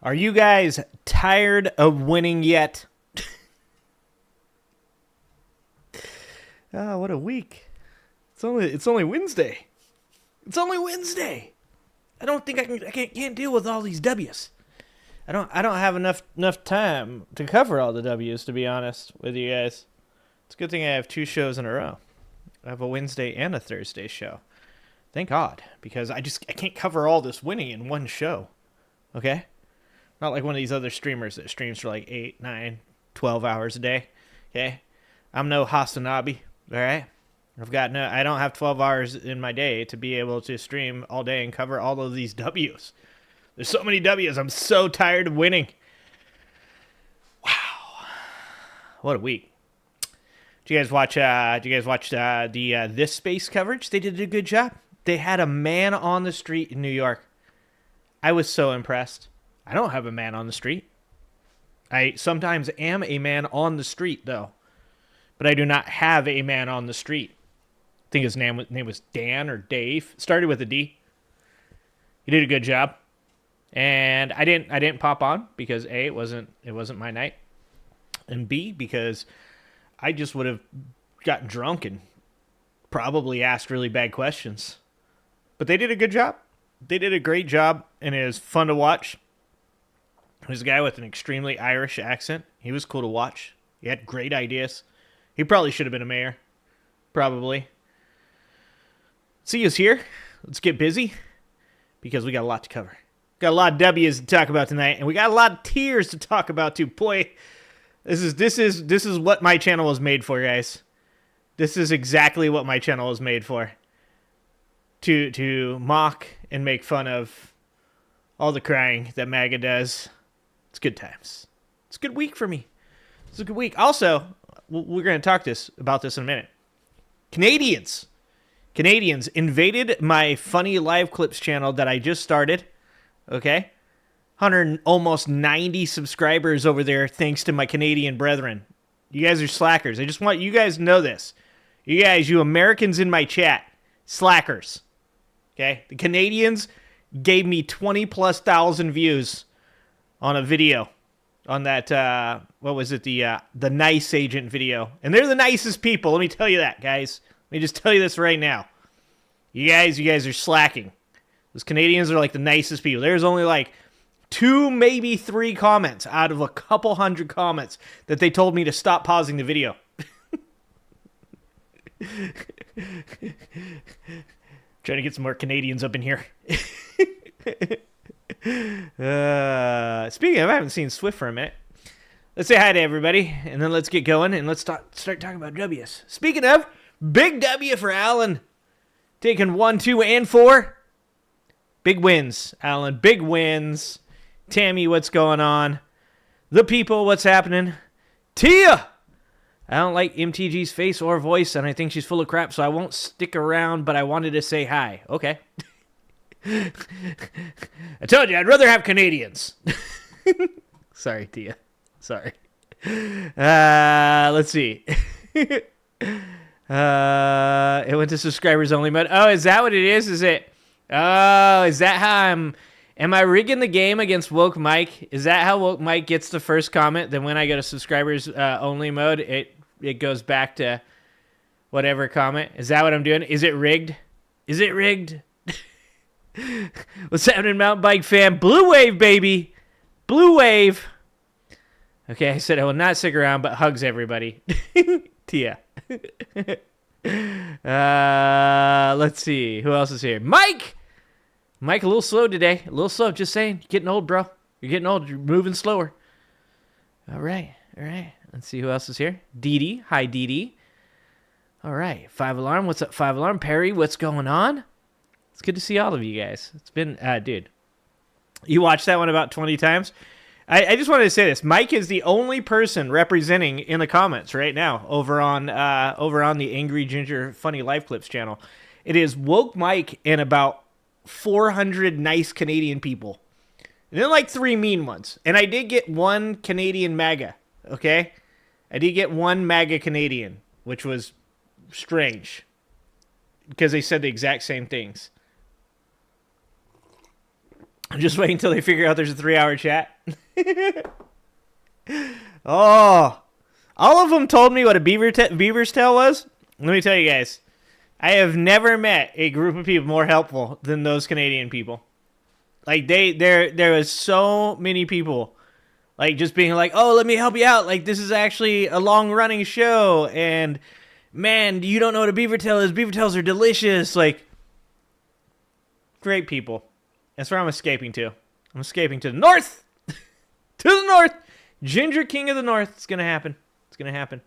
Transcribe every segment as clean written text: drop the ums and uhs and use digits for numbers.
Are you guys tired of winning yet? What a week. It's only Wednesday. It's only Wednesday. I don't think I can't deal with all these W's. I don't have enough time to cover all the W's, to be honest with you guys. It's a good thing I have 2 shows in a row. I have a Wednesday and a Thursday show. Thank God, because I can't cover all this winning in one show. Okay? Not like one of these other streamers that streams for like 8, 9, 12 hours a day. Okay? I'm no Hasanabi, all right? I don't have 12 hours in my day to be able to stream all day and cover all of these W's. There's so many W's. I'm so tired of winning. Wow. What a week. Did you guys watch the This Space coverage? They did a good job. They had a man on the street in New York. I was so impressed. I don't have a man on the street. I sometimes am a man on the street, though. But I do not have a man on the street. I think his name was Dan or Dave. Started with a D. He did a good job. And I didn't pop on because A, it wasn't my night. And B, because I just would have gotten drunk and probably asked really bad questions. But they did a good job. They did a great job, and it was fun to watch. There's a guy with an extremely Irish accent. He was cool to watch. He had great ideas. He probably should have been a mayor. Probably. See us here. Let's get busy because we got a lot to cover. Got a lot of W's to talk about tonight, and we got a lot of tears to talk about too. Boy, this is what my channel was made for, guys. This is exactly what my channel was made for. To mock and make fun of all the crying that MAGA does. It's good times. It's a good week for me. It's a good week. Also, we're going to talk about this in a minute. Canadians invaded my funny live clips channel that I just started. Okay? Almost 90 subscribers over there thanks to my Canadian brethren. You guys are slackers. I just want you guys to know this. You Americans in my chat, slackers. Okay? The Canadians gave me 20+ thousand views on a video. On that, what was it? The Nice Agent video. And they're the nicest people. Let me tell you that, guys. Let me just tell you this right now. You guys are slacking. Those Canadians are like the nicest people. There's only like 2, maybe 3 comments out of a couple hundred comments that they told me to stop pausing the video. Trying to get some more Canadians up in here. Speaking of, I haven't seen Swift for a minute. Let's say hi to everybody, and then let's get going, and let's start talking about W's. Speaking of, big W for Alan. Taking 1, 2, and 4. Big wins, Alan. Big wins. Tammy, what's going on? The people, what's happening? Tia! I don't like MTG's face or voice, and I think she's full of crap, so I won't stick around, but I wanted to say hi. Okay. I told you, I'd rather have Canadians. Sorry, Tia. Sorry. Let's see. It went to subscribers only mode. Oh, is that what it is? Is that how am I rigging the game against Woke Mike? Is that how Woke Mike gets the first comment? Then when I go to subscribers only mode, it goes back to whatever comment. Is that what I'm doing? Is it rigged? Is it rigged? What's happening, mountain bike fam? Blue wave, baby. Blue wave. Okay, I said I will not stick around, but hugs everybody. Tia. Let's see. Who else is here? Mike, a little slow today. A little slow, just saying. You're getting old, bro. You're getting old. You're moving slower. All right. Let's see who else is here. Dee Dee. Hi, Dee Dee. All right. 5 Alarm. What's up, 5 Alarm? Perry, what's going on? It's good to see all of you guys. It's been, dude. You watched that one about 20 times? I just wanted to say this. Mike is the only person representing in the comments right now over on the Angry Ginger Funny Life Clips channel. It is Woke Mike and about 400 nice Canadian people. And then like 3 mean ones. And I did get 1 Canadian MAGA, okay? I did get 1 MAGA Canadian, which was strange. Because they said the exact same things. I'm just waiting until they figure out there's a 3-hour chat. Oh, all of them told me what a beaver's tail was. Let me tell you guys, I have never met a group of people more helpful than those Canadian people. Like there was so many people, like just being like, "Oh, let me help you out. Like this is actually a long running show, and man, you don't know what a beaver tail is. Beaver tails are delicious." Like, great people. That's where I'm escaping to. I'm escaping to the north. To the north. Ginger King of the North. It's going to happen. It's going to happen.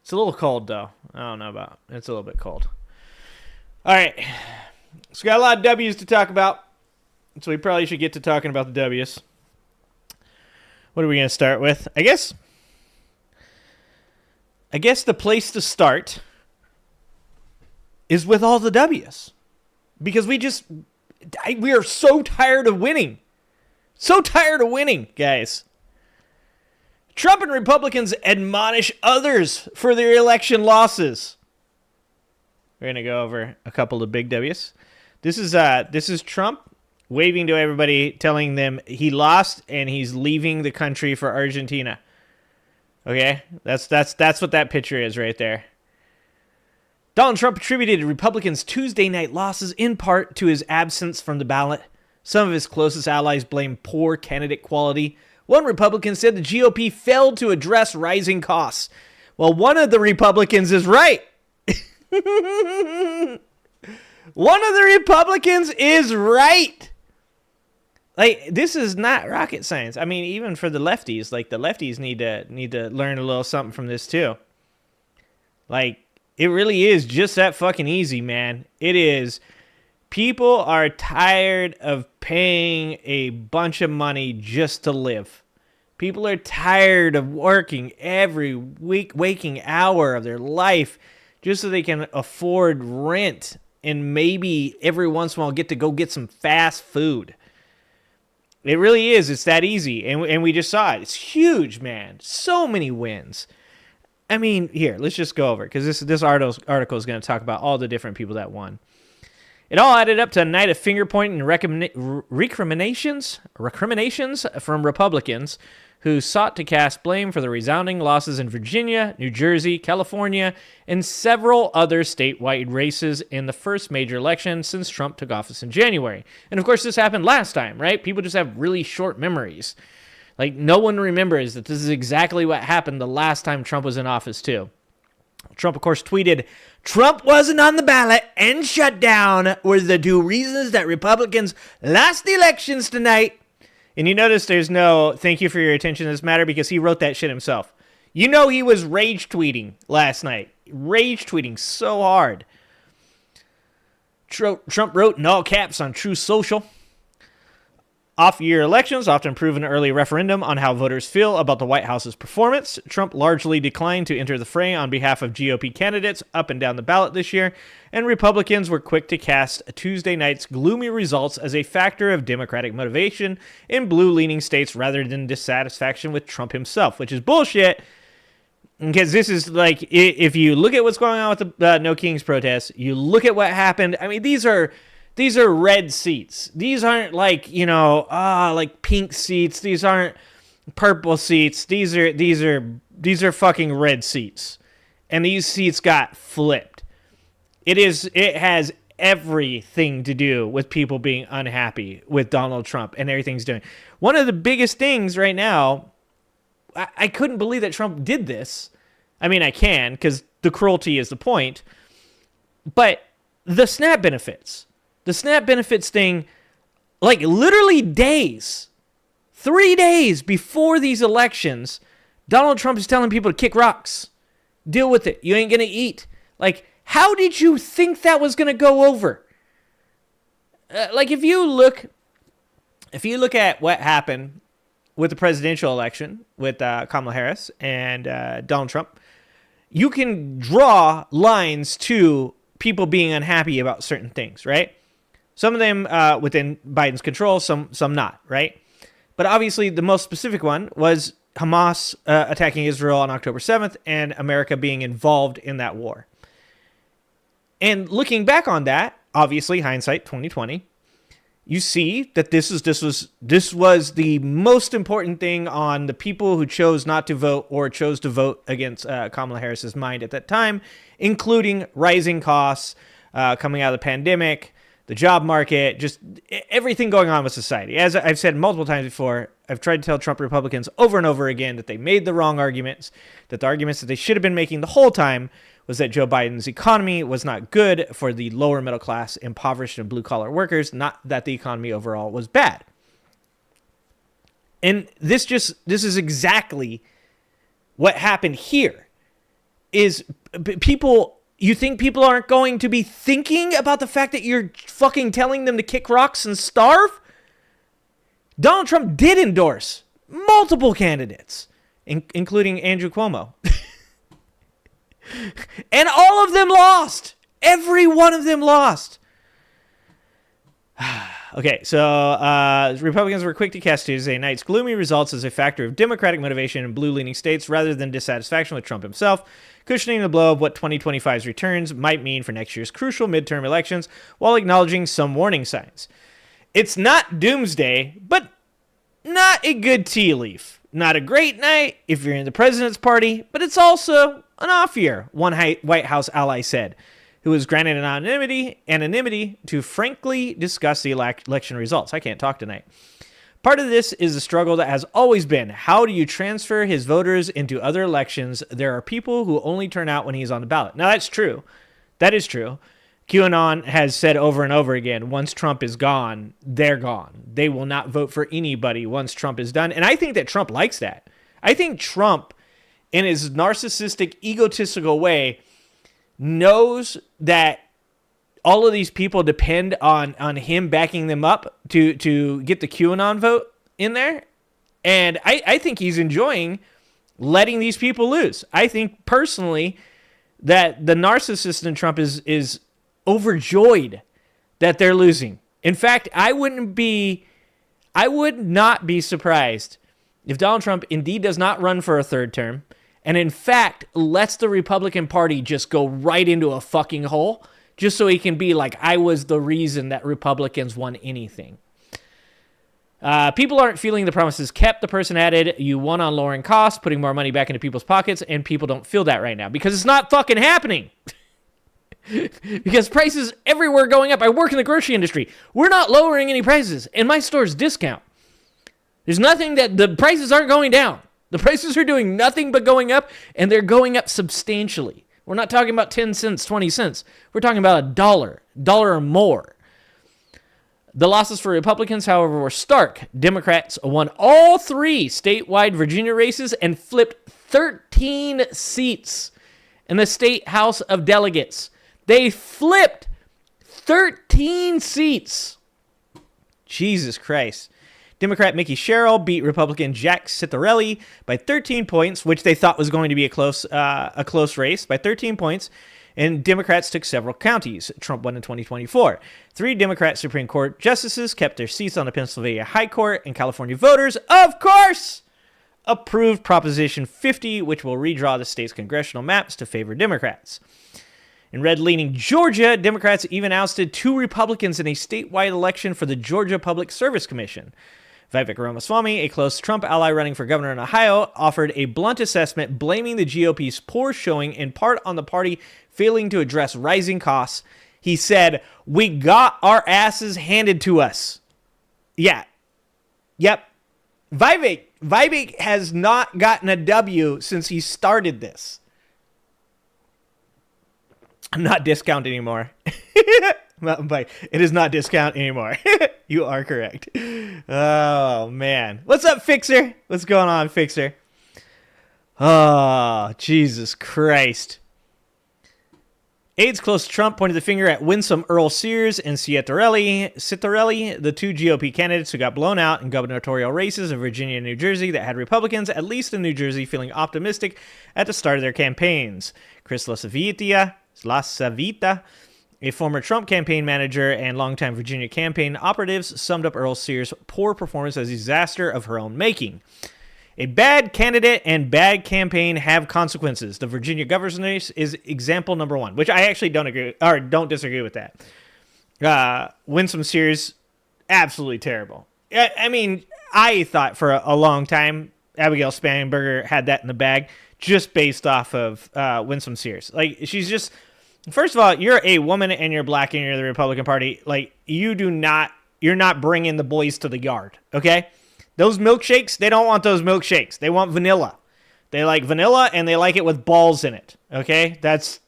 It's a little cold, though. I don't know about it. It's a little bit cold. All right. So we got a lot of W's to talk about. So we probably should get to talking about the W's. What are we going to start with? I guess the place to start is with all the W's. Because we are so tired of winning. So tired of winning, guys. Trump and Republicans admonish others for their election losses. We're going to go over a couple of big W's. This is Trump waving to everybody, telling them he lost and he's leaving the country for Argentina. Okay? That's what that picture is right there. Donald Trump attributed Republicans' Tuesday night losses in part to his absence from the ballot. Some of his closest allies blamed poor candidate quality. One Republican said the GOP failed to address rising costs. Well, one of the Republicans is right. One of the Republicans is right. Like, this is not rocket science. I mean, even for the lefties, like the lefties need to learn a little something from this too. Like, it really is just that fucking easy, man. It is. People are tired of paying a bunch of money just to live. People are tired of working every waking hour of their life just so they can afford rent and maybe every once in a while get to go get some fast food. It really is. It's that easy. And we just saw it. It's huge, man. So many wins. I mean, here, let's just go over it because this article is going to talk about all the different people that won. It all added up to a night of finger-pointing and recriminations from Republicans who sought to cast blame for the resounding losses in Virginia, New Jersey, California, and several other statewide races in the first major election since Trump took office in January. And of course, this happened last time, right? People just have really short memories. Like, no one remembers that this is exactly what happened the last time Trump was in office, too. Trump, of course, tweeted, "Trump wasn't on the ballot and shut down were the two reasons that Republicans lost the elections tonight." And you notice there's no "thank you for your attention in this matter" because he wrote that shit himself. You know he was rage tweeting last night. Rage tweeting so hard. Trump wrote in all caps on Truth Social, "Off-year elections often prove an early referendum on how voters feel about the White House's performance. Trump largely declined to enter the fray on behalf of GOP candidates up and down the ballot this year, and Republicans were quick to cast Tuesday night's gloomy results as a factor of Democratic motivation in blue-leaning states rather than dissatisfaction with Trump himself," which is bullshit, because this is like, if you look at what's going on with the No Kings protests, you look at what happened. I mean, these are red seats. These aren't like, like pink seats. These aren't purple seats. These are fucking red seats. And these seats got flipped. It has everything to do with people being unhappy with Donald Trump and everything he's doing. One of the biggest things right now, I couldn't believe that Trump did this. I mean, I can, because the cruelty is the point. But the SNAP benefits. The SNAP benefits thing, like literally 3 days before these elections, Donald Trump is telling people to kick rocks. Deal with it. You ain't going to eat. Like, how did you think that was going to go over? Like, if you look at what happened with the presidential election with Kamala Harris and Donald Trump, you can draw lines to people being unhappy about certain things, right? Some of them within Biden's control, some not, right? But obviously the most specific one was Hamas attacking Israel on October 7th and America being involved in that war. And looking back on that, obviously hindsight 2020, you see that this was the most important thing on the people who chose not to vote or chose to vote against Kamala Harris's mind at that time, including rising costs coming out of the pandemic, the job market, just everything going on with society. As I've said multiple times before, I've tried to tell Trump Republicans over and over again that they made the wrong arguments, that the arguments that they should have been making the whole time was that Joe Biden's economy was not good for the lower middle class, impoverished and blue-collar workers, not that the economy overall was bad. And this is exactly what happened here. Is people... You think people aren't going to be thinking about the fact that you're fucking telling them to kick rocks and starve? Donald Trump did endorse multiple candidates, including Andrew Cuomo. And all of them lost. Every one of them lost. Okay, so Republicans were quick to cast Tuesday night's gloomy results as a factor of Democratic motivation in blue-leaning states rather than dissatisfaction with Trump himself, cushioning the blow of what 2025's returns might mean for next year's crucial midterm elections while acknowledging some warning signs. It's not doomsday, but not a good tea leaf. Not a great night if you're in the president's party, but it's also an off year, one White House ally said, who was granted anonymity to frankly discuss the election results. I can't talk tonight. Part of this is a struggle that has always been, how do you transfer his voters into other elections? There are people who only turn out when he's on the ballot. Now, that's true. That is true. QAnon has said over and over again, once Trump is gone, they're gone. They will not vote for anybody once Trump is done. And I think that Trump likes that. I think Trump, in his narcissistic, egotistical way, knows that all of these people depend on him backing them up to get the QAnon vote in there. And I think he's enjoying letting these people lose. I think personally that the narcissist in Trump is overjoyed that they're losing. In fact, I would not be surprised if Donald Trump indeed does not run for a third term and in fact lets the Republican Party just go right into a fucking hole just so he can be like, I was the reason that Republicans won anything. People aren't feeling the promises kept. The person added, you won on lowering costs, putting more money back into people's pockets, and people don't feel that right now because it's not fucking happening. Because prices everywhere going up. I work in the grocery industry. We're not lowering any prices, and my store's discount. There's nothing that the prices aren't going down. The prices are doing nothing but going up, and they're going up substantially. We're not talking about 10 cents, 20 cents. We're talking about $1 or more. The losses for Republicans, however, were stark. Democrats won all 3 statewide Virginia races and flipped 13 seats in the state House of Delegates. They flipped 13 seats. Jesus Christ. Democrat Mickey Sherrill beat Republican Jack Ciattarelli by 13 points, which they thought was going to be a close race, by 13 points. And Democrats took several counties. Trump won in 2024. 3 Democrat Supreme Court justices kept their seats on the Pennsylvania High Court, and California voters, of course, approved Proposition 50, which will redraw the state's congressional maps to favor Democrats. In red-leaning Georgia, Democrats even ousted 2 Republicans in a statewide election for the Georgia Public Service Commission. Vivek Ramaswamy, a close Trump ally running for governor in Ohio, offered a blunt assessment blaming the GOP's poor showing in part on the party failing to address rising costs. He said, we got our asses handed to us. Yeah. Yep. Vivek has not gotten a W since he started this. I'm not discount anymore. But it is not discount anymore. You are correct. Oh, man. What's up, Fixer? What's going on, Fixer? Oh, Jesus Christ. Aides close to Trump pointed the finger at winsome Earl Sears and Ciattarelli, the 2 GOP candidates who got blown out in gubernatorial races in Virginia and New Jersey that had Republicans, at least in New Jersey, feeling optimistic at the start of their campaigns. Chris LaSavita, a former Trump campaign manager and longtime Virginia campaign operatives, summed up Earl Sears' poor performance as a disaster of her own making. A bad candidate and bad campaign have consequences. The Virginia governor's race is example number 1, which I actually don't disagree with that. Winsome Sears Absolutely terrible. I mean, I thought for a long time Abigail Spanberger had that in the bag just based off of Winsome Sears. Like, she's just, first of all, you're a woman and you're black and you're the Republican Party. Like, you're not bringing the boys to the yard, okay? Those milkshakes, they don't want those milkshakes. They want vanilla. They like vanilla and they like it with balls in it, okay? That's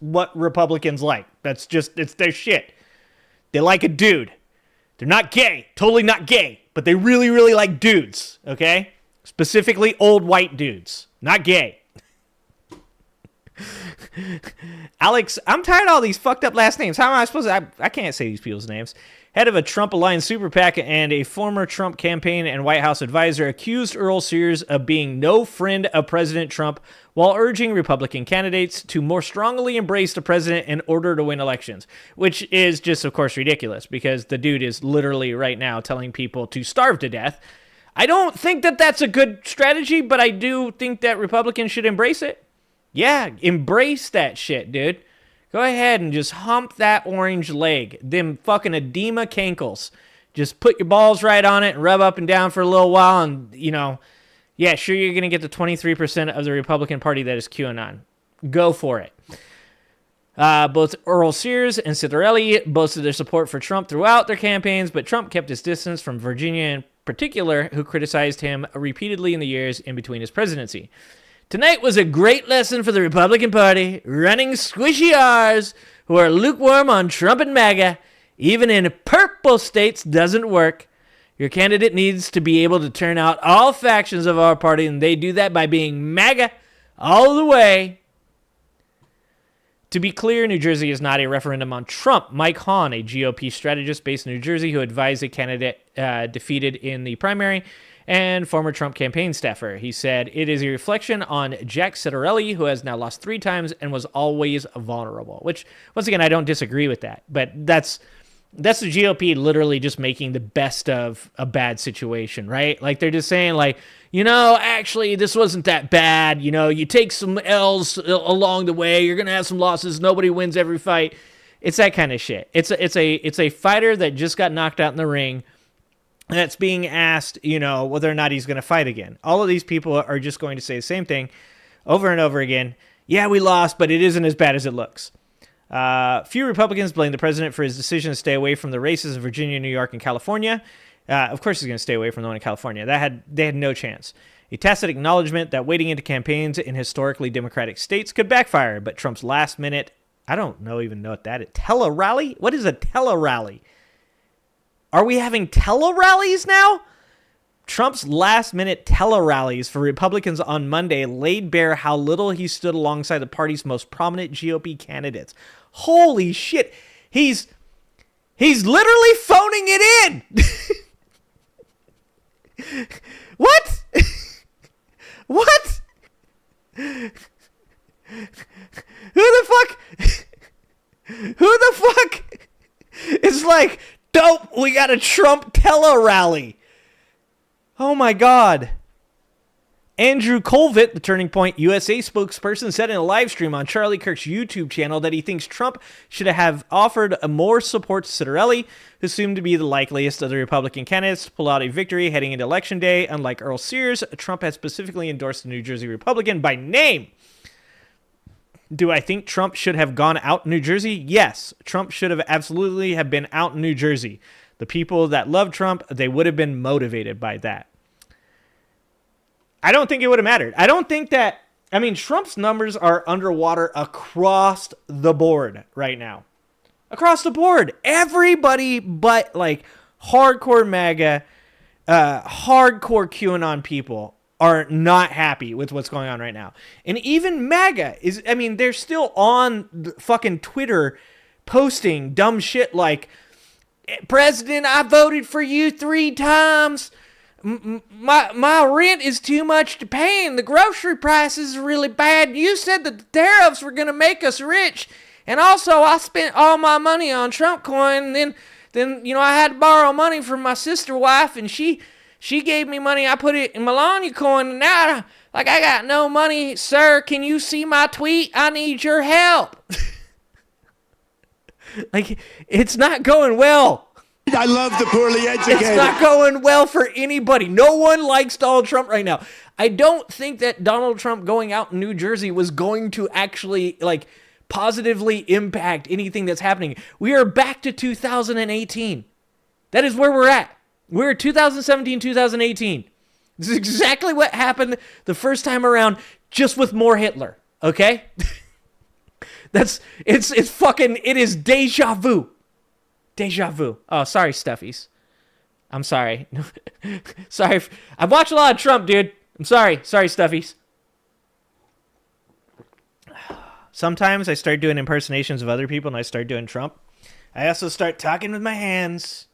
what Republicans like. It's their shit. They like a dude. They're not gay, totally not gay, but they really, really like dudes, okay? Specifically old white dudes, not gay. Alex, I'm tired of all these fucked up last names. How am I supposed to? I can't say these people's names. Head of a Trump-aligned super PAC and a former Trump campaign and White House advisor accused Earl Sears of being no friend of President Trump while urging Republican candidates to more strongly embrace the president in order to win elections, which is just, of course, ridiculous because the dude is literally right now telling people to starve to death. I don't think that that's a good strategy, but I do think that Republicans should embrace it. Yeah, embrace that shit, dude. Go ahead and just hump that orange leg. Them fucking edema cankles. Just put your balls right on it and rub up and down for a little while and, yeah, sure, you're going to get the 23% of the Republican Party that is QAnon. Go for it. Both Earl Sears and Citarelli boasted their support for Trump throughout their campaigns, but Trump kept his distance from Virginia in particular, who criticized him repeatedly in the years in between his presidency. Tonight was a great lesson for the Republican Party, running squishy R's who are lukewarm on Trump and MAGA. Even in purple states doesn't work. Your candidate needs to be able to turn out all factions of our party, and they do that by being MAGA all the way. To be clear, New Jersey is not a referendum on Trump. Mike Hahn, a GOP strategist based in New Jersey who advised a candidate defeated in the primary, and former Trump campaign staffer. He said, it is a reflection on Jack Citarelli, who has now lost 3 times and was always vulnerable, which, once again, I don't disagree with that. But that's the GOP literally just making the best of a bad situation, right? Like, they're just saying, like, actually, this wasn't that bad. You take some L's along the way. You're going to have some losses. Nobody wins every fight. It's that kind of shit. It's a fighter that just got knocked out in the ring that's being asked, whether or not he's going to fight again. All of these people are just going to say the same thing over and over again. Yeah, we lost, but it isn't as bad as it looks. Few Republicans blame the president for his decision to stay away from the races of Virginia, New York, and California. Of course he's going to stay away from the one in California. They had no chance. A tacit acknowledgement that wading into campaigns in historically Democratic states could backfire, but Trump's last minute, I don't even know what that is. Tele-rally? What is a tele-rally? Are we having tele-rallies now? Trump's last-minute tele-rallies for Republicans on Monday laid bare how little he stood alongside the party's most prominent GOP candidates. Holy shit. He's literally phoning it in. What? What? Who the fuck? It's like, dope, we got a Trump tele-rally. Oh my God. Andrew Colvett, the Turning Point USA spokesperson, said in a live stream on Charlie Kirk's YouTube channel that he thinks Trump should have offered more support to Citarelli, who seemed to be the likeliest of the Republican candidates to pull out a victory heading into Election Day. Unlike Earl Sears, Trump has specifically endorsed the New Jersey Republican by name. Do I think Trump should have gone out in New Jersey? Yes. Trump should have absolutely have been out in New Jersey. The people that love Trump, they would have been motivated by that. I don't think it would have mattered. I don't think that, Trump's numbers are underwater across the board right now. Across the board. Everybody but, hardcore MAGA, hardcore QAnon people are not happy with what's going on right now. And even MAGA is, they're still on fucking Twitter posting dumb shit like, President, I voted for you 3 times. My rent is too much to pay, and the grocery prices are really bad. You said that the tariffs were going to make us rich, and also I spent all my money on Trump coin. And then I had to borrow money from my sister wife, and she gave me money. I put it in Melania coin, and now I got no money, sir. Can you see my tweet? I need your help. It's not going well. I love the poorly educated. It's not going well for anybody. No one likes Donald Trump right now. I don't think that Donald Trump going out in New Jersey was going to actually, like, positively impact anything that's happening. We are back to 2018. That is where we're at. We're 2017, 2018. This is exactly what happened the first time around, just with more Hitler, okay? It's fucking, it is deja vu. Deja vu. Oh, sorry, Stuffies. I'm sorry. Sorry. I've watched a lot of Trump, dude. I'm sorry. Sorry, Stuffies. Sometimes I start doing impersonations of other people and I start doing Trump. I also start talking with my hands.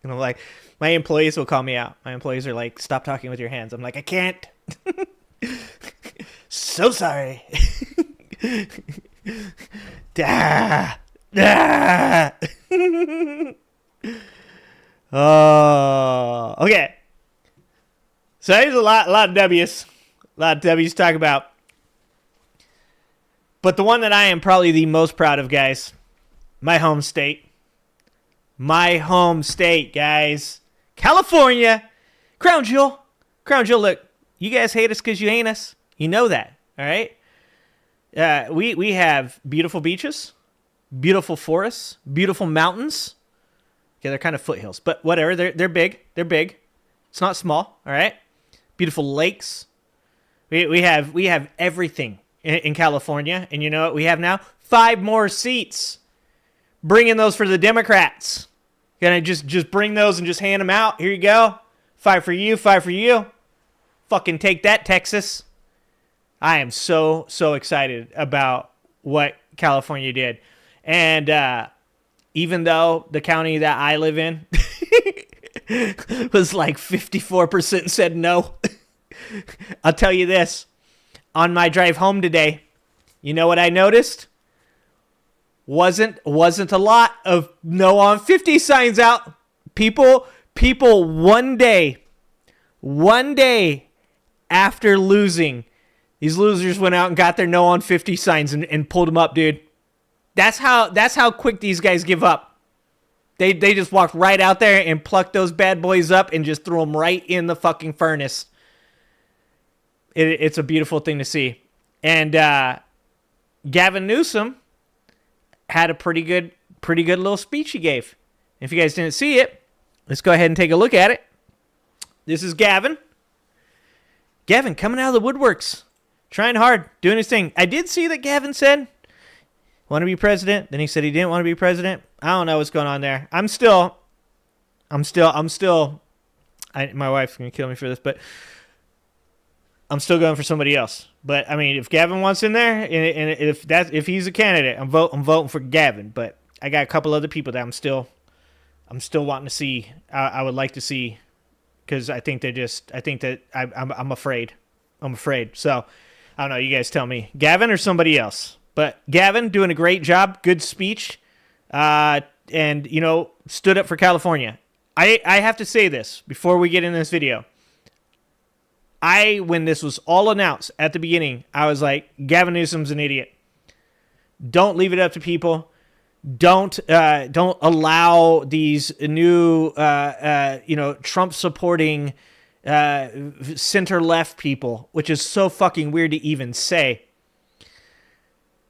And I'm like, my employees will call me out. My employees are like, stop talking with your hands. I'm like, I can't. So sorry. Oh, okay. So there's a lot of W's. A lot of W's to talk about. But the one that I am probably the most proud of, guys, my home state. My home state, guys. California. Crown Jewel. Crown Jewel, look, you guys hate us because you ain't us. You know that, all right? We have beautiful beaches, beautiful forests, beautiful mountains. Okay, they're kind of foothills, but whatever. They're big. They're big. It's not small, all right? Beautiful lakes. We have everything in California, and you know what we have now? 5 more seats. Bring in those for the Democrats. Gonna just bring those and just hand them out. Here you go. 5 for you, 5 for you. Fucking take that, Texas. I am so excited about what California did. And even though the county that I live in was like 54% said no, I'll tell you this. On my drive home today, you know what I noticed? Wasn't a lot of no on 50 signs out. People one day after losing, these losers went out and got their no on 50 signs and pulled them up, dude. That's how quick these guys give up. They just walked right out there and plucked those bad boys up and just threw them right in the fucking furnace. It's a beautiful thing to see. And Gavin Newsom had a pretty good little speech he gave. If you guys didn't see it, let's go ahead and take a look at it. This is Gavin. Gavin coming out of the woodworks. Trying hard, doing his thing. I did see that Gavin said, want to be president. Then he said he didn't want to be president. I don't know what's going on there. I'm still, my wife's going to kill me for this, but I'm still going for somebody else. But I mean, if Gavin wants in there, and if he's a candidate, I'm voting for Gavin. But I got a couple other people that I'm still wanting to see. I would like to see, because I think I'm afraid. I'm afraid. So I don't know. You guys tell me, Gavin or somebody else. But Gavin doing a great job, good speech, and stood up for California. I have to say this before we get in this video. When this was all announced at the beginning, I was like, Gavin Newsom's an idiot. Don't leave it up to people. Don't allow these new Trump supporting center left people, which is so fucking weird to even say,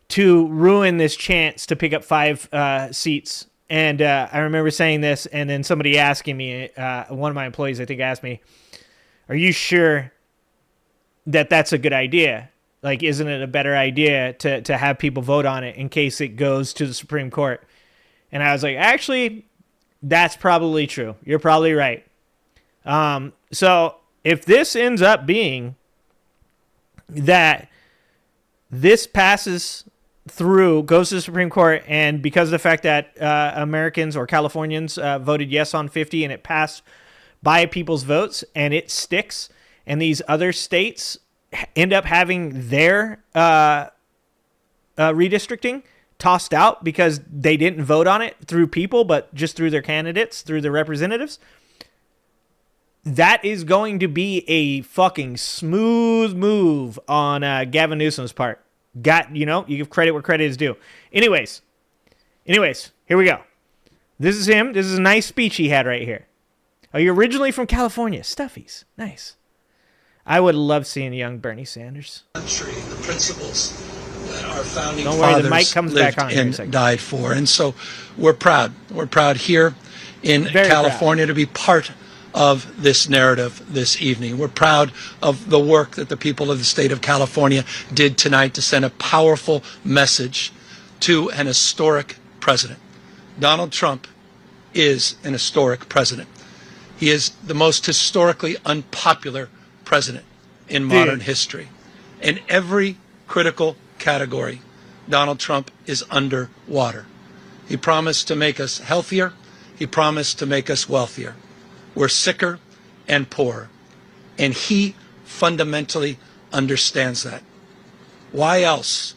to ruin this chance to pick up 5 seats. And I remember saying this, and then somebody asking me, one of my employees I think asked me, are you sure that that's a good idea? Like, isn't it a better idea to have people vote on it in case it goes to the Supreme Court? And I was like, actually, that's probably true. You're probably right. So if this ends up being that this passes through, goes to the Supreme Court, and because of the fact that Americans or Californians voted yes on 50 and it passed by people's votes and it sticks, and these other states end up having their redistricting tossed out because they didn't vote on it through people, but just through their candidates, through their representatives, that is going to be a fucking smooth move on Gavin Newsom's part. You give credit where credit is due. Anyways, here we go. This is him. This is a nice speech he had right here. Are you originally from California? Stuffies. Nice. I would love seeing young Bernie Sanders. Country, the principles that our founding Don't worry, the mic fathers comes lived back on in a and died for. And so we're proud. We're proud here in Very California to be part of this narrative this evening. We're proud of the work that the people of the state of California did tonight to send a powerful message to an historic president. Donald Trump is an historic president. He is the most historically unpopular president in modern history. In every critical category, Donald Trump is underwater. He promised to make us healthier. He promised to make us wealthier. We're sicker and poorer. And he fundamentally understands that. Why else?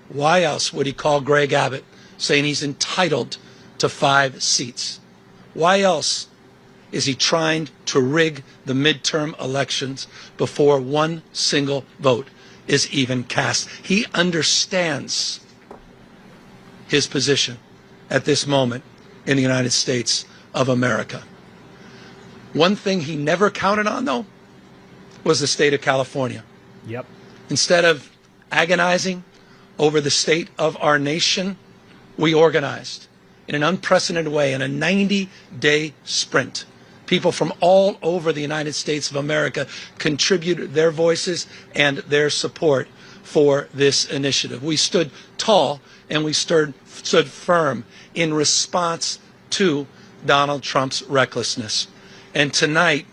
Why else would he call Greg Abbott saying he's entitled to 5 seats? Why else is he trying to rig the midterm elections before one single vote is even cast? He understands his position at this moment in the United States of America. One thing he never counted on, though, was the state of California. Yep. Instead of agonizing over the state of our nation, we organized in an unprecedented way in a 90-day sprint. People from all over the United States of America contributed their voices and their support for this initiative. We stood tall and we stood firm in response to Donald Trump's recklessness. And tonight,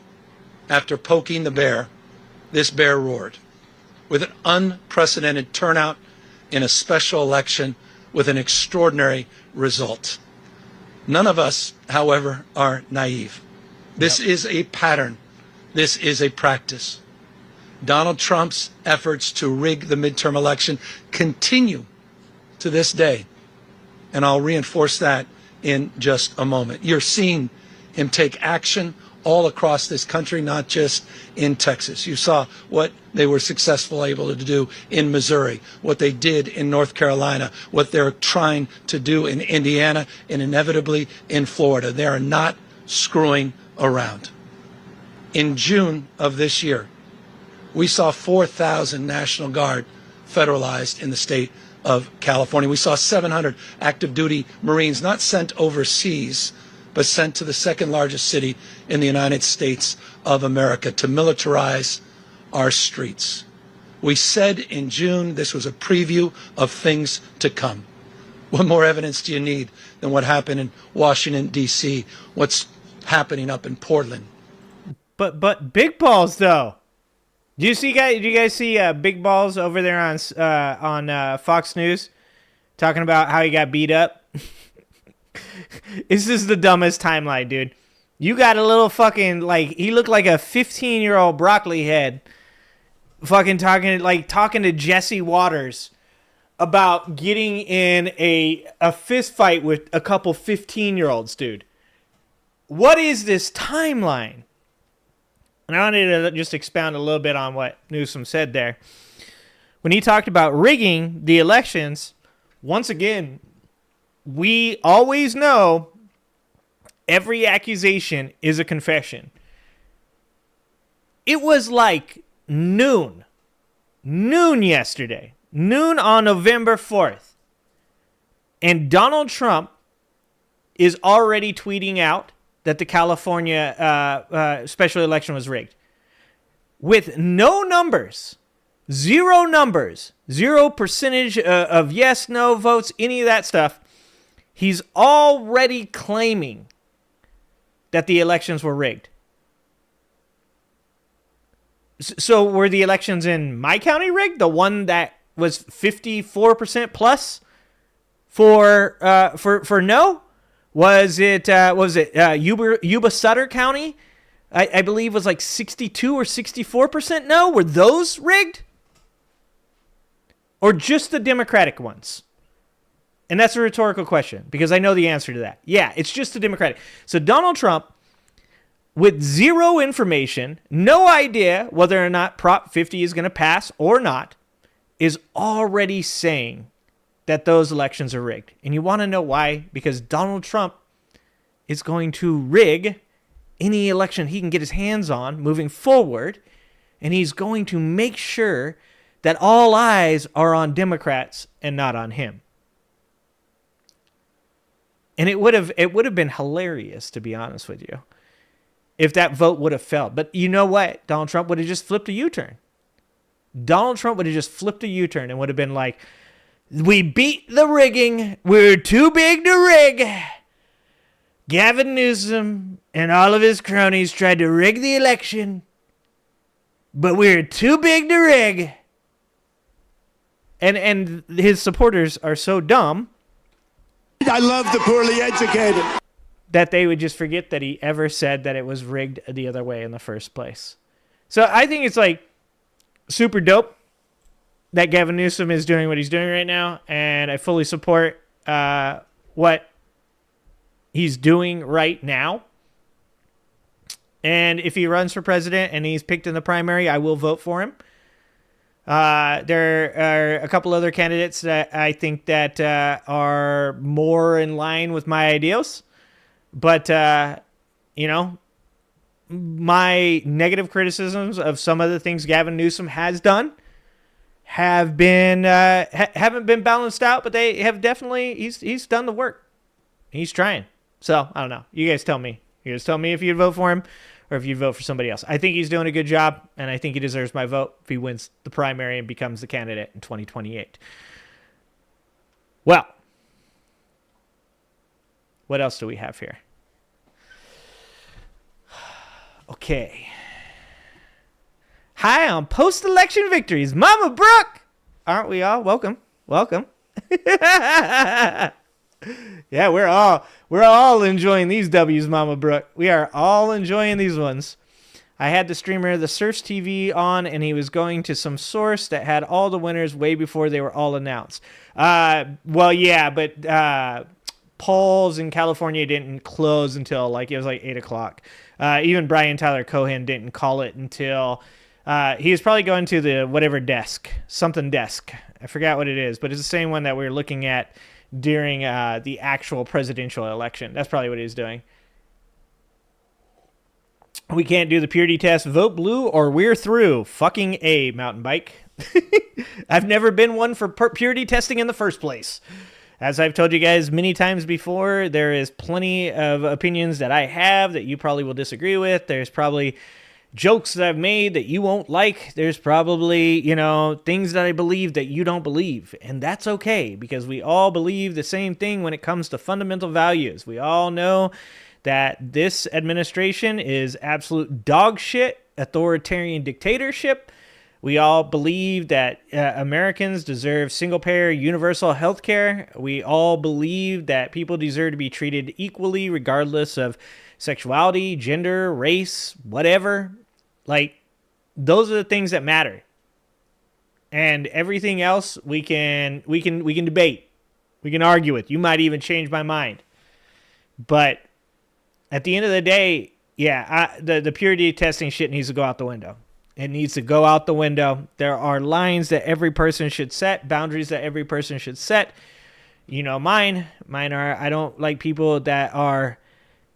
after poking the bear, this bear roared with an unprecedented turnout in a special election with an extraordinary result. None of us, however, are naive. This is a pattern. This is a practice. Donald Trump's efforts to rig the midterm election continue to this day. And I'll reinforce that in just a moment. You're seeing him take action all across this country, not just in Texas. You saw what they were successfully able to do in Missouri, what they did in North Carolina, what they're trying to do in Indiana, and inevitably in Florida. They are not screwing around. In June of this year, we saw 4,000 National Guard federalized in the state of California. We saw 700 active duty Marines not sent overseas, but sent to the second largest city in the United States of America to militarize our streets. We said in June this was a preview of things to come. What more evidence do you need than what happened in Washington, D.C., what's happening up in Portland? But big balls, though. Do you guys see Big Balls over there on Fox News talking about how he got beat up? This is the dumbest timeline, dude. You got a little fucking, he looked like a 15-year-old broccoli head fucking talking to Jesse Waters about getting in a fist fight with a couple 15-year-olds, dude. What is this timeline? And I wanted to just expound a little bit on what Newsom said there. When he talked about rigging the elections, once again, we always know every accusation is a confession. It was like noon yesterday, noon on November 4th. And Donald Trump is already tweeting out that the California special election was rigged. With no numbers, zero percentage of yes, no votes, any of that stuff. He's already claiming that the elections were rigged. So were the elections in my county rigged? The one that was 54% plus for no? Was it Yuba Sutter County? I believe was like 62 or 64% no. Were those rigged? Or just the Democratic ones? And that's a rhetorical question because I know the answer to that. Yeah, it's just the Democratic. So Donald Trump, with zero information, no idea whether or not Prop 50 is going to pass or not, is already saying that those elections are rigged. And you want to know why? Because Donald Trump is going to rig any election he can get his hands on moving forward, and he's going to make sure that all eyes are on Democrats and not on him. And it would have been hilarious, to be honest with you, if that vote would have failed. But you know what? Donald Trump would have just flipped a U-turn. Donald Trump would have just flipped a U-turn and would have been like, we beat the rigging. We're too big to rig. Gavin Newsom and all of his cronies tried to rig the election, but we're too big to rig. And his supporters are so dumb. I love the poorly educated. That they would just forget that he ever said that it was rigged the other way in the first place. So I think it's like super dope that Gavin Newsom is doing what he's doing right now, and I fully support what he's doing right now. And if he runs for president and he's picked in the primary, I will vote for him. There are a couple other candidates that I think that are more in line with my ideals. But, my negative criticisms of some of the things Gavin Newsom has done haven't been balanced out, but they have definitely, he's done the work. He's trying. So, I don't know. You guys tell me. You guys tell me if you'd vote for him or if you'd vote for somebody else. I think he's doing a good job, and I think he deserves my vote if he wins the primary and becomes the candidate in 2028. Well, what else do we have here? Okay. Hi on post-election victories, Mama Brooke. Aren't we all? Welcome. Yeah, we're all enjoying these W's, Mama Brooke. We are all enjoying these ones. I had the streamer, the Surfs TV, on, and he was going to some source that had all the winners way before they were all announced. Well, yeah, but polls in California didn't close until it was 8 o'clock. Even Brian Tyler Cohen didn't call it until he was probably going to the whatever desk, something desk. I forgot what it is, but it's the same one that we were looking at during the actual presidential election. That's probably what he was doing. We can't do the purity test. Vote blue or we're through. Fucking A, mountain bike. I've never been one for purity testing in the first place. As I've told you guys many times before, there is plenty of opinions that I have that you probably will disagree with. There's probably jokes that I've made that you won't like. There's probably, things that I believe that you don't believe. And that's okay, because we all believe the same thing when it comes to fundamental values. We all know that this administration is absolute dog shit, authoritarian dictatorship. We all believe that Americans deserve single-payer universal health care. We all believe that people deserve to be treated equally regardless of sexuality, gender, race, whatever. Those are the things that matter. And everything else we can debate. We can argue with. You might even change my mind. But at the end of the day, the purity testing shit needs to go out the window. It needs to go out the window. There are lines that every person should set, boundaries that every person should set. Mine are, I don't like people that are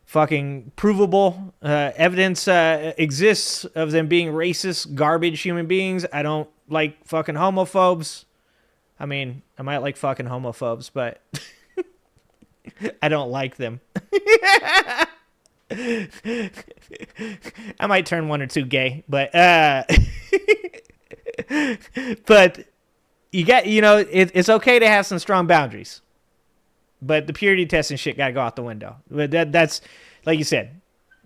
fucking provable. Evidence exists of them being racist, garbage human beings. I don't like fucking homophobes. I mean, I might like fucking homophobes, but I don't like them. I might turn 1 or 2 gay, but but you got, it's okay to have some strong boundaries, but the purity testing shit got to go out the window. But that's like you said,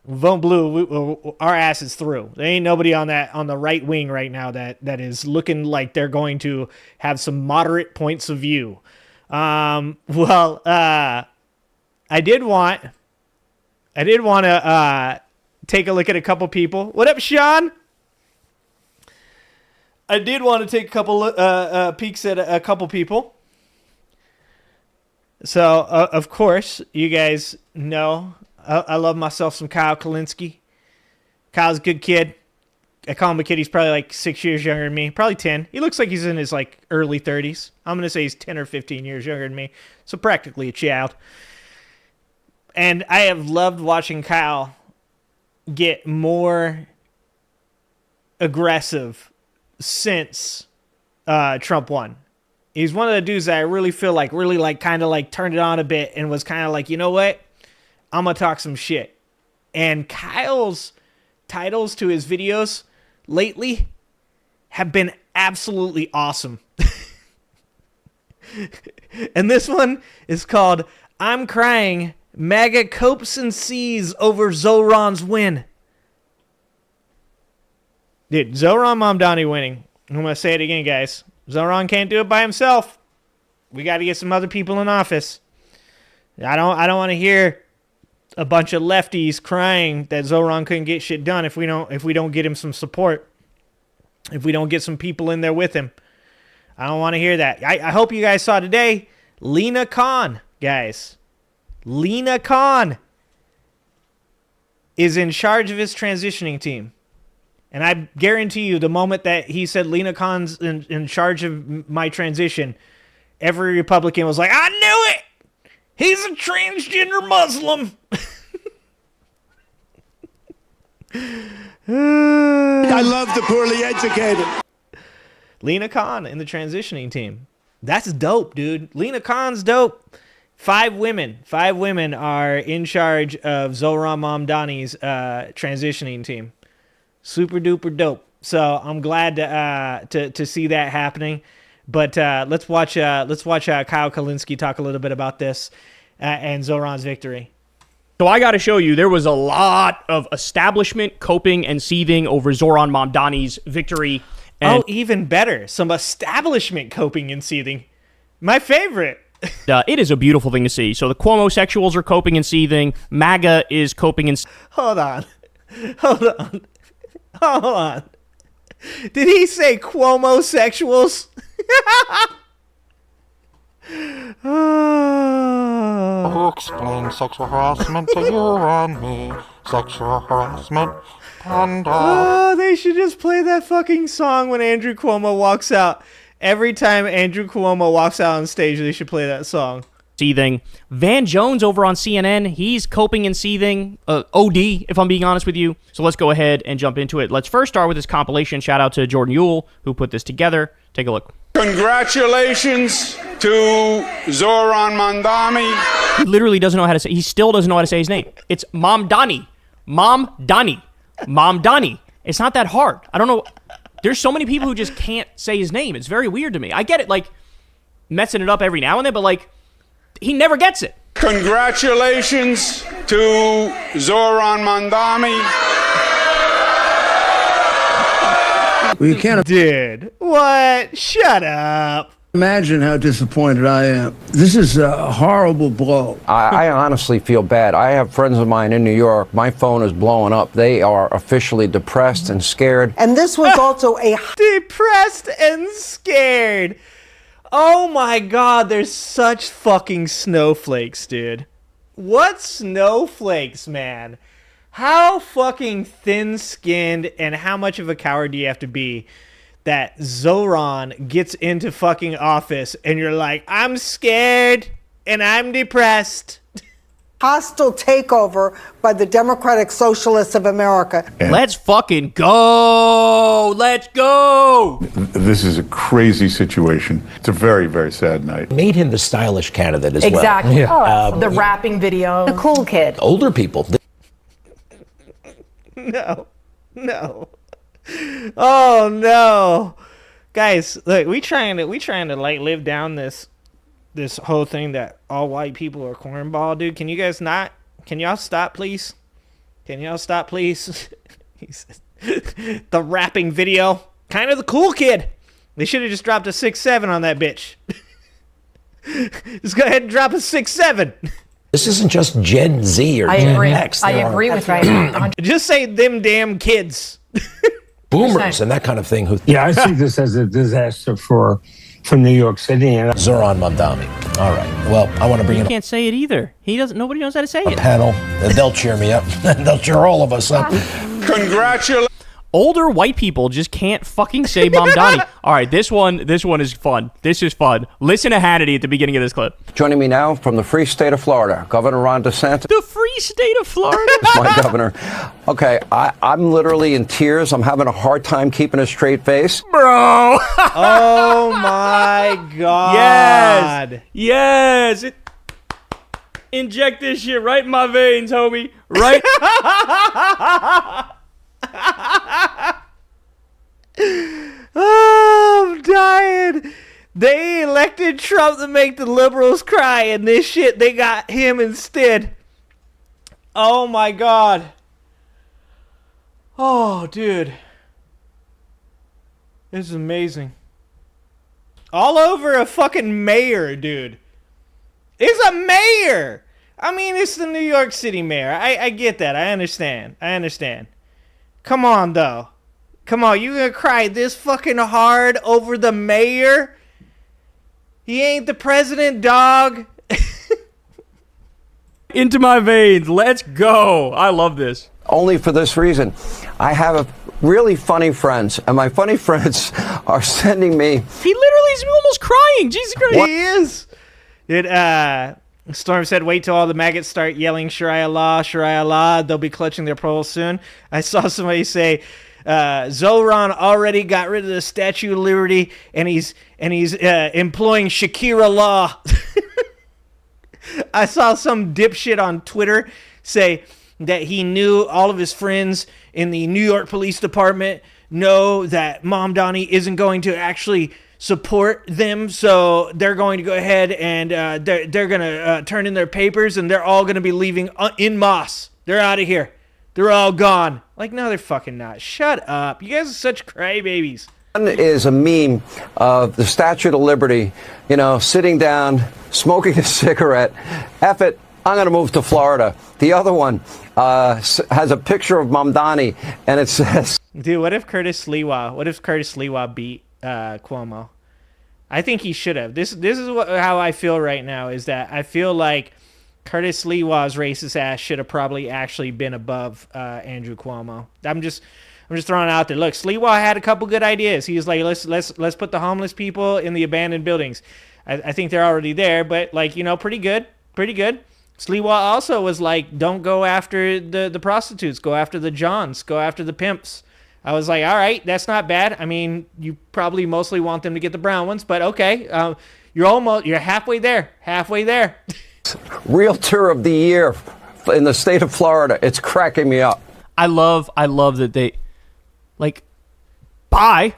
vote blue. Our ass is through. There ain't nobody on the right wing right now that is looking like they're going to have some moderate points of view. I did want to take a look at a couple people. What up, Sean? I did want to take a couple peeks at a couple people. So, of course, you guys know I love myself some Kyle Kalinske. Kyle's a good kid. I call him a kid. He's probably 6 years younger than me. Probably 10. He looks like he's in his early 30s. I'm going to say he's 10 or 15 years younger than me. So practically a child. And I have loved watching Kyle get more aggressive since Trump won. He's one of the dudes that I really feel like kind of like turned it on a bit and was kind of like, you know what? I'm going to talk some shit. And Kyle's titles to his videos lately have been absolutely awesome. And this one is called I'm Crying, MAGA Copes and Sees Over Zohran's Win. Dude, Zohran Mamdani winning. I'm going to say it again, guys. Zohran can't do it by himself. We got to get some other people in office. I don't want to hear a bunch of lefties crying that Zohran couldn't get shit done if we don't get him some support. If we don't get some people in there with him. I don't want to hear that. I hope you guys saw today, Lena Khan, guys. Lena Khan is in charge of his transitioning team. And I guarantee you, the moment that he said Lena Khan's in charge of my transition, every Republican was like, I knew it! He's a transgender Muslim! I love the poorly educated. Lena Khan in the transitioning team. That's dope, dude. Lena Khan's dope. 5 women are in charge of Zohran Mamdani's transitioning team. Super duper dope. So I'm glad to see that happening. But let's watch Kyle Kalinske talk a little bit about this and Zohran's victory. So I got to show you, there was a lot of establishment coping and seething over Zohran Mamdani's victory. And even better, some establishment coping and seething. My favorite. It is a beautiful thing to see. So the Cuomo-sexuals are coping and seething. MAGA is coping and... Hold on. Did he say Cuomo-sexuals? Who explained sexual harassment to you and me? Sexual harassment. Oh, they should just play that fucking song when Andrew Cuomo walks out. Every time Andrew Cuomo walks out on stage, they should play that song. Seething. Van Jones over on CNN, he's coping and seething. OD, if I'm being honest with you. So let's go ahead and jump into it. Let's first start with this compilation. Shout out to Jordan Yule, who put this together. Take a look. Congratulations to Zohran Mamdani. He literally doesn't know how to say. He still doesn't know how to say his name. It's Mamdani. Mamdani. It's not that hard. I don't know. There's so many people who just can't say his name. It's very weird to me. I get it, like, messing it up every now and then, but, like, he never gets it. Congratulations to Zohran Mamdani. Well, you can't Dude, what? Shut up. imagine how disappointed I am. This is a horrible blow. I honestly feel bad. I have friends of mine in New York. My phone is blowing up. They are officially depressed and scared. And this was also a... Depressed and scared. Oh my God, there's such fucking snowflakes, dude. What snowflakes, man? How fucking thin-skinned and how much of a coward do you have to be that Zohran gets into fucking office and you're like, I'm scared and I'm depressed. hostile takeover by the Democratic Socialists of America. Let's fucking go. Let's go. This is a crazy situation. It's a very, very sad night. Made him the stylish candidate as exactly. well. The rapping video. The cool kid. Older people. No. Oh no. Guys, look, we trying to like live down this whole thing that all white people are cornball, dude. Can you guys not? Can y'all stop, please? Can y'all stop, please? The rapping video. Kind of the cool kid. They should have just dropped a 6'7" on that bitch. Just go ahead and drop a 6'7". This isn't just Gen Z or Gen X. I agree with you. Just say them damn kids. Boomers and that kind of thing. Yeah, I see this as a disaster for New York City. And Zohran Mamdani. All right. Well, I want to bring in. He can't say it either. He doesn't. Nobody knows how to say it. Panel. They'll cheer me up. They'll cheer all of us up. Congratulations. Older white people just can't fucking say Mamdani. All right, this one is fun. This is fun. Listen to Hannity at the beginning of this clip. Joining me now from the free state of Florida, Governor Ron DeSantis. The free state of Florida? That's my governor. Okay, I'm literally in tears. I'm having a hard time keeping a straight face. Bro. Oh, my God. Yes. Inject this shit right in my veins, homie. Right? Oh, I'm dying. They elected Trump to make the liberals cry, and this shit, they got him instead. Oh, my God. Oh, dude. This is amazing. All over a fucking mayor, dude. It's a mayor. I mean, it's the New York City mayor. I get that. I understand. Come on, though. Come on, you gonna cry this fucking hard over the mayor? He ain't the president, dog. Into my veins. Let's go. I love this. Only for this reason. I have really funny friends, and my funny friends are sending me... He literally is almost crying. Jesus Christ. He is. Storm said, wait till all the maggots start yelling Sharia law. They'll be clutching their pearls soon. I saw somebody say, Zohran already got rid of the Statue of Liberty, and he's employing Shakira law. I saw some dipshit on Twitter say that he knew all of his friends in the New York Police Department know that Mamdani isn't going to actually support them, so they're going to go ahead and they're going to turn in their papers, and they're all going to be leaving en masse. They're out of here. They're all gone. Like, no, they're fucking not. Shut up. You guys are such crybabies. One is a meme of the Statue of Liberty, sitting down, smoking a cigarette. F it, I'm going to move to Florida. The other one has a picture of Mamdani, and it says... Dude, what if Curtis Lewa beat Cuomo? I think he should have. This is how I feel right now, is that I feel like Curtis Lewa's racist ass should have probably actually been above Andrew Cuomo. I'm just throwing it out there. Look, Sliwa had a couple good ideas. He was like, let's put the homeless people in the abandoned buildings. I think they're already there, but pretty good. Sliwa also was like, don't go after the prostitutes, go after the Johns, go after the pimps. I was like, all right, that's not bad. I mean, you probably mostly want them to get the brown ones, but okay, you're halfway there. Realtor of the year in the state of Florida. It's cracking me up. I love that they, buy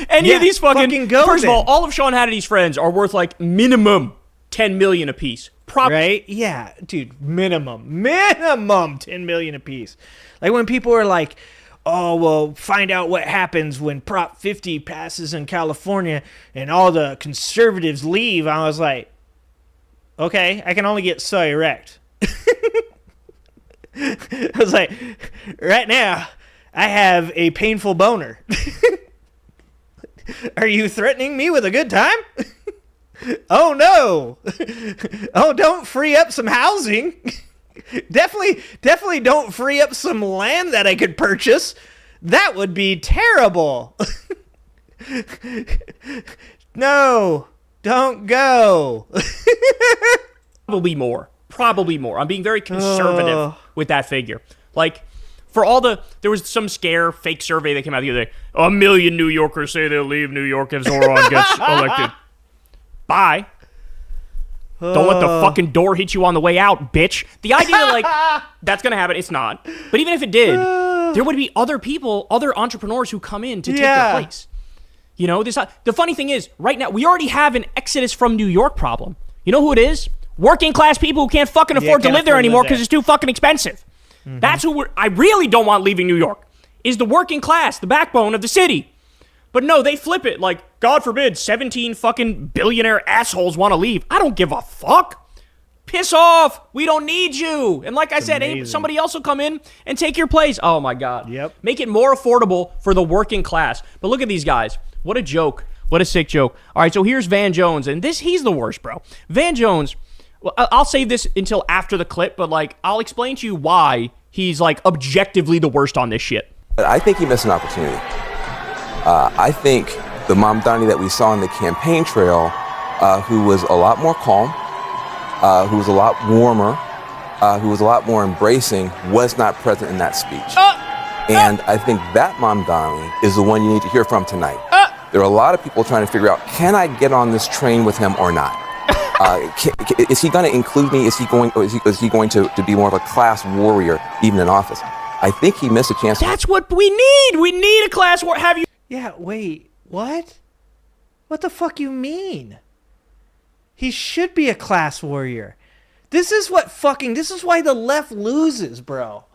any of these fucking go. First of all of Sean Hannity's friends are worth minimum $10 million apiece. Right? Yeah, dude, minimum $10 million apiece. Like when people are like, oh, well, find out what happens when Prop 50 passes in California and all the conservatives leave. I was like, okay, I can only get so erect. I was like, right now, I have a painful boner. Are you threatening me with a good time? Oh, no. Oh, don't free up some housing. Definitely don't free up some land that I could purchase. That would be terrible. No, don't go. Probably more. I'm being very conservative with that figure. There was some fake survey that came out the other day. 1 million New Yorkers say they'll leave New York if Zohran gets elected. Bye. Don't let the fucking door hit you on the way out, bitch. The idea that's going to happen, it's not. But even if it did, there would be other entrepreneurs who come in to take their place. The funny thing is, right now, we already have an exodus from New York problem. You know who it is? Working class people who can't fucking afford to live there anymore because it's too fucking expensive. Mm-hmm. That's who I really don't want leaving New York, is the working class, the backbone of the city. But no, they flip it God forbid, 17 fucking billionaire assholes want to leave. I don't give a fuck. Piss off. We don't need you. And like I said, somebody else will come in and take your place. Oh my God. Yep. Make it more affordable for the working class. But look at these guys. What a joke. What a sick joke. All right, so here's Van Jones, and he's the worst, bro. Van Jones, well, I'll save this until after the clip, but I'll explain to you why he's objectively the worst on this shit. But I think he missed an opportunity. I think the Mamdani that we saw on the campaign trail, who was a lot more calm, who was a lot warmer, who was a lot more embracing, was not present in that speech. And I think that Mamdani is the one you need to hear from tonight. There are a lot of people trying to figure out, can I get on this train with him or not? Is he going to include me? Is he going to be more of a class warrior even in office? I think he missed a chance. That's what we need. We need a class war. Have you? Yeah, wait, what? What the fuck you mean? He should be a class warrior. This is why the left loses, bro.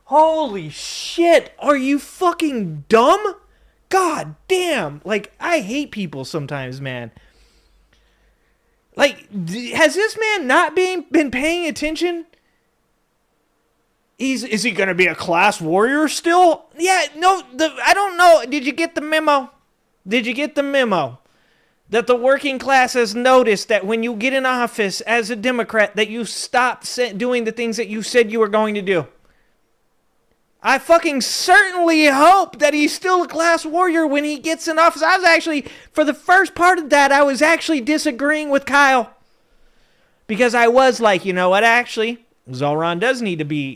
Holy shit, are you fucking dumb? God damn. Like, I hate people sometimes, man. Like, has this man not been paying attention? Is he going to be a class warrior still? Yeah, no, I don't know. Did you get the memo? Did you get the memo? That the working class has noticed that when you get in office as a Democrat, that you stop doing the things that you said you were going to do. I fucking certainly hope that he's still a class warrior when he gets in office. I was actually, for the first part of that, I was actually disagreeing with Kyle. Because I was like, you know what, actually, Zohran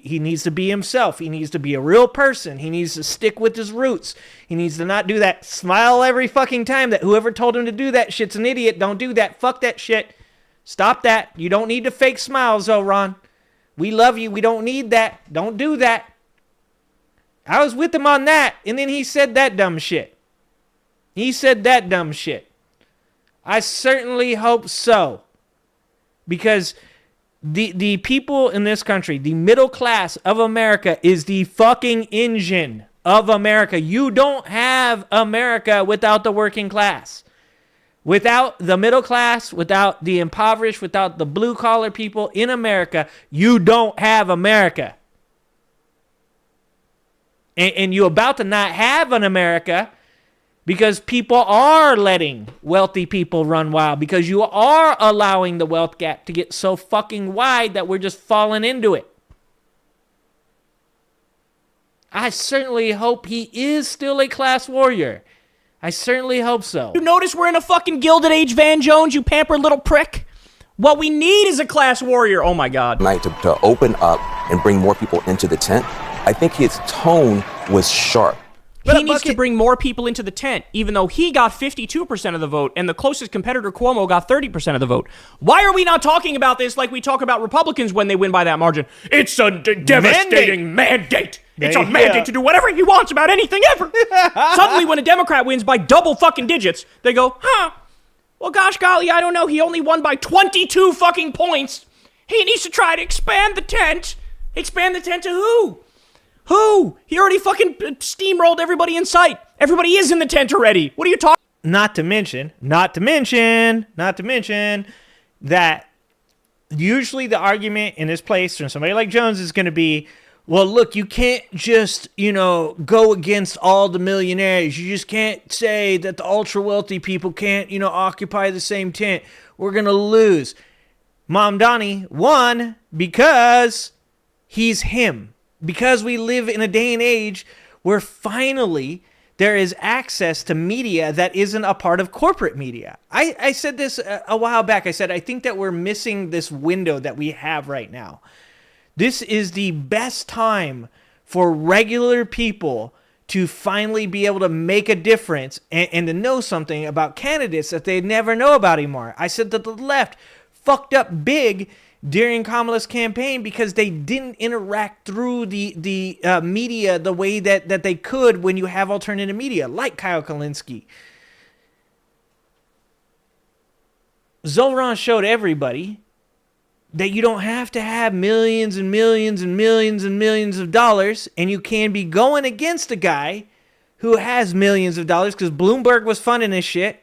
he needs to be himself. He needs to be a real person. He needs to stick with his roots. He needs to not do that smile every fucking time that whoever told him to do that shit's an idiot. Don't do that. Fuck that shit. Stop that. You don't need to fake smile, Zohran. We love you. We don't need that. Don't do that. I was with him on that, and then he said that dumb shit. I certainly hope so. Because the people in this country, the middle class of America, is the fucking engine of America. You don't have America without the working class. Without the middle class, without the impoverished, without the blue-collar people in America, you don't have America. And you're about to not have an America because people are letting wealthy people run wild, because you are allowing the wealth gap to get so fucking wide that we're just falling into it. I certainly hope he is still a class warrior. I certainly hope so. You notice we're in a fucking Gilded Age, Van Jones, you pampered little prick? What we need is a class warrior. Oh my God. Tonight to open up and bring more people into the tent. I think his tone was sharp. He needs to bring more people into the tent, even though he got 52% of the vote and the closest competitor, Cuomo, got 30% of the vote. Why are we not talking about this like we talk about Republicans when they win by that margin? It's a devastating mandate. It's a mandate to do whatever he wants about anything ever. Suddenly, when a Democrat wins by double fucking digits, they go, well, gosh golly, I don't know. He only won by 22 fucking points. He needs to try to expand the tent. Expand the tent to who? Who? He already fucking steamrolled everybody in sight. Everybody is in the tent already. What are you talking? Not to mention that usually the argument in this place from somebody like Jones is going to be, well, look, you can't just, go against all the millionaires. You just can't say that the ultra wealthy people can't, occupy the same tent. We're going to lose. Mamdani won because he's him. Because we live in a day and age where finally there is access to media that isn't a part of corporate media. I said this a while back. I said, I think that we're missing this window that we have right now. This is the best time for regular people to finally be able to make a difference and to know something about candidates that they never know about anymore. I said that the left fucked up big during Kamala's campaign because they didn't interact through the media the way that they could when you have alternative media, like Kyle Kalinske. Zohran showed everybody that you don't have to have millions and millions and millions and millions of dollars, and you can be going against a guy who has millions of dollars, because Bloomberg was funding this shit,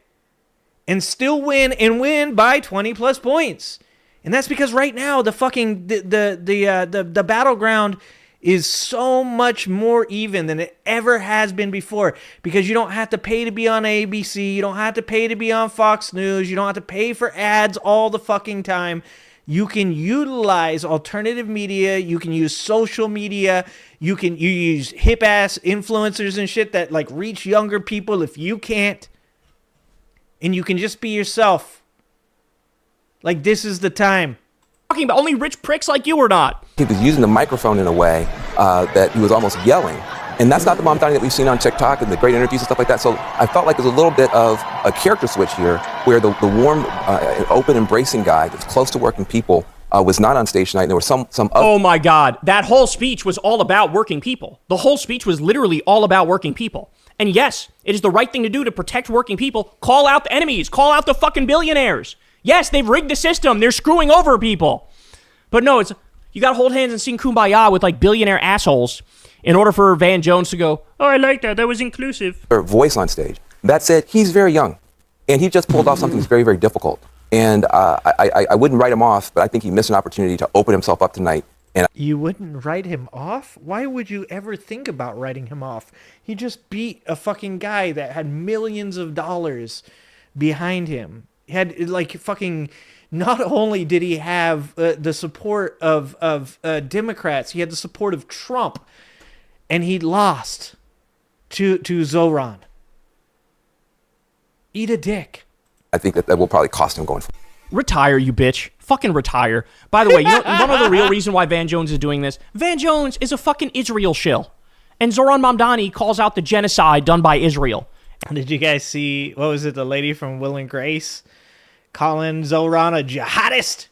and still win by 20 plus points. And that's because right now the fucking the battleground is so much more even than it ever has been before, because you don't have to pay to be on ABC, you don't have to pay to be on Fox News, you don't have to pay for ads all the fucking time. You can utilize alternative media. You can use social media. You use hip ass influencers and shit that like reach younger people if you can't. And you can just be yourself. Like, this is the time. Talking about only rich pricks like you or not. He was using the microphone in a way that he was almost yelling. And that's not the Mamdani that we've seen on TikTok and the great interviews and stuff like that. So I felt like there's a little bit of a character switch here where the warm, open, embracing guy that's close to working people was not on stage tonight. And there was some Oh my God. That whole speech was all about working people. The whole speech was literally all about working people. And yes, it is the right thing to do to protect working people. Call out the enemies. Call out the fucking billionaires. Yes, they've rigged the system. They're screwing over people. But no, you got to hold hands and sing Kumbaya with like billionaire assholes in order for Van Jones to go, oh, I like that. That was inclusive. Voice on stage. That said, he's very young. And he just pulled off something that's very, very difficult. And I wouldn't write him off, but I think he missed an opportunity to open himself up tonight. And you wouldn't write him off? Why would you ever think about writing him off? He just beat a fucking guy that had millions of dollars behind him. He had like fucking... Not only did he have the support of Democrats, he had the support of Trump. And he lost to Zohran. Eat a dick. I think that will probably cost him going forward. Retire, you bitch. Fucking retire. By the way, you know the real reason why Van Jones is doing this? Van Jones is a fucking Israel shill. And Zohran Mamdani calls out the genocide done by Israel. Did you guys see, what was it, the lady from Will and Grace calling Zohran a jihadist?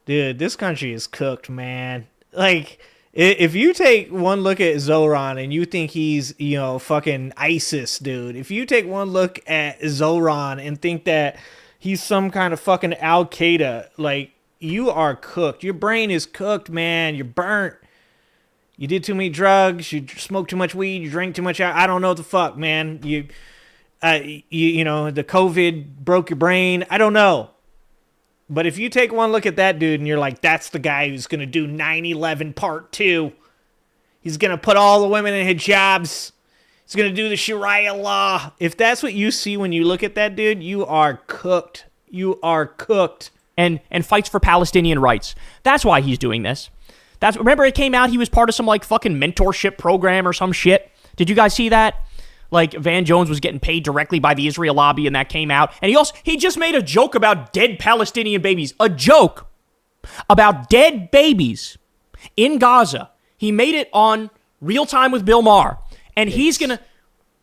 Dude, this country is cooked, man. Like... If you take one look at Zohran and you think he's, fucking ISIS, dude. If you take one look at Zohran and think that he's some kind of fucking Al-Qaeda, like, you are cooked. Your brain is cooked, man. You're burnt. You did too many drugs. You smoked too much weed. You drank too much. I don't know what the fuck, man. The COVID broke your brain. I don't know. But if you take one look at that dude and you're like, that's the guy who's going to do 9/11 Part 2. He's going to put all the women in hijabs. He's going to do the Sharia law. If that's what you see when you look at that dude, you are cooked. You are cooked. And fights for Palestinian rights. That's why he's doing this. Remember it came out he was part of some like fucking mentorship program or some shit. Did you guys see that? Like, Van Jones was getting paid directly by the Israel lobby, and that came out. And he just made a joke about dead Palestinian babies. A joke about dead babies in Gaza. He made it on Real Time with Bill Maher. And he's going to...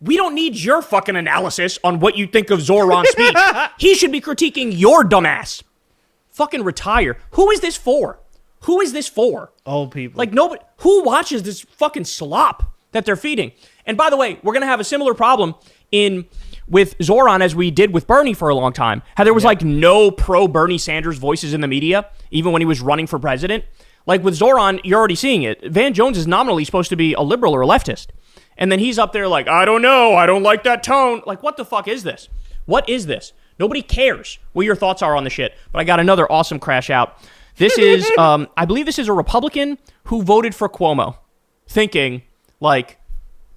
We don't need your fucking analysis on what you think of Zohran's speech. He should be critiquing your dumbass. Fucking retire. Who is this for? Who is this for? Old people. Like, nobody... Who watches this fucking slop that they're feeding? And by the way, we're going to have a similar problem with Zohran as we did with Bernie for a long time. How there was like no pro-Bernie Sanders voices in the media, even when he was running for president. Like with Zohran, you're already seeing it. Van Jones is nominally supposed to be a liberal or a leftist. And then he's up there like, I don't know, I don't like that tone. Like, what the fuck is this? What is this? Nobody cares what your thoughts are on the shit. But I got another awesome crash out. This is, I believe this is a Republican who voted for Cuomo, thinking like,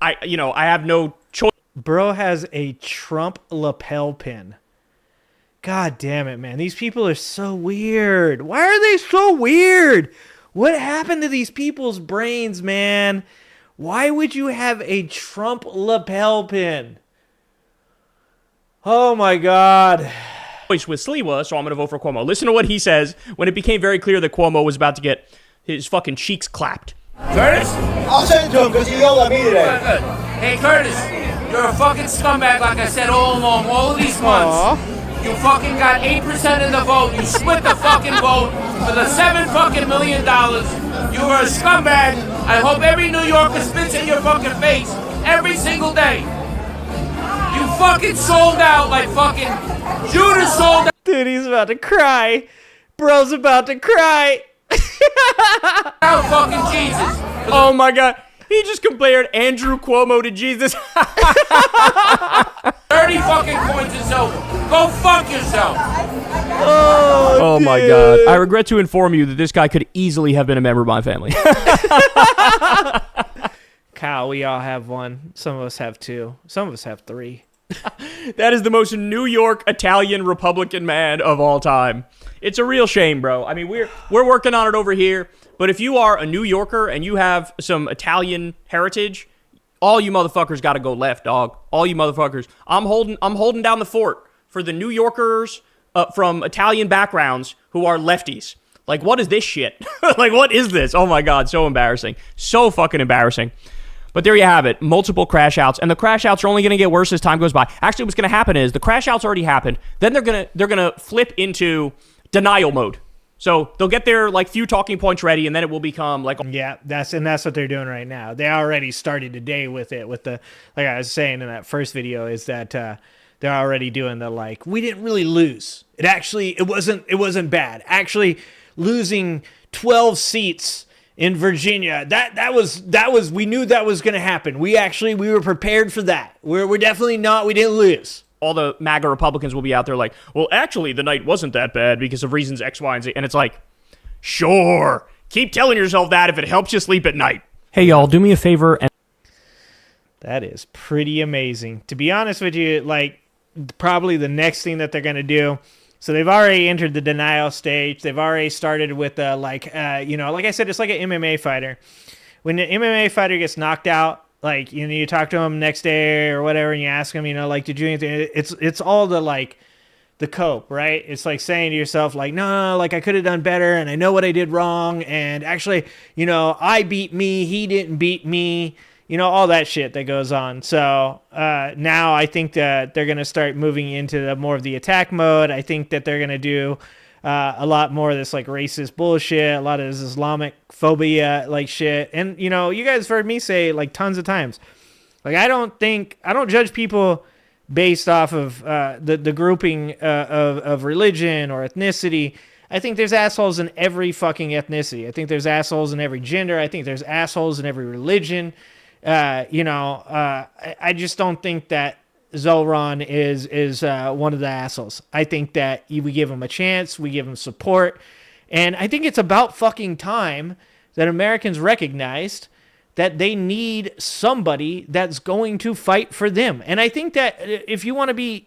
I have no choice. Bro has a Trump lapel pin. God damn it, man. These people are so weird. Why are they so weird? What happened to these people's brains, man? Why would you have a Trump lapel pin? Oh my God. With Sliwa, so I'm going to vote for Cuomo. Listen to what he says when it became very clear that Cuomo was about to get his fucking cheeks clapped. Curtis? I'll send it to him because he yelled at me today. Good. Hey, Curtis, you're a fucking scumbag like I said all along, all of these months. You fucking got 8% of the vote. You split the fucking vote for the $7 million. You were a scumbag. I hope every New Yorker spits in your fucking face every single day. You fucking sold out like fucking Judas sold out. Dude, he's about to cry. Bro's about to cry. Oh, fucking Jesus. Oh my God. He just compared Andrew Cuomo to Jesus. 30 fucking points is over. Go fuck yourself. Oh my God. I regret to inform you that this guy could easily have been a member of my family. Kyle, we all have one. Some of us have two. Some of us have three. That is the most New York Italian Republican man of all time. It's a real shame, bro. I mean, we're working on it over here, but if you are a New Yorker and you have some Italian heritage, all you motherfuckers got to go left, dog. All you motherfuckers. I'm holding down the fort for the New Yorkers from Italian backgrounds who are lefties. Like, what is this shit? Like, what is this? Oh my God, so embarrassing. So fucking embarrassing. But there you have it. Multiple crash outs, and the crash outs are only going to get worse as time goes by. Actually, what's going to happen is the crash outs already happened. Then they're gonna flip into denial mode. So they'll get their like few talking points ready, and then it will become like that's what they're doing right now. They already started today with it. With the like I was saying in that first video is that they're already doing the like we didn't really lose. It wasn't bad. Actually, losing 12 seats in Virginia, that was we knew that was going to happen. We were prepared for that. We're definitely not. We didn't lose. All the MAGA Republicans will be out there like, well, actually, the night wasn't that bad because of reasons X, Y, and Z. And it's like, sure, keep telling yourself that if it helps you sleep at night. Hey, y'all, do me a favor. That is pretty amazing. To be honest with you, like, probably the next thing that they're going to do, so they've already entered the denial stage. They've already started with, like I said, it's like an MMA fighter. When the MMA fighter gets knocked out, like, you talk to him next day or whatever, and you ask him, like, did you do anything? It's all the cope, right? It's like saying to yourself, like, no, like, I could have done better, and I know what I did wrong, and actually, I beat me, he didn't beat me, all that shit that goes on. So now I think that they're going to start moving into more of the attack mode. I think that they're going to do a lot more of this like racist bullshit, a lot of this Islamic phobia like shit. And you guys have heard me say like tons of times, like I don't judge people based off of the grouping of religion or ethnicity. I think there's assholes in every fucking ethnicity. I think there's assholes in every gender. I think there's assholes in every religion. I just don't think that Zohran is one of the assholes. I think that we give him a chance, we give him support, and I think it's about fucking time that Americans recognized that they need somebody that's going to fight for them. And I think that if you want to be,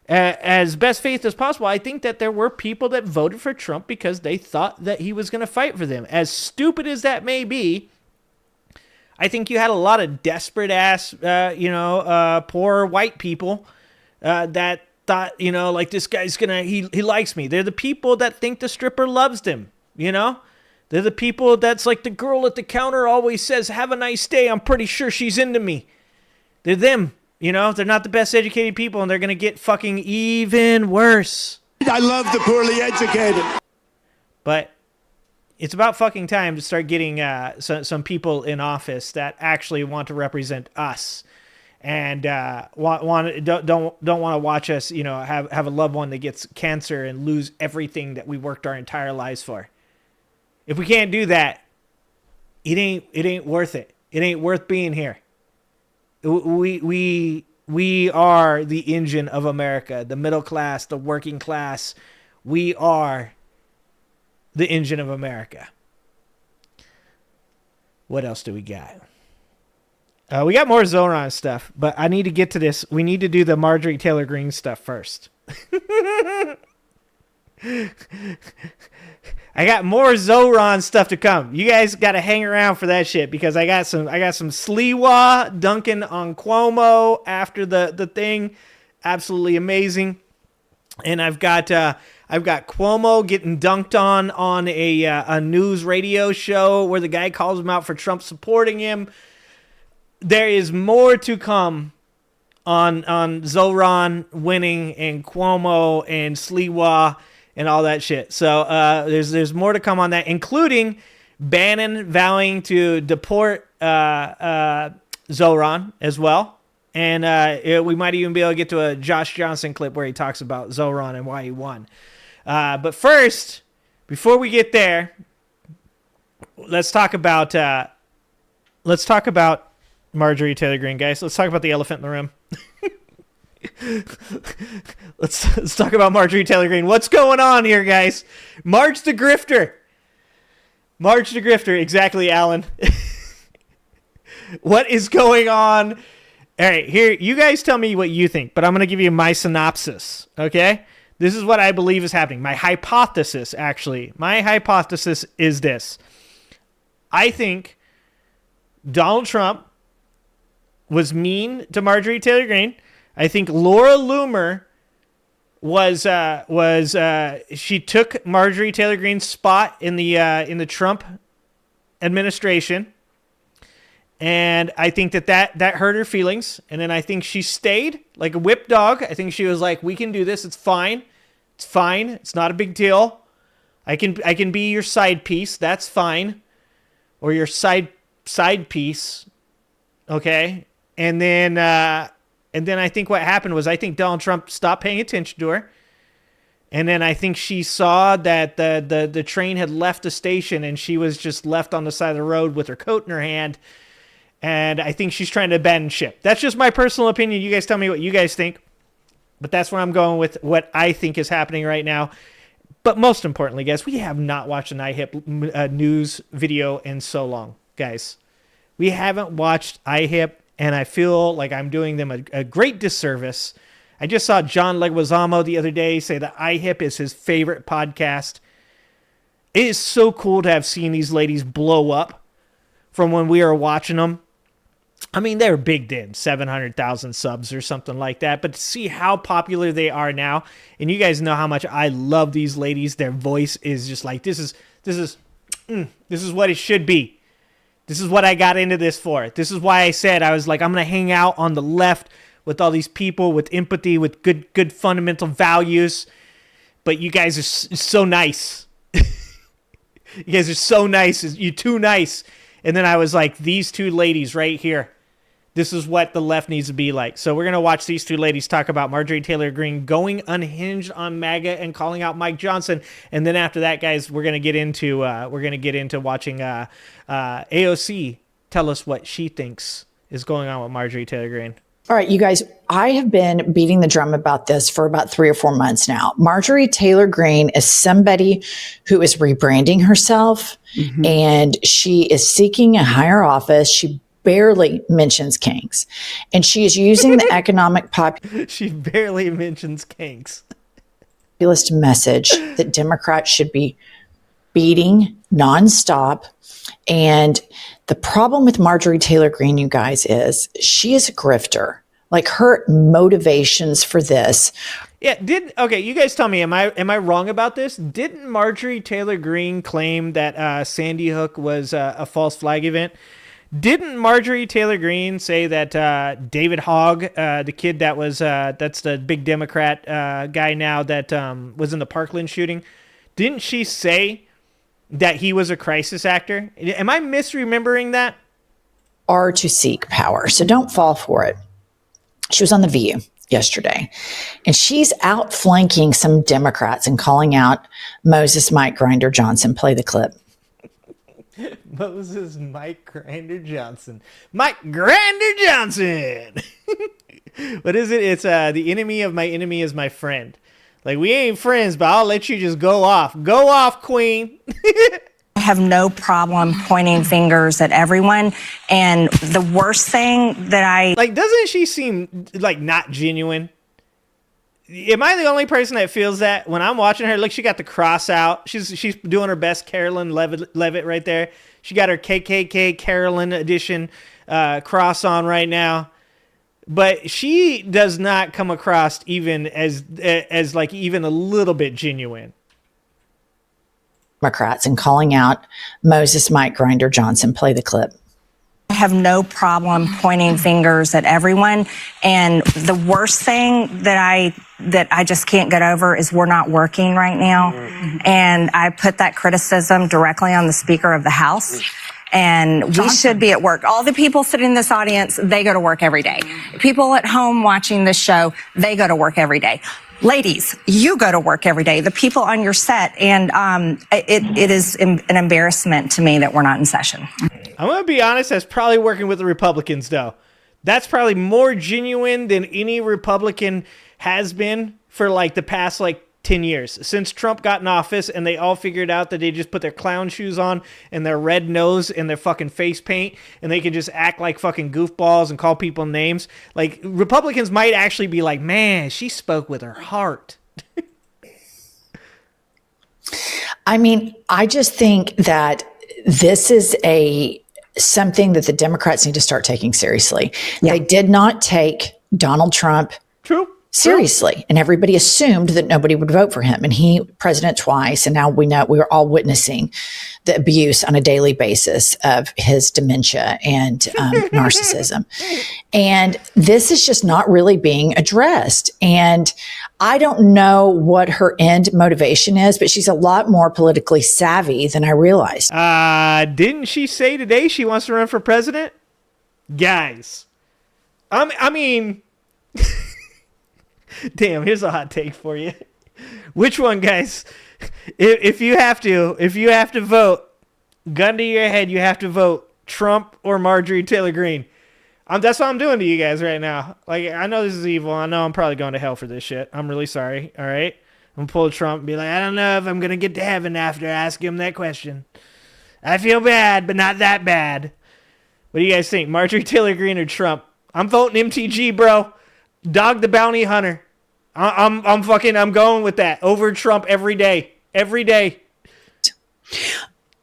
as best faith as possible, I think that there were people that voted for Trump because they thought that he was going to fight for them. As stupid as that may be, I think you had a lot of desperate ass, poor white people that thought, like this guy's he likes me. They're the people that think the stripper loves them, They're the people that's like the girl at the counter always says, have a nice day. I'm pretty sure she's into me. They're them, They're not the best educated people, and they're going to get fucking even worse. I love the poorly educated. But it's about fucking time to start getting some people in office that actually want to represent us, and don't want to watch us, have a loved one that gets cancer and lose everything that we worked our entire lives for. If we can't do that, it ain't worth it. It ain't worth being here. We are the engine of America, the middle class, the working class. We are the engine of America. What else do we got? We got more Zohran stuff, but I need to get to this. We need to do the Marjorie Taylor Greene stuff first. I got more Zohran stuff to come. You guys got to hang around for that shit because I got some Sliwa dunking on Cuomo after the thing. Absolutely amazing. And I've got Cuomo getting dunked on a news radio show where the guy calls him out for Trump supporting him. There is more to come on Zohran winning and Cuomo and Sliwa and all that shit. So there's more to come on that, including Bannon vowing to deport Zohran as well. And we might even be able to get to a Josh Johnson clip where he talks about Zohran and why he won. But first, before we get there, let's talk about Marjorie Taylor Greene, guys. Let's talk about the elephant in the room. Let's talk about Marjorie Taylor Greene. What's going on here, guys? Marge the Grifter. Marge the Grifter, exactly, Alan. What is going on All right, here, you guys tell me what you think, but I'm going to give you my synopsis, okay? This is what I believe is happening. My hypothesis, actually. My hypothesis is this. I think Donald Trump was mean to Marjorie Taylor Greene. I think Laura Loomer she took Marjorie Taylor Greene's spot in the Trump administration. And I think that hurt her feelings. And then I think she stayed like a whip dog. I think she was like, we can do this. It's fine. It's fine. It's not a big deal. I can be your side piece. That's fine. Or your side piece. Okay. And then I think what happened was I think Donald Trump stopped paying attention to her. And then I think she saw that the train had left the station and she was just left on the side of the road with her coat in her hand. And I think she's trying to abandon ship. That's just my personal opinion. You guys tell me what you guys think. But that's where I'm going with what I think is happening right now. But most importantly, guys, we have not watched an IHIP news video in so long, guys. We haven't watched IHIP, and I feel like I'm doing them a great disservice. I just saw John Leguizamo the other day say that IHIP is his favorite podcast. It is so cool to have seen these ladies blow up from when we were watching them. I mean, they were big then, 700,000 subs or something like that. But to see how popular they are now, and you guys know how much I love these ladies. Their voice is just like, this is what it should be. This is what I got into this for. This is why I said, I was like, I'm going to hang out on the left with all these people with empathy, with good fundamental values. But you guys are so nice. You guys are so nice. You're too nice. And then I was like, these two ladies right here, this is what the left needs to be like. So we're going to watch these two ladies talk about Marjorie Taylor Greene going unhinged on MAGA and calling out Mike Johnson. And then after that, guys, we're going to get into watching AOC tell us what she thinks is going on with Marjorie Taylor Greene. All right, you guys, I have been beating the drum about this for about 3 or 4 months now. Marjorie Taylor Greene is somebody who is rebranding herself, and she is seeking a higher office. She barely mentions kinks, and she is using the economic She barely mentions kinks. populist message that Democrats should be beating nonstop. And the problem with Marjorie Taylor Greene, you guys, is she is a grifter. Like, her motivations for this. Yeah, okay, you guys tell me, am I wrong about this? Didn't Marjorie Taylor Greene claim that Sandy Hook was a false flag event? Didn't Marjorie Taylor Greene say that David Hogg, the kid that was that's the big Democrat guy now that was in the Parkland shooting, didn't she say that he was a crisis actor? Am I misremembering that? Are to seek power, so don't fall for it. She was on The View yesterday, and she's outflanking some Democrats and calling out Moses Mike Grinder Johnson. Play the clip. Moses Mike Grinder Johnson. Mike Grinder Johnson! What is it? It's the enemy of my enemy is my friend. Like, we ain't friends, but I'll let you just go off. Go off, queen. I have no problem pointing fingers at everyone. And the worst thing that like, doesn't she seem like not genuine? Am I the only person that feels that when I'm watching her? Look, she got the cross out. She's doing her best Carolyn Levitt right there. She got her KKK Carolyn edition cross on right now. But she does not come across even as like even a little bit genuine. Democrats and calling out Moses Mike Grinder Johnson. Play the clip. I have no problem pointing fingers at everyone. And the worst thing that I just can't get over is we're not working right now. And I put that criticism directly on the Speaker of the House. And we should be at work. All the people sitting in this audience, they go to work every day. People at home watching this show, they go to work every day. Ladies, you go to work every day. The people on your set, and it is an embarrassment to me that we're not in session. I'm going to be honest, that's probably working with the Republicans, though. That's probably more genuine than any Republican has been for like the past like 10 years. Since Trump got in office and they all figured out that they just put their clown shoes on and their red nose and their fucking face paint and they can just act like fucking goofballs and call people names. Like, Republicans might actually be like, man, she spoke with her heart. I mean, I just think that this is something that the Democrats need to start taking seriously. They did not take Donald Trump seriously, and everybody assumed that nobody would vote for him. And he president twice, and now we know we're all witnessing the abuse on a daily basis of his dementia and narcissism. And this is just not really being addressed. And I don't know what her end motivation is, but she's a lot more politically savvy than I realized. Didn't she say today she wants to run for president? Guys, I mean, damn, here's a hot take for you. Which one, guys? If you have to vote, gun to your head, you have to vote Trump or Marjorie Taylor Greene. That's what I'm doing to you guys right now. Like, I know this is evil. I know I'm probably going to hell for this shit. I'm really sorry. All right, I'm gonna pull Trump and be like, I don't know if I'm gonna get to heaven after I ask him that question. I feel bad, but not that bad. What do you guys think, Marjorie Taylor Greene or Trump? I'm voting MTG, bro. Dog the Bounty Hunter. I'm going with that over Trump every day. Every day.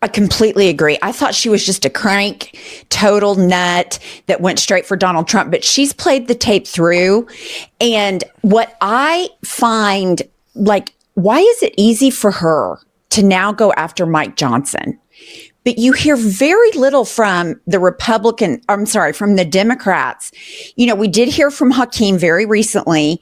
I completely agree. I thought she was just a crank, total nut that went straight for Donald Trump, but she's played the tape through. And what I find, like, why is it easy for her to now go after Mike Johnson? But you hear very little from the from the Democrats. You know, we did hear from Hakeem very recently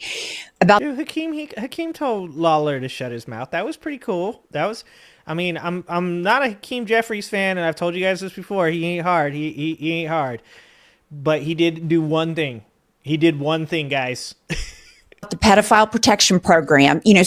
about Hakeem told Lawler to shut his mouth. That was pretty cool. I'm not a Hakeem Jeffries fan, and I've told you guys this before. He ain't hard. He ain't hard. But he did do one thing. He did one thing, guys. the pedophile protection program. You know,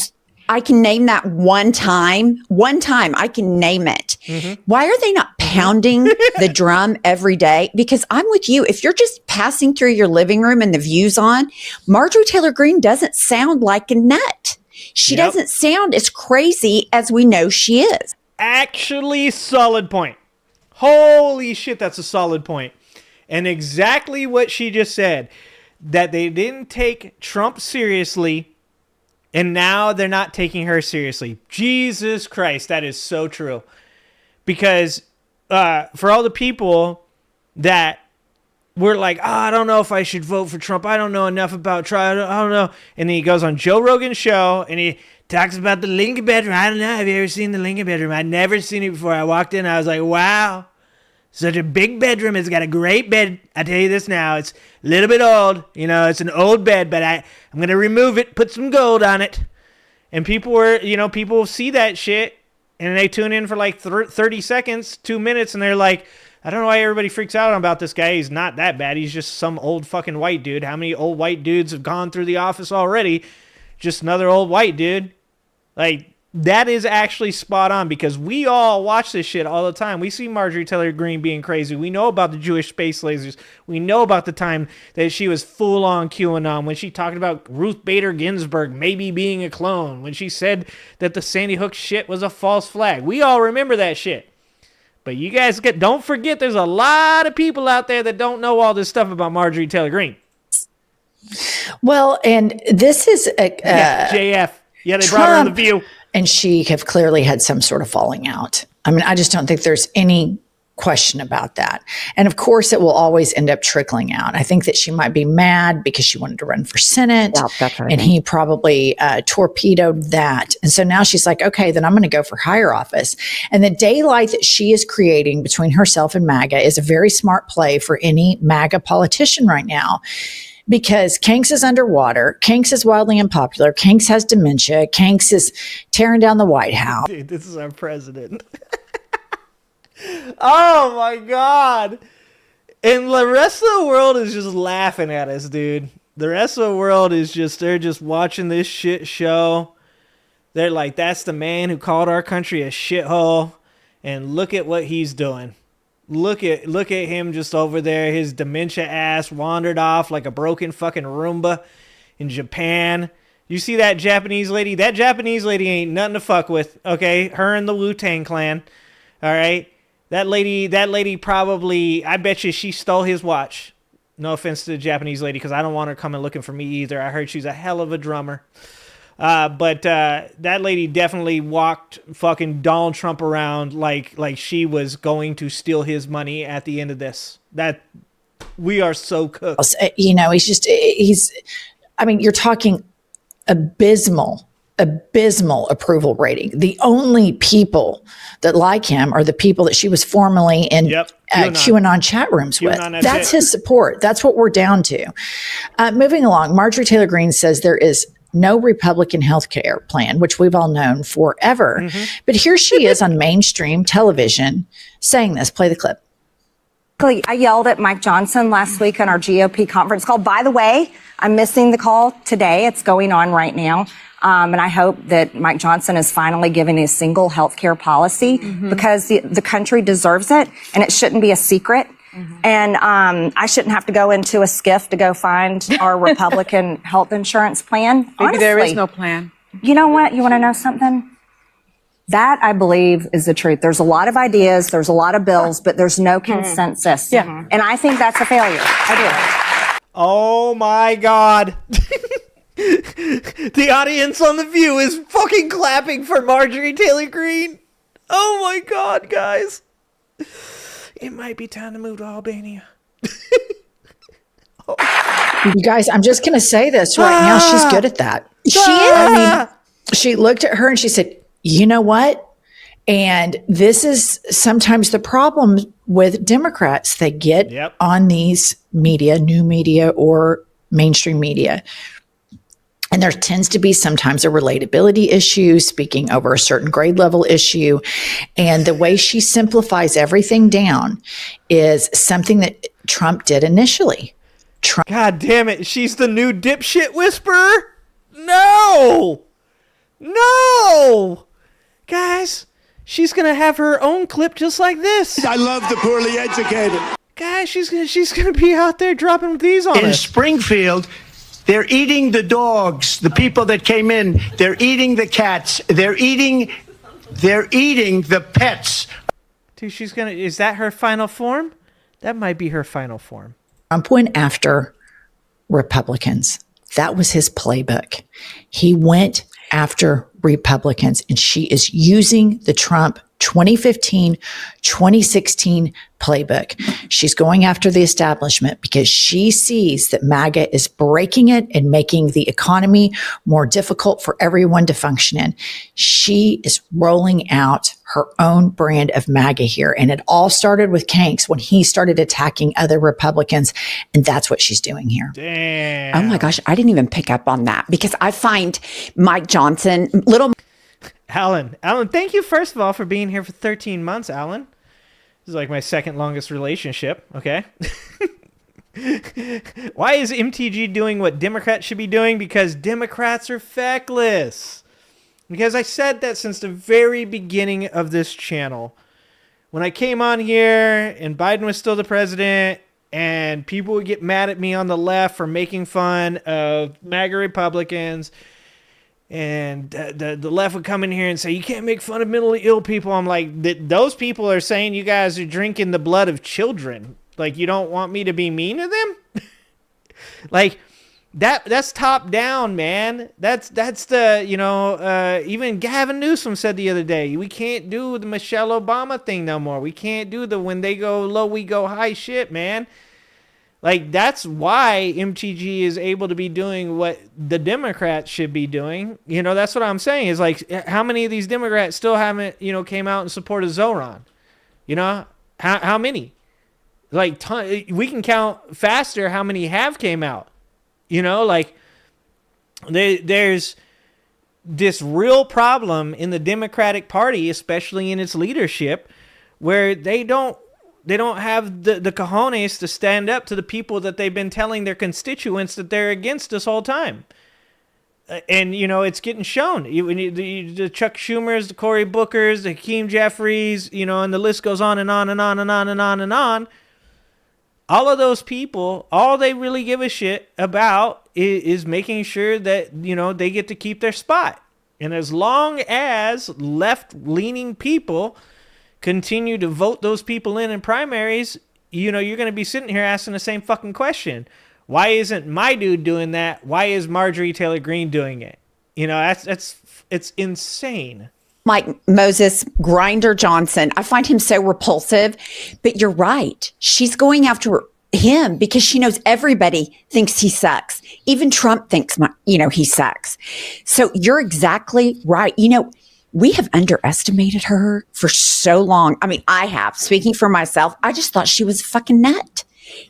I can name that one time I can name it. Mm-hmm. Why are they not pounding the drum every day? Because I'm with you. If you're just passing through your living room and the view's on, Marjorie Taylor Greene doesn't sound like a nut. She doesn't sound as crazy as we know she is. Actually, solid point. Holy shit, that's a solid point. And exactly what she just said, that they didn't take Trump seriously, and now they're not taking her seriously. Jesus Christ, that is so true. Because for all the people that were like, I don't know if I should vote for Trump. I don't know enough about Trump. I don't know. And then he goes on Joe Rogan's show, and he talks about the Lincoln bedroom. I don't know. Have you ever seen the Lincoln bedroom? I'd never seen it before. I walked in, I was like, wow. Such a big bedroom. It's got a great bed. I tell you this now. It's a little bit old. You know, it's an old bed, but I'm going to remove it, put some gold on it. And people see that shit, and they tune in for like 30 seconds, 2 minutes, and they're like, I don't know why everybody freaks out about this guy. He's not that bad. He's just some old fucking white dude. How many old white dudes have gone through the office already? Just another old white dude. Like, that is actually spot on, because we all watch this shit all the time. We see Marjorie Taylor Greene being crazy. We know about the Jewish space lasers. We know about the time that she was full on QAnon, when she talked about Ruth Bader Ginsburg maybe being a clone, when she said that the Sandy Hook shit was a false flag. We all remember that shit. But you guys don't forget, there's a lot of people out there that don't know all this stuff about Marjorie Taylor Greene. Well, and this is JF. Yeah, they brought her on The View. And she have clearly had some sort of falling out. I mean, I just don't think there's any question about that. And of course, it will always end up trickling out. I think that she might be mad because she wanted to run for Senate. Yeah, that's right. And he probably torpedoed that. And so now she's like, okay, then I'm going to go for higher office. And the daylight that she is creating between herself and MAGA is a very smart play for any MAGA politician right now. Because Kanks is underwater, Kanks is wildly unpopular, Kanks has dementia, Kanks is tearing down the White House. Dude, this is our president. Oh my God. And the rest of the world is just laughing at us, dude. The rest of the world is they're just watching this shit show. They're like, that's the man who called our country a shithole, and look at what he's doing. Look at him just over there. His dementia ass wandered off like a broken fucking Roomba in Japan. You see that Japanese lady? That Japanese lady ain't nothing to fuck with, okay? Her and the Wu-Tang Clan, all right? That lady probably, I bet you she stole his watch. No offense to the Japanese lady, because I don't want her coming looking for me either. I heard she's a hell of a drummer. But that lady definitely walked fucking Donald Trump around like she was going to steal his money at the end of this. That we are so cooked. You know, I mean, you're talking abysmal approval rating. The only people that like him are the people that she was formerly in QAnon chat rooms with. That's his support. That's what we're down to. Moving along, Marjorie Taylor Greene says there is no Republican health care plan, which we've all known forever. But here she is on mainstream television saying this. Play the clip. I yelled at Mike Johnson last week on our GOP conference call. By the way, I'm missing the call today. It's going on right now. And I hope that Mike Johnson is finally giving a single health care policy because the country deserves it and it shouldn't be a secret. And I shouldn't have to go into a skiff to go find our Republican health insurance plan. Maybe there is no plan. You know what? You want to know something? That, I believe, is the truth. There's a lot of ideas, there's a lot of bills, but there's no consensus. And I think that's a failure. I do. Oh my God. The audience on The View is fucking clapping for Marjorie Taylor Greene. Oh my God, guys. It might be time to move to Albania. You guys, I'm just going to say this right now. She's good at that. She is. I mean, she looked at her and she said, you know what? And this is sometimes the problem with Democrats. They get on these media, new media or mainstream media. And there tends to be sometimes a relatability issue, speaking over a certain grade level issue. And the way she simplifies everything down is something that Trump did initially. God damn it. She's the new dipshit whisperer? No! No! Guys, she's going to have her own clip just like this. I love the poorly educated. Guys, she's gonna be out there dropping these on us. In Springfield, they're eating the dogs, the people that came in. They're eating the cats. They're eating the pets. Dude, is that her final form? That might be her final form. Trump went after Republicans. That was his playbook. He went after Republicans, and she is using the Trump 2015, 2016 playbook. She's going after the establishment because she sees that MAGA is breaking it and making the economy more difficult for everyone to function in. She is rolling out her own brand of MAGA here. And it all started with Kanks when he started attacking other Republicans. And that's what she's doing here. Damn. Oh my gosh, I didn't even pick up on that because I find Mike Johnson, Alan, thank you first of all for being here for 13 months, Alan. This is like my second longest relationship, okay? Why is MTG doing what Democrats should be doing? Because Democrats are feckless. Because I said that since the very beginning of this channel. When I came on here and Biden was still the president and people would get mad at me on the left for making fun of MAGA Republicans, and the left would come in here and say, you can't make fun of mentally ill people. I'm like, those people are saying you guys are drinking the blood of children. Like, you don't want me to be mean to them? Like, that's top down, man. That's the, even Gavin Newsom said the other day, we can't do the Michelle Obama thing no more. We can't do the when they go low, we go high shit, man. Like, that's why MTG is able to be doing what the Democrats should be doing. That's what I'm saying is, like, how many of these Democrats still haven't, came out in support of Zohran? How many? Like, we can count faster how many have came out. There's this real problem in the Democratic Party, especially in its leadership, where they don't have the cojones to stand up to the people that they've been telling their constituents that they're against this whole time. And, it's getting shown. The Chuck Schumers, the Cory Bookers, the Hakeem Jeffries, and the list goes on and on and on and on and on and on. all of those people, all they really give a shit about is making sure that, you know, they get to keep their spot. And as long as left-leaning people continue to vote those people in primaries, you know, you're going to be sitting here asking the same fucking question. Why isn't my dude doing that? Why is Marjorie Taylor Greene doing it? You know, it's insane. Mike Moses, Grinder Johnson. I find him so repulsive, but you're right. She's going after him because she knows everybody thinks he sucks. Even Trump thinks, he sucks. So you're exactly right. You know, we have underestimated her for so long. I mean, I have. Speaking for myself, I just thought she was a fucking nut.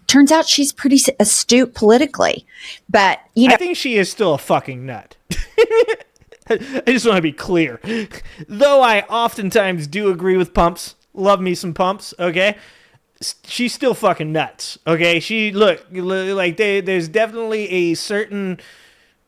Turns out she's pretty astute politically. But, you know, I think she is still a fucking nut. I just want to be clear. Though I oftentimes do agree with Pumps, love me some Pumps, okay? She's still fucking nuts, okay? There's definitely a certain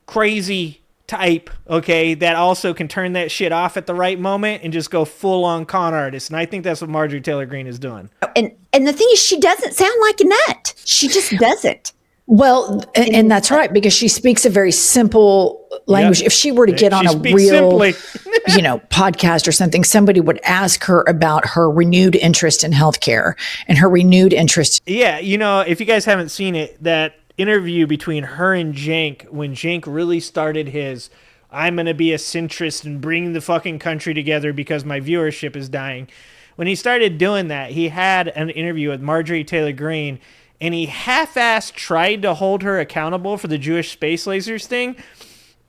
crazy type, okay, that also can turn that shit off at the right moment and just go full-on con artist. And I think that's what Marjorie Taylor Greene is doing. And the thing is, she doesn't sound like a nut. She just doesn't. Well, and that's right, because she speaks a very simple language. Yep. If she were to get on a real, podcast or something, somebody would ask her about her renewed interest in healthcare and her renewed interest. Yeah, you know, if you guys haven't seen it, that interview between her and Cenk, when Cenk really started his, I'm going to be a centrist and bring the fucking country together because my viewership is dying. When he started doing that, he had an interview with Marjorie Taylor Greene, and he half-assed tried to hold her accountable for the Jewish space lasers thing.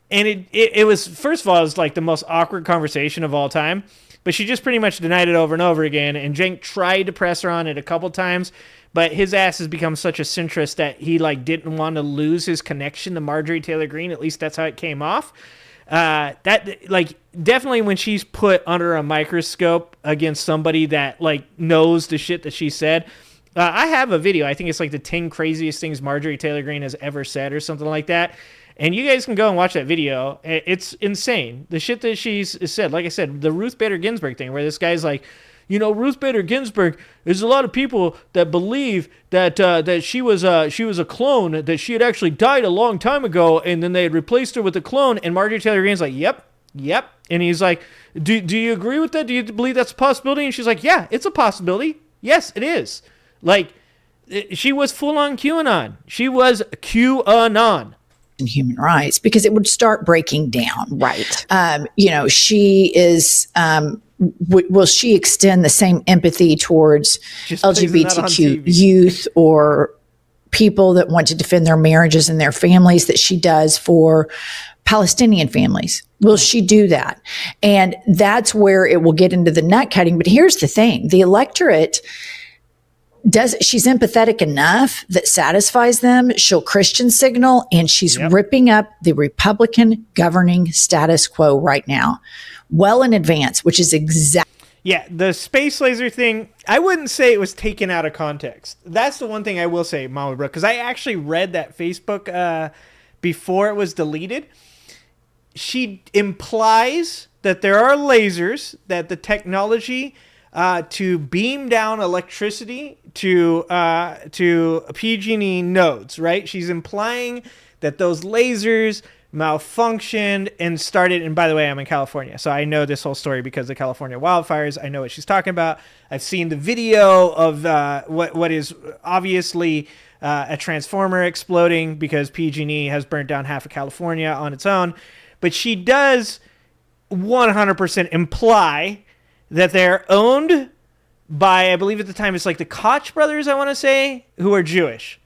And it was, first of all, it was like the most awkward conversation of all time. But she just pretty much denied it over and over again. And Cenk tried to press her on it a couple times. But his ass has become such a centrist that he didn't want to lose his connection to Marjorie Taylor Greene. At least that's how it came off. Definitely when she's put under a microscope against somebody that knows the shit that she said. I have a video. I think it's the 10 craziest things Marjorie Taylor Greene has ever said or something like that. And you guys can go and watch that video. It's insane. The shit that she's said. Like I said, the Ruth Bader Ginsburg thing, where this guy's like, Ruth Bader Ginsburg, there's a lot of people that believe that she was a clone, that she had actually died a long time ago, and then they had replaced her with a clone. And Marjorie Taylor Greene's like, yep. And he's like, do you agree with that? Do you believe that's a possibility? And she's like, yeah, it's a possibility. Yes, it is. She was full-on QAnon. She was QAnon. In human rights, because it would start breaking down. Right. She is, will she extend the same empathy towards LGBTQ youth or people that want to defend their marriages and their families that she does for Palestinian families? Will she do that? And that's where it will get into the nut cutting. But here's the thing. The electorate she's empathetic enough that satisfies them. She'll Christian signal, and she's ripping up the Republican governing status quo right now, well in advance, which is exactly. Yeah, the space laser thing, I wouldn't say it was taken out of context. That's the one thing I will say, Mama Brooke, because I actually read that Facebook before it was deleted. She implies that there are lasers, that the technology to beam down electricity to PG&E nodes, right? She's implying that those lasers malfunctioned and started, and by the way, I'm in California, so I know this whole story because of the California wildfires. I know what she's talking about. I've seen the video of what is obviously a transformer exploding because PG&E has burnt down half of California on its own. But she does 100% imply that they're owned by, I believe at the time it's the Koch brothers, I want to say, who are Jewish.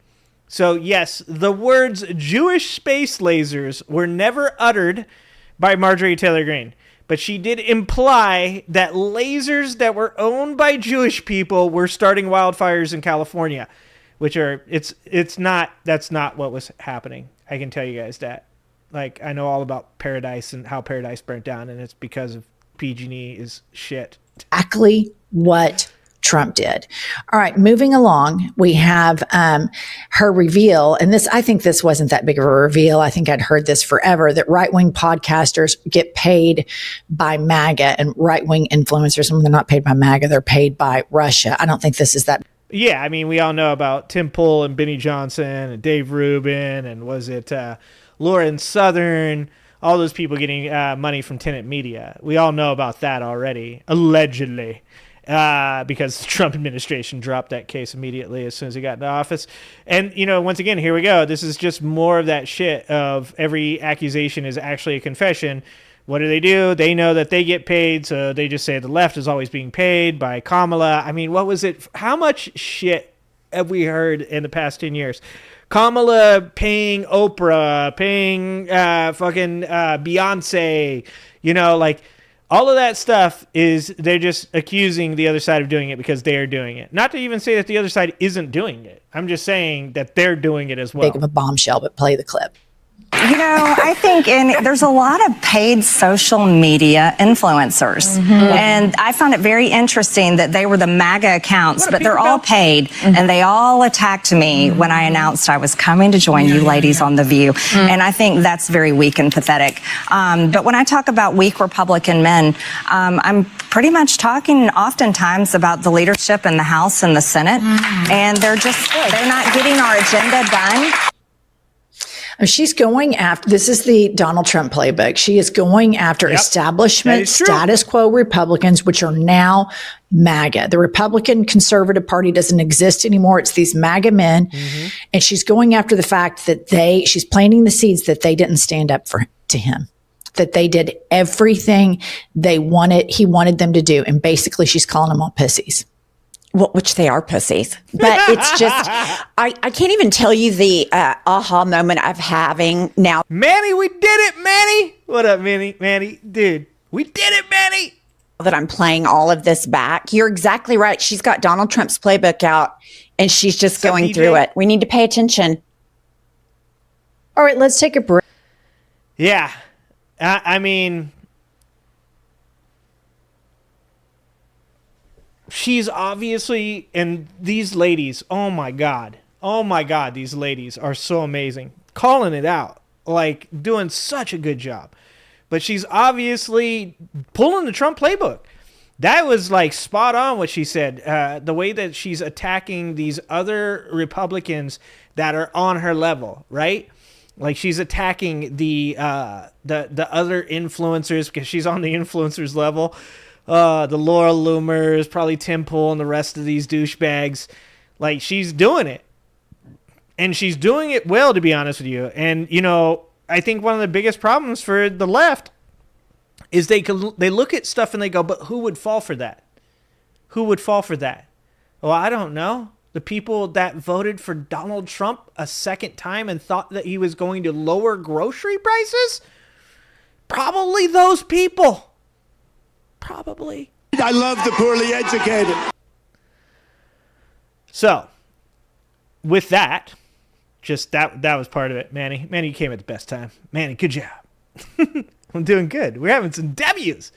So yes, the words Jewish space lasers were never uttered by Marjorie Taylor Greene, but she did imply that lasers that were owned by Jewish people were starting wildfires in California, which are, that's not what was happening. I can tell you guys that. I know all about Paradise and how Paradise burnt down, and it's because of PG&E is shit. Exactly what Trump did. All right, moving along, we have her reveal, and I think this wasn't that big of a reveal. I think I'd heard this forever, that right-wing podcasters get paid by MAGA, and right-wing influencers, when they're not paid by MAGA, they're paid by Russia. I don't think this is that. Yeah, I mean, we all know about Tim Pool and Benny Johnson and Dave Rubin and was it Lauren Southern, all those people getting money from Tenet Media. We all know about that already, allegedly, because the Trump administration dropped that case immediately as soon as he got into office. And, you know, once again, here we go. This is just more of that shit of every accusation is actually a confession. What do? They know that they get paid, so they just say the left is always being paid by Kamala. I mean, what was it? How much shit have we heard in the past 10 years? Kamala paying Oprah, paying fucking Beyonce, you know, like all of that stuff is they're just accusing the other side of doing it because they're doing it. Not to even say that the other side isn't doing it. I'm just saying that they're doing it as well. Big of a bombshell, but play the clip. You know, I think there's a lot of paid social media influencers. And I found it very interesting that they were the MAGA accounts, but they're all paid. And they all attacked me when I announced I was coming to join you ladies on The View. And I think that's very weak and pathetic. But when I talk about weak Republican men, I'm pretty much talking oftentimes about the leadership in the House and the Senate. And they're not getting our agenda done. She's going after, this is the Donald Trump playbook. She is going after establishment, status quo Republicans, which are now MAGA. The Republican Conservative Party doesn't exist anymore. It's these MAGA men. And she's going after the fact that she's planting the seeds that they didn't stand up to him, that they did everything he wanted them to do. And basically she's calling them all pussies. Well, which they are pussies, but it's just, I can't even tell you the aha moment I'm having now. Manny, we did it, Manny. What up, Manny? Manny, dude, we did it, Manny. That I'm playing all of this back. You're exactly right. She's got Donald Trump's playbook out and she's just going through it. We need to pay attention. All right, let's take a break. Yeah. I mean, she's obviously, and these ladies, oh my God, these ladies are so amazing. Calling it out, like doing such a good job. But she's obviously pulling the Trump playbook. That was like spot on what she said. The way that she's attacking these other Republicans that are on her level, right? Like she's attacking the other influencers because she's on the influencers level. The Laura Loomers, probably Tim Pool and the rest of these douchebags. Like, she's doing it. And she's doing it well, to be honest with you. And, you know, I think one of the biggest problems for the left is they look at stuff and they go, but who would fall for that? Who would fall for that? Well, I don't know. The people that voted for Donald Trump a second time and thought that he was going to lower grocery prices? Probably those people. Probably. I love the poorly educated. So, with that, just that was part of it, Manny. Manny, you came at the best time. Manny, good job. I'm doing good. We're having some W's.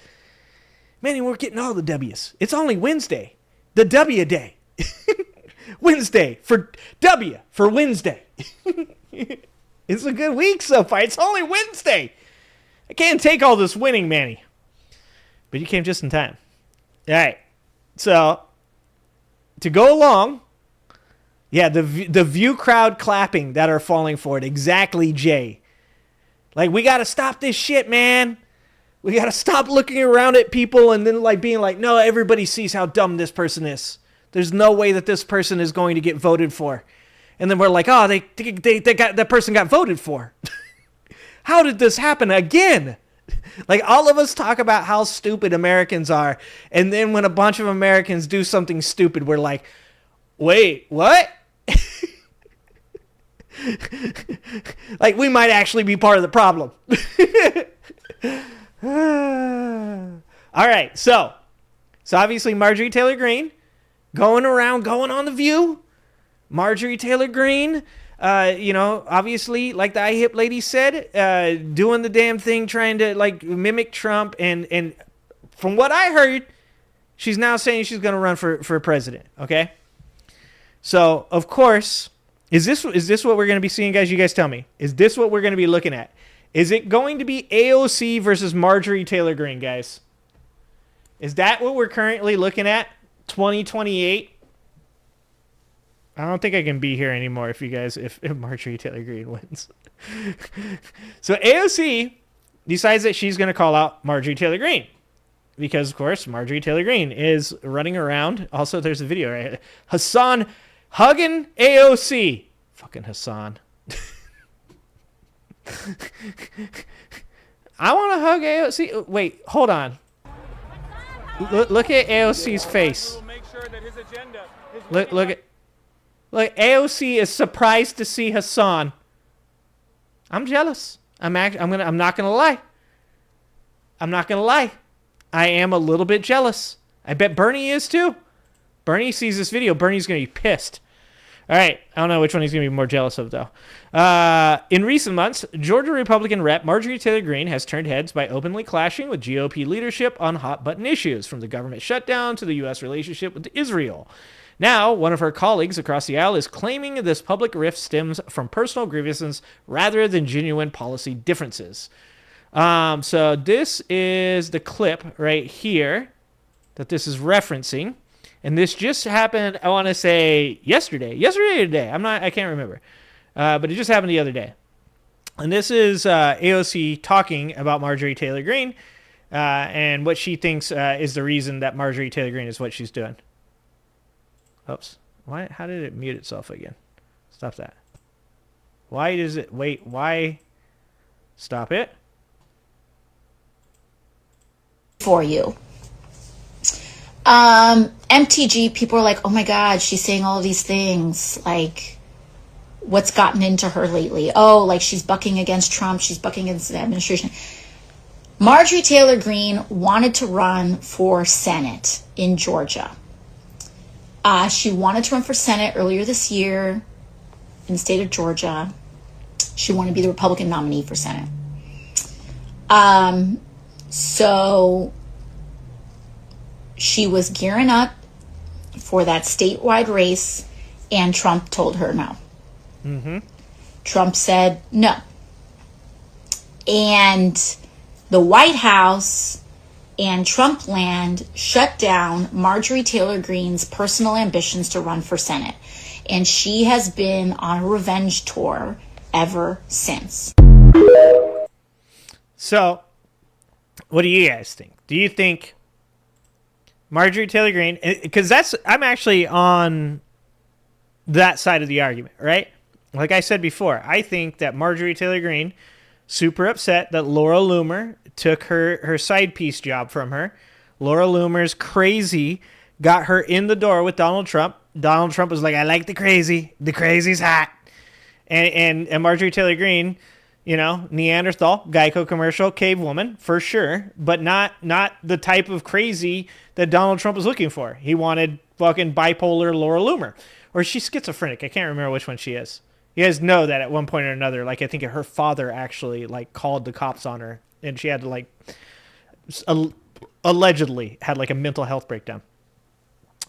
Manny, we're getting all the W's. It's only Wednesday. The W day. Wednesday for W for Wednesday. It's a good week so far. It's only Wednesday. I can't take all this winning, Manny. But you came just in time. All right. So, to go along, yeah, the View crowd clapping that are falling for it. Exactly, Jay. Like, we got to stop this shit, man. We got to stop looking around at people and then, like, being like, no, everybody sees how dumb this person is. There's no way that this person is going to get voted for. And then we're like, oh, they got, that person got voted for. How did this happen again? Like, all of us talk about how stupid Americans are, and then when a bunch of Americans do something stupid, we're like, wait, what? Like, we might actually be part of the problem. All right, so obviously Marjorie Taylor Greene going on The View. Marjorie Taylor Greene, you know, obviously, like the IHIP lady said, doing the damn thing, trying to, like, mimic Trump. And from what I heard, she's now saying she's going to run for president, okay? So, of course, is this what we're going to be seeing, guys? You guys tell me. Is this what we're going to be looking at? Is it going to be AOC versus Marjorie Taylor Greene, guys? Is that what we're currently looking at? 2028? I don't think I can be here anymore if Marjorie Taylor Greene wins. So AOC decides that she's going to call out Marjorie Taylor Greene because, of course, Marjorie Taylor Greene is running around. Also, there's a video, right? Hassan hugging AOC. Fucking Hassan. I want to hug AOC. Wait, hold on. Look at AOC's face. Look at AOC is surprised to see Hassan. I'm jealous. I'm not gonna lie. I'm not gonna lie. I am a little bit jealous. I bet Bernie is too. Bernie sees this video. Bernie's gonna be pissed. All right, I don't know which one he's going to be more jealous of, though. In recent months, Georgia Republican Rep. Marjorie Taylor Greene has turned heads by openly clashing with GOP leadership on hot-button issues, from the government shutdown to the U.S. relationship with Israel. Now, one of her colleagues across the aisle is claiming this public rift stems from personal grievances rather than genuine policy differences. So this is the clip right here that this is referencing. And this just happened, I want to say, yesterday or today. I can't remember. But it just happened the other day. And this is AOC talking about Marjorie Taylor Greene and what she thinks is the reason that Marjorie Taylor Greene is what she's doing. Oops. How did it mute itself again? Stop that. Why does it... Wait, why... Stop it. For you. MTG, people are like, oh my God, she's saying all of these things. Like, what's gotten into her lately? Oh, like she's bucking against Trump. She's bucking against the administration. Marjorie Taylor Greene wanted to run for Senate in Georgia. She wanted to run for Senate earlier this year in the state of Georgia. She wanted to be the Republican nominee for Senate. So she was gearing up for that statewide race, and Trump told her no. Mm-hmm. Trump said no. And the White House and Trump land shut down Marjorie Taylor Greene's personal ambitions to run for Senate. And she has been on a revenge tour ever since. So, what do you guys think? Do you think Marjorie Taylor Greene, because I'm actually on that side of the argument, right? Like I said before, I think that Marjorie Taylor Greene, super upset that Laura Loomer took her side piece job from her. Laura Loomer's crazy got her in the door with Donald Trump. Donald Trump was like, I like the crazy. The crazy's hot. And Marjorie Taylor Greene, you know, Neanderthal, Geico commercial, cave woman, for sure, but not the type of crazy that Donald Trump was looking for. He wanted fucking bipolar Laura Loomer. Or she's schizophrenic. I can't remember which one she is. You guys know that at one point or another, like, I think her father actually, like, called the cops on her, and she had to, like, allegedly had, like, a mental health breakdown.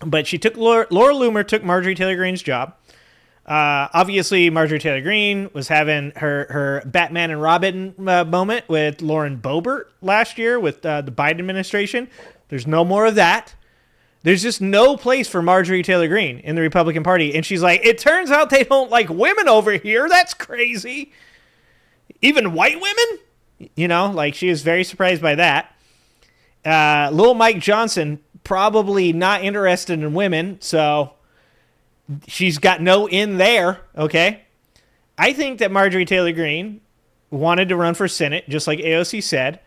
But she took Laura Loomer took Marjorie Taylor Greene's job. Obviously, Marjorie Taylor Greene was having her Batman and Robin moment with Lauren Boebert last year with the Biden administration. There's no more of that. There's just no place for Marjorie Taylor Greene in the Republican Party. And she's like, it turns out they don't like women over here. That's crazy. Even white women? You know, like, she is very surprised by that. Lil Mike Johnson, probably not interested in women, so she's got no in there, okay? I think that Marjorie Taylor Greene wanted to run for Senate, just like AOC said.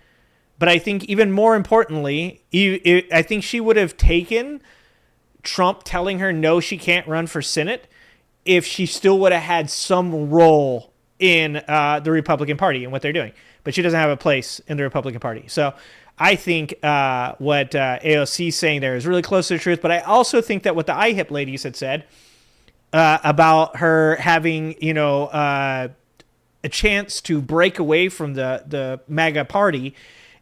But I think even more importantly, I think she would have taken Trump telling her no, she can't run for Senate if she still would have had some role in the Republican Party and what they're doing. But she doesn't have a place in the Republican Party. So I think what AOC is saying there is really close to the truth. But I also think that what the IHIP ladies had said about her having, you know, a chance to break away from the MAGA party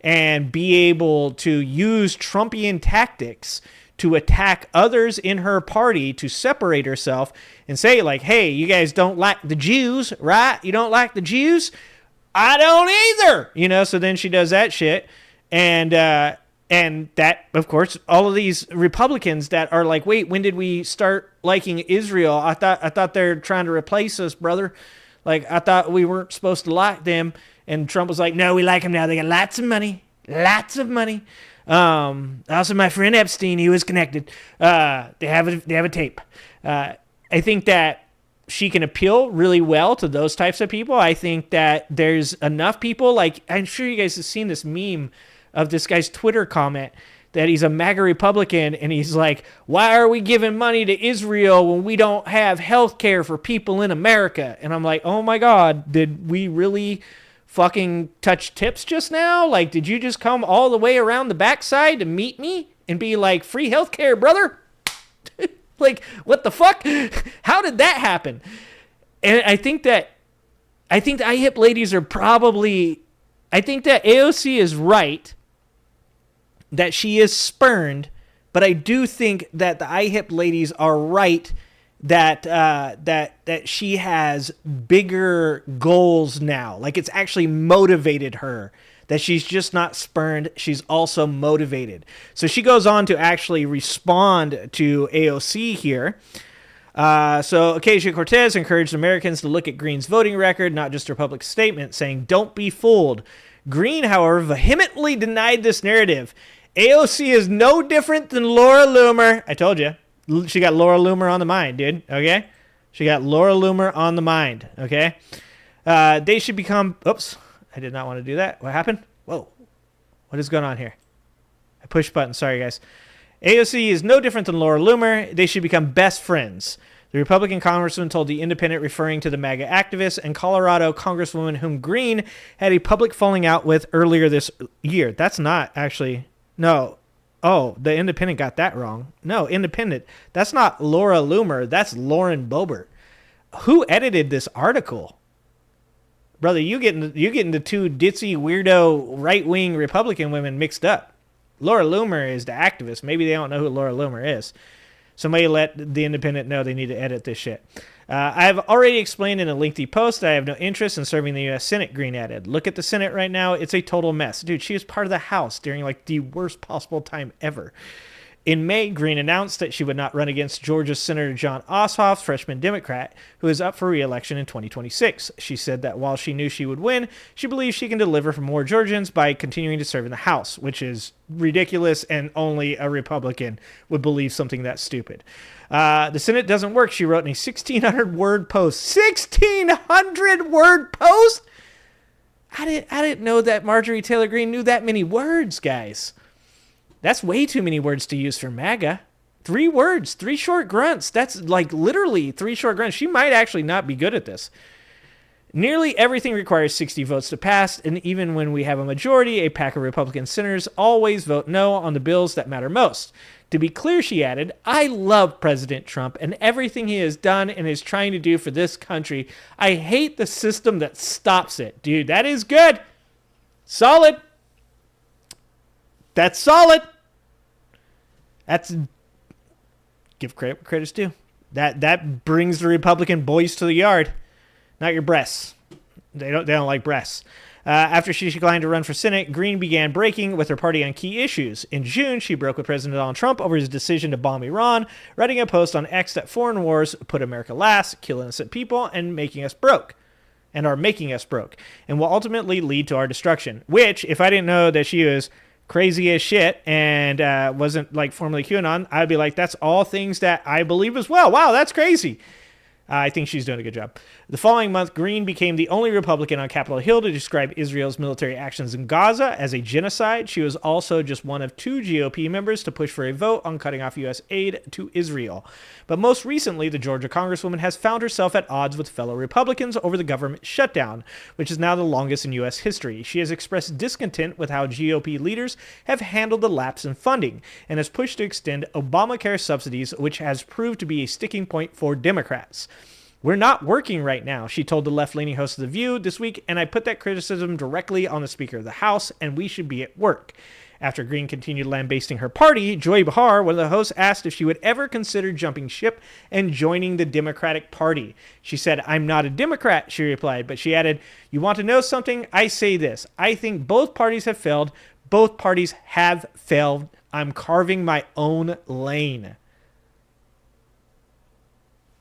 and be able to use Trumpian tactics to attack others in her party to separate herself and say, like, hey, you guys don't like the Jews, right? You don't like the Jews? I don't either. You know, so then she does that shit. And And that, of course, all of these Republicans that are like, wait, when did we start liking Israel? I thought they're trying to replace us, brother. Like, I thought we weren't supposed to like them. And Trump was like, no, we like them now. They got lots of money. Lots of money. Also, my friend Epstein, he was connected. They have a tape. I think that she can appeal really well to those types of people. I think that there's enough people, like, I'm sure you guys have seen this meme of this guy's Twitter comment that he's a MAGA Republican, and he's like, why are we giving money to Israel when we don't have health care for people in America? And I'm like, oh my God, did we really fucking touch tips just now? Like, did you just come all the way around the backside to meet me and be like, free health care, brother? Like, what the fuck? How did that happen? And I think the IHIP ladies are probably, I think that AOC is right that she is spurned, but I do think that the IHIP ladies are right that that she has bigger goals now. Like, it's actually motivated her. That she's just not spurned, she's also motivated. So she goes on to actually respond to AOC here. So Ocasio-Cortez encouraged Americans to look at Greene's voting record, not just her public statement, saying, don't be fooled. Greene, however, vehemently denied this narrative. AOC is no different than Laura Loomer. I told you. She got Laura Loomer on the mind, dude. Okay? She got Laura Loomer on the mind. Okay? They should become... Oops. I did not want to do that. What happened? Whoa. What is going on here? I pushed button. Sorry, guys. AOC is no different than Laura Loomer. They should become best friends. The Republican congressman told The Independent, referring to the MAGA activist and Colorado congresswoman whom Greene had a public falling out with earlier this year. That's not actually... No. Oh, The Independent got that wrong. No, Independent. That's not Laura Loomer. That's Lauren Boebert. Who edited this article? Brother, you getting the two ditzy, weirdo, right-wing Republican women mixed up. Laura Loomer is the activist. Maybe they don't know who Laura Loomer is. Somebody let The Independent know they need to edit this shit. I've already explained in a lengthy post that I have no interest in serving the U.S. Senate, Greene added. Look at the Senate right now. It's a total mess. Dude, she was part of the House during, like, the worst possible time ever. In May, Greene announced that she would not run against Georgia Senator John Ossoff, freshman Democrat, who is up for re-election in 2026. She said that while she knew she would win, she believes she can deliver for more Georgians by continuing to serve in the House, which is ridiculous, and only a Republican would believe something that stupid. The Senate doesn't work, she wrote in a 1,600-word post. 1,600-word post? I didn't know that Marjorie Taylor Greene knew that many words, guys. That's way too many words to use for MAGA. 3 words, 3 short grunts. That's like literally 3 short grunts. She might actually not be good at this. Nearly everything requires 60 votes to pass, and even when we have a majority, a pack of Republican senators always vote no on the bills that matter most. To be clear, she added, I love President Trump and everything he has done and is trying to do for this country. I hate the system that stops it. Dude, that is good. Solid. That's solid. That's, give credit where credit's due. That brings the Republican boys to the yard, not your breasts. They don't like breasts. After she declined to run for Senate, Greene began breaking with her party on key issues. In June, she broke with President Donald Trump over his decision to bomb Iran, writing a post on X that foreign wars put America last, kill innocent people, and making us broke. And are making us broke, and will ultimately lead to our destruction. Which, if I didn't know that she was crazy as shit and wasn't like formerly QAnon, I'd be like, that's all things that I believe as well. Wow, that's crazy. I think she's doing a good job. The following month, Greene became the only Republican on Capitol Hill to describe Israel's military actions in Gaza as a genocide. She was also just one of 2 GOP members to push for a vote on cutting off U.S. aid to Israel. But most recently, the Georgia Congresswoman has found herself at odds with fellow Republicans over the government shutdown, which is now the longest in U.S. history. She has expressed discontent with how GOP leaders have handled the lapse in funding and has pushed to extend Obamacare subsidies, which has proved to be a sticking point for Democrats. We're not working right now, she told the left-leaning host of The View this week, and I put that criticism directly on the Speaker of the House, and we should be at work. After Greene continued lambasting her party, Joy Behar, one of the hosts, asked if she would ever consider jumping ship and joining the Democratic Party. She said, I'm not a Democrat, she replied, but she added, you want to know something? I say this. I think both parties have failed. both parties have failed. I'm carving my own lane.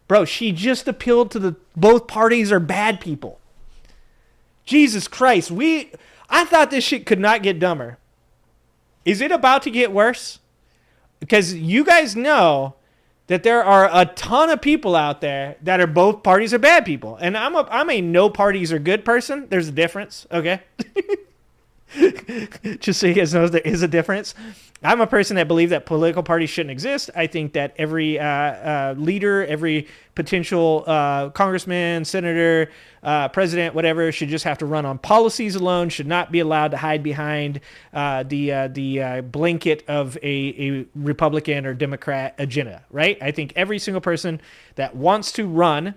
Bro, she just appealed to the both parties are bad people. Jesus Christ, I thought this shit could not get dumber. Is it about to get worse? Because you guys know that there are a ton of people out there that are both parties are bad people. And I'm a no parties are good person. There's a difference, okay? Just so you guys know there is a difference. I'm a person that believes that political parties shouldn't exist. I think that every leader, every potential congressman, senator, president, whatever, should just have to run on policies alone, should not be allowed to hide behind the blanket of a Republican or Democrat agenda, right? I think every single person that wants to run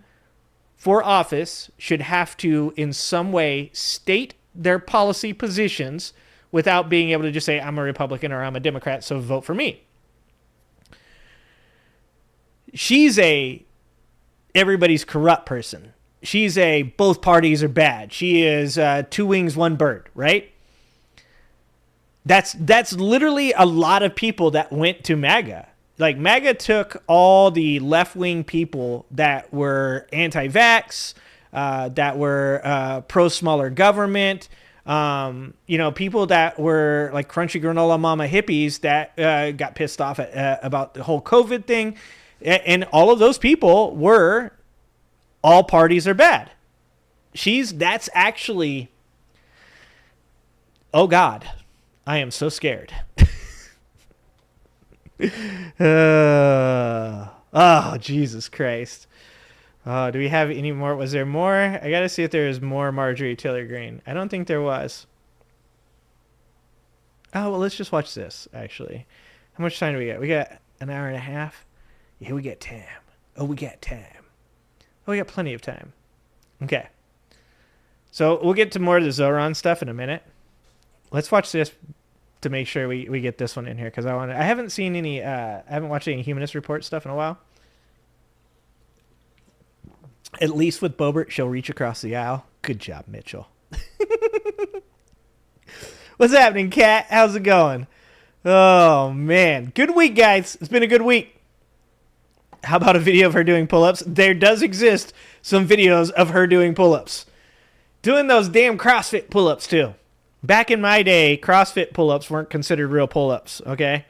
for office should have to, in some way, state their policy positions without being able to just say, I'm a Republican or I'm a Democrat, so vote for me. She's a everybody's corrupt person. She's a both parties are bad. She is two wings, one bird, right? That's literally a lot of people that went to MAGA. Like, MAGA took all the left-wing people that were anti-vax, that were pro-smaller government, people that were like crunchy granola mama hippies that got pissed off about the whole COVID thing. And all of those people were all parties are bad. That's actually, oh God, I am so scared. Oh, Jesus Christ. Do we have any more? Was there more? I got to see if there is more Marjorie Taylor Greene. I don't think there was. Oh, well, let's just watch this, actually. How much time do we got? We got an hour and a half? Yeah, we got time. Oh, we got time. Oh, we got plenty of time. Okay. So we'll get to more of the Zohran stuff in a minute. Let's watch this to make sure we get this one in here, because I haven't seen any, I haven't watched any Humanist Report stuff in a while. At least with Boebert, she'll reach across the aisle. Good job, Mitchell. What's happening, Kat? How's it going? Oh, man. Good week, guys. It's been a good week. How about a video of her doing pull-ups? There does exist some videos of her doing pull-ups. Doing those damn CrossFit pull-ups, too. Back in my day, CrossFit pull-ups weren't considered real pull-ups, okay?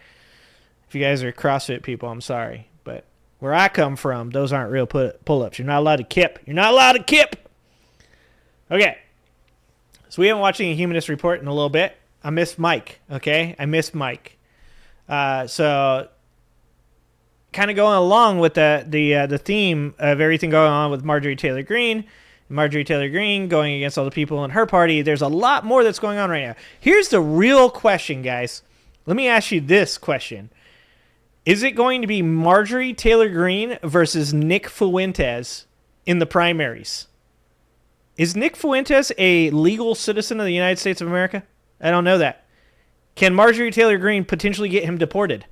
If you guys are CrossFit people, I'm sorry. But where I come from, those aren't real pull-ups. You're not allowed to kip. You're not allowed to kip! Okay. So we haven't watched any Humanist Report in a little bit. I missed Mike, okay? I missed Mike. So kind of going along with the theme of everything going on with Marjorie Taylor Greene. Marjorie Taylor Greene going against all the people in her party. There's a lot more that's going on right now. Here's the real question, guys. Let me ask you this question. Is it going to be Marjorie Taylor Greene versus Nick Fuentes in the primaries? Is Nick Fuentes a legal citizen of the United States of America? I don't know that. Can Marjorie Taylor Greene potentially get him deported?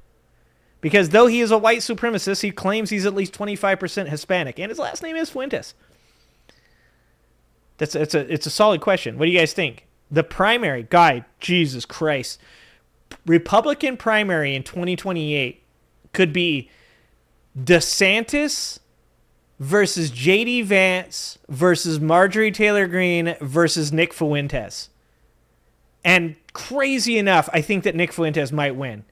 Because though he is a white supremacist, he claims he's at least 25% Hispanic, and his last name is Fuentes. It's a solid question. What do you guys think? The primary, guy, Jesus Christ. Republican primary in 2028 could be DeSantis versus J.D. Vance versus Marjorie Taylor Greene versus Nick Fuentes. And crazy enough, I think that Nick Fuentes might win.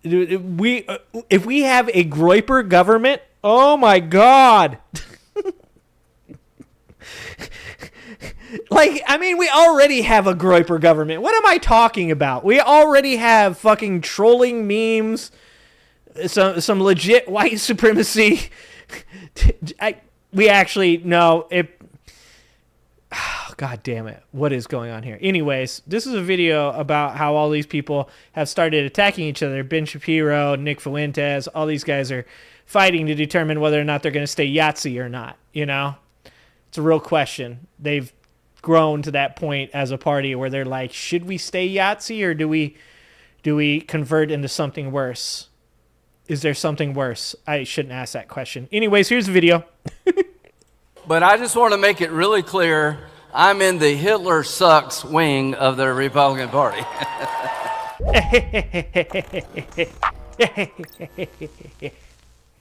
If we have a Groyper government, oh my God. Like, I mean, we already have a Groyper government. What am I talking about? We already have fucking trolling memes, some legit white supremacy. We actually, no, God damn it. What is going on here? Anyways, this is a video about how all these people have started attacking each other. Ben Shapiro, Nick Fuentes, all these guys are fighting to determine whether or not they're going to stay Yahtzee or not, you know? It's a real question. They've grown to that point as a party where they're like, should we stay Yahtzee or do we convert into something worse? Is there something worse? I shouldn't ask that question. Anyways, here's the video. But I just want to make it really clear I'm in the Hitler sucks wing of the Republican Party.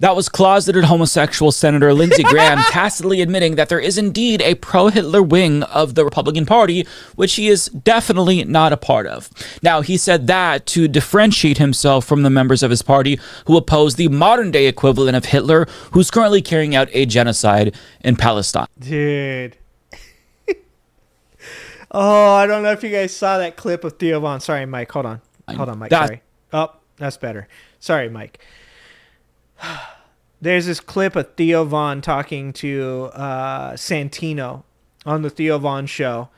That was closeted homosexual Senator Lindsey Graham tacitly admitting that there is indeed a pro-Hitler wing of the Republican Party, which he is definitely not a part of. Now, he said that to differentiate himself from the members of his party who oppose the modern-day equivalent of Hitler, who's currently carrying out a genocide in Palestine. Dude. Oh, I don't know if you guys saw that clip of Theo Von. Sorry, Mike. Hold on. Hold on, Mike. Sorry. Oh, that's better. Sorry, Mike. There's this clip of Theo Von talking to Santino on the Theo Von show.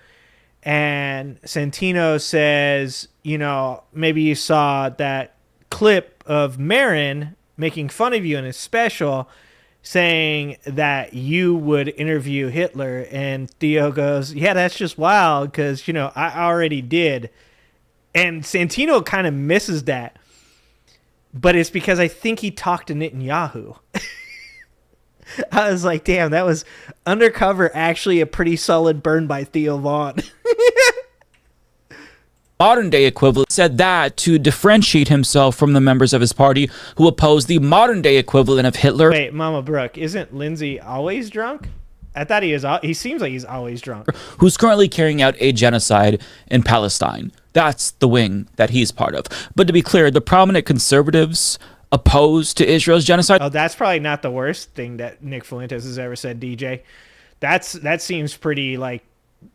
And Santino says, you know, maybe you saw that clip of Marin making fun of you in his special, saying that you would interview Hitler. And Theo goes, yeah, that's just wild because, you know, I already did. And Santino kind of misses that. But it's because I think he talked to Netanyahu. I was like, damn, that was undercover actually a pretty solid burn by Theo Von. Modern-day equivalent said that to differentiate himself from the members of his party who oppose the modern-day equivalent of Hitler. Wait, Mama Brooke, isn't Lindsay always drunk? I thought he is. He seems like he's always drunk. Who's currently carrying out a genocide in Palestine. That's the wing that he's part of. But to be clear, the prominent conservatives opposed to Israel's genocide. Oh, that's probably not the worst thing that Nick Fuentes has ever said, DJ. That seems pretty like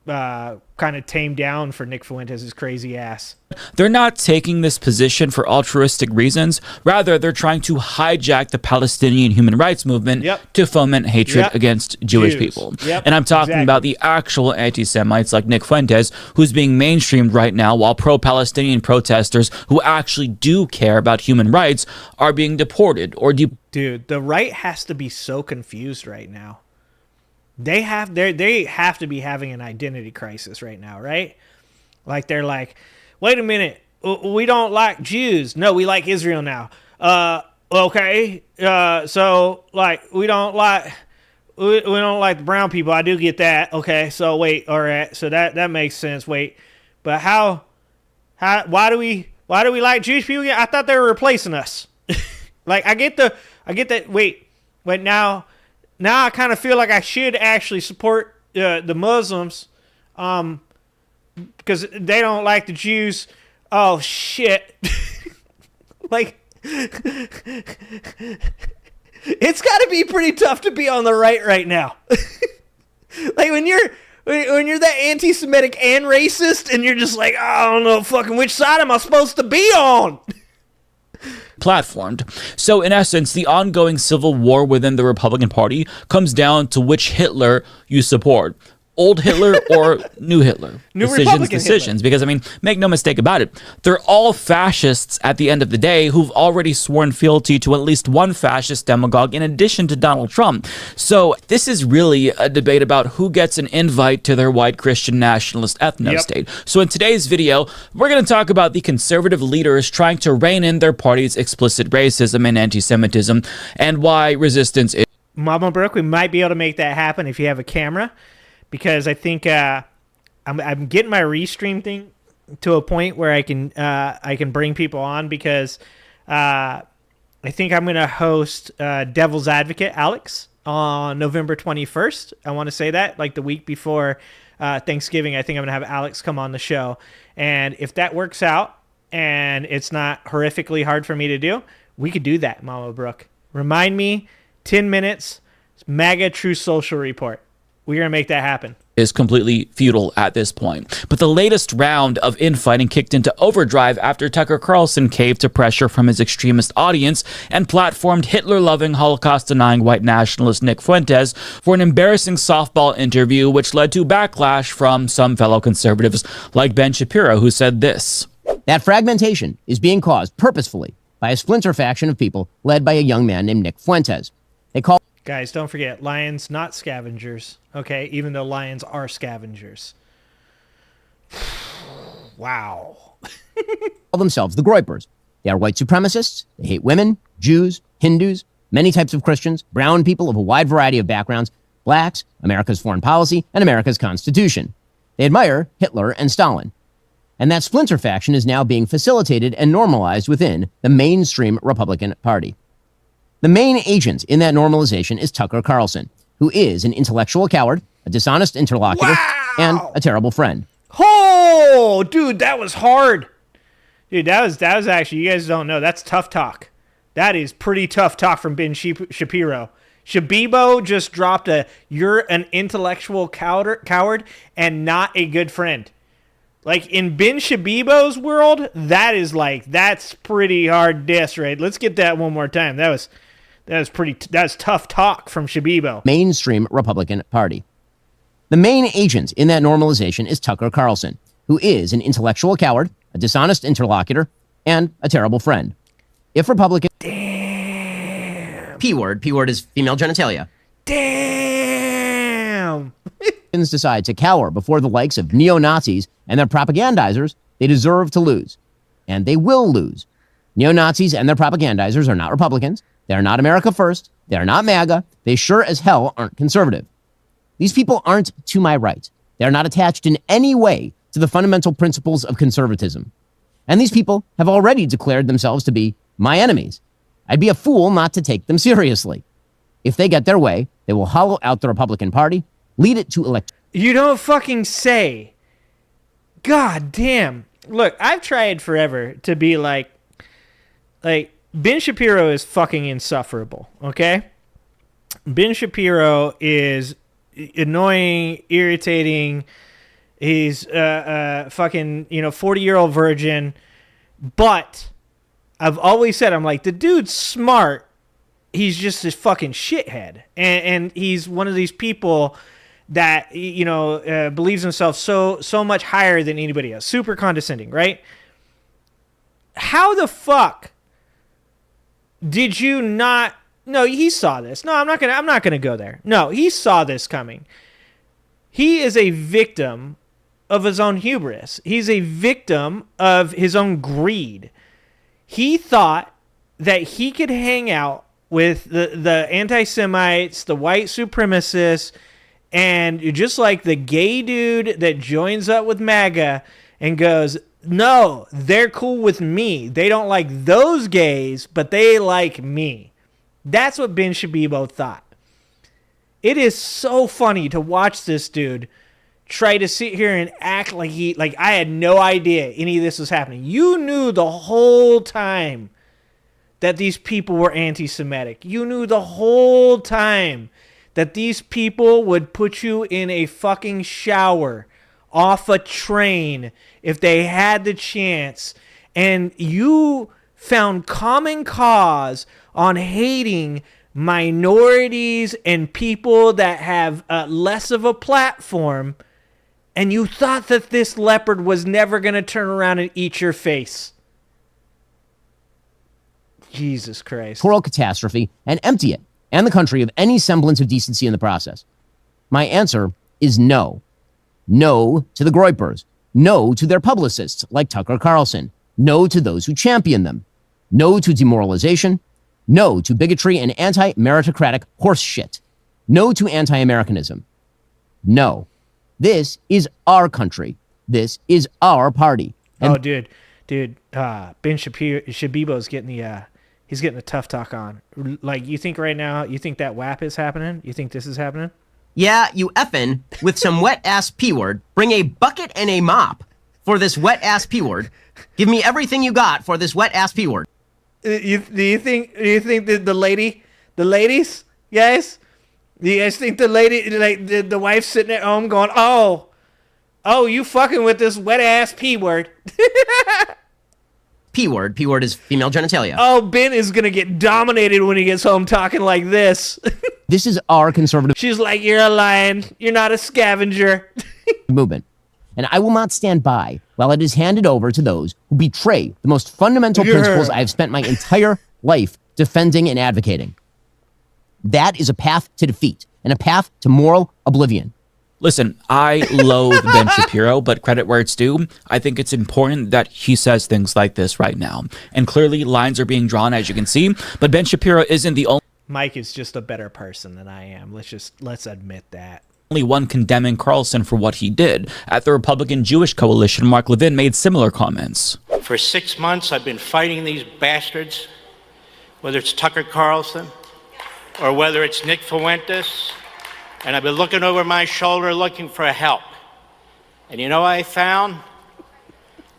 kind of tamed down for Nick Fuentes' crazy ass. They're not taking this position for altruistic reasons. Rather, they're trying to hijack the Palestinian human rights movement to foment hatred against Jewish people. And I'm talking about the actual anti-Semites like Nick Fuentes, who's being mainstreamed right now, while pro-Palestinian protesters who actually do care about human rights are being deported or Dude, the right has to be so confused right now. They have to be having an identity crisis right now, right? Like they're like, wait a minute, we don't like Jews. No, we like Israel now. Okay, so like we don't like the brown people. I do get that. Okay, so wait, all right, so that makes sense. Wait, but why do we like Jewish people? I thought they were replacing us. Like I get that. Wait, now I kind of feel like I should actually support the Muslims because they don't like the Jews. Oh, shit. Like, it's got to be pretty tough to be on the right now. Like, when you're that anti-Semitic and racist and you're just like, I don't know fucking which side am I supposed to be on? Platformed. So in essence, the ongoing civil war within the Republican Party comes down to which Hitler you support. Old Hitler or new Hitler? Decisions. Because, I mean, make no mistake about it. They're all fascists at the end of the day who've already sworn fealty to at least one fascist demagogue in addition to Donald Trump. So this is really a debate about who gets an invite to their white Christian nationalist ethno-state. So in today's video, we're going to talk about the conservative leaders trying to rein in their party's explicit racism and anti-Semitism and why resistance is... Mama Brooke, we might be able to make that happen if you have a camera. Because I think I'm getting my restream thing to a point where I can bring people on because I think I'm going to host Devil's Advocate Alex on November 21st. I want to say that like the week before Thanksgiving. I think I'm going to have Alex come on the show. And if that works out and it's not horrifically hard for me to do, we could do that, Mama Brooke. Remind me, 10 minutes, MAGA True Social Report. We're going to make that happen. Is completely futile at this point. But the latest round of infighting kicked into overdrive after Tucker Carlson caved to pressure from his extremist audience and platformed Hitler-loving, Holocaust-denying white nationalist Nick Fuentes for an embarrassing softball interview, which led to backlash from some fellow conservatives like Ben Shapiro, who said this. That fragmentation is being caused purposefully by a splinter faction of people led by a young man named Nick Fuentes. They call... Guys, don't forget, lions not scavengers, okay? Even though lions are scavengers. Wow. call themselves the Groypers. They are white supremacists. They hate women, Jews, Hindus, many types of Christians, brown people of a wide variety of backgrounds. blacks, America's foreign policy, and America's Constitution. They admire Hitler and Stalin. And that splinter faction is now being facilitated and normalized within the mainstream Republican Party. The main agent in that normalization is Tucker Carlson, who is an intellectual coward, a dishonest interlocutor, and a terrible friend. Oh, dude, that was hard. Dude, that was actually, you guys don't know, that's tough talk. That is pretty tough talk from Ben Shapiro. Shabibo just dropped you're an intellectual coward and not a good friend. Like, in Ben Shabibo's world, that's pretty hard diss, right? Let's get that one more time. That's tough talk from Shabibo. Mainstream Republican Party. The main agent in that normalization is Tucker Carlson, who is an intellectual coward, a dishonest interlocutor, and a terrible friend. If Republicans... Damn. P-word is female genitalia. Damn. Decide to cower before the likes of neo-Nazis and their propagandizers, they deserve to lose. And they will lose. Neo-Nazis and their propagandizers are not Republicans. They are not America First. They are not MAGA. They sure as hell aren't conservative. These people aren't to my right. They are not attached in any way to the fundamental principles of conservatism. And these people have already declared themselves to be my enemies. I'd be a fool not to take them seriously. If they get their way, they will hollow out the Republican Party, lead it to elect. You don't fucking say. God damn. Look, I've tried forever to be like Ben Shapiro is fucking insufferable, okay? Ben Shapiro is annoying, irritating. He's fucking, 40-year-old virgin. But I've always said, I'm like, the dude's smart. He's just a fucking shithead. And he's one of these people that, believes himself so much higher than anybody else. Super condescending, right? How the fuck did you not... No, he saw this. No, I'm not gonna go there. No, he saw this coming. He is a victim of his own hubris. He's a victim of his own greed. He thought that he could hang out with the anti-Semites, the white supremacists, and just like the gay dude that joins up with MAGA and goes, no, they're cool with me. They don't like those gays, but they like me. That's what Ben Shabibo thought. It is so funny to watch this dude try to sit here and act like I had no idea any of this was happening. You knew the whole time that these people were anti-Semitic. You knew the whole time that these people would put you in a fucking shower off a train if they had the chance. And you found common cause on hating minorities and people that have less of a platform, and you thought that this leopard was never going to turn around and eat your face. Jesus Christ. Total catastrophe and empty it and the country of any semblance of decency in the process. My answer is no. No to the Groypers. No to their publicists like Tucker Carlson. No to those who champion them. No to demoralization. No to bigotry and anti-meritocratic horse shit. No to anti-Americanism. No. This is our country. This is our party. And dude. Ben Shabibo's getting he's getting the tough talk on. Like, you think right now, you think that WAP is happening? You think this is happening? yeah, you effin' with some wet-ass P-word. Bring a bucket and a mop for this wet-ass P-word. Give me everything you got for this wet-ass P-word. Do you think that the ladies, guys? Do you guys think the lady, like the wife sitting at home going, oh, you fucking with this wet-ass P-word? P-word. P-word is female genitalia. Oh, Ben is going to get dominated when he gets home talking like this. This is our conservative... She's like, you're a lion. You're not a scavenger. movement. And I will not stand by while it is handed over to those who betray the most fundamental principles I have spent my entire life defending and advocating. That is a path to defeat and a path to moral oblivion. Listen, I loathe Ben Shapiro, but credit where it's due. I think it's important that he says things like this right now. And clearly lines are being drawn, as you can see. But Ben Shapiro isn't the only... Mike is just a better person than I am. Let's admit that. Only one condemning Carlson for what he did. At the Republican Jewish Coalition, Mark Levin made similar comments. For 6 months, I've been fighting these bastards, whether it's Tucker Carlson or whether it's Nick Fuentes, and I've been looking over my shoulder looking for help. And you know what I found?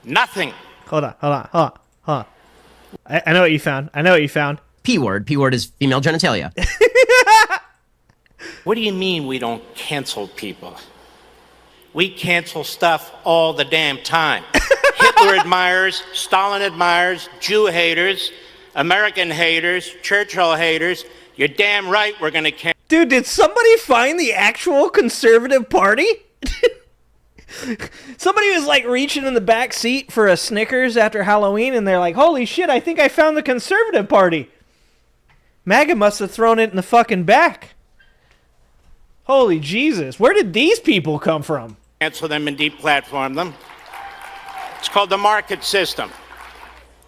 Nothing. Hold on. I know what you found. P word. P word is female genitalia. What do you mean we don't cancel people? We cancel stuff all the damn time. Hitler admirers, Stalin admirers, Jew haters, American haters, Churchill haters. You're damn right we're going to cancel. Dude, did somebody find the actual conservative party? Somebody was like reaching in the back seat for a Snickers after Halloween, and they're like, holy shit, I think I found the conservative party. MAGA must have thrown it in the fucking back. Holy Jesus, where did these people come from? Cancel them and deplatform them. It's called the market system.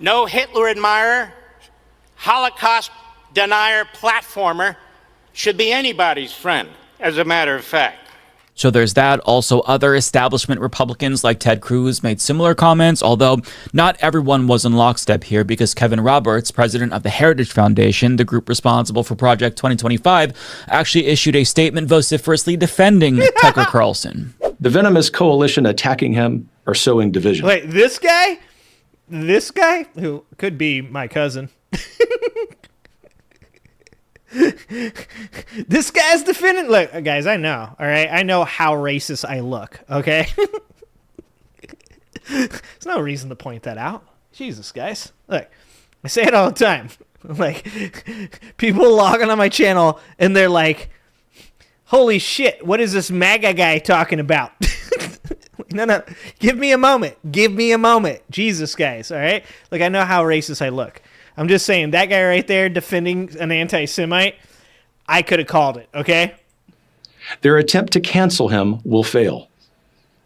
No Hitler admirer, Holocaust denier, platformer should be anybody's friend, as a matter of fact. So there's that. Also, other establishment Republicans like Ted Cruz made similar comments, although not everyone was in lockstep here, because Kevin Roberts, president of the Heritage Foundation, the group responsible for Project 2025, actually issued a statement vociferously defending Tucker Carlson. The venomous coalition attacking him are sowing division. Wait, this guy, who could be my cousin, this guy's defending. Look, guys, I know. All right, I know how racist I look. Okay, there's no reason to point that out. Jesus, guys, look, I say it all the time. Like, people logging on my channel and they're like, "Holy shit, what is this MAGA guy talking about?" No, give me a moment. Jesus, guys, all right. Like, I know how racist I look. I'm just saying, that guy right there defending an anti-Semite, I could have called it, okay? Their attempt to cancel him will fail.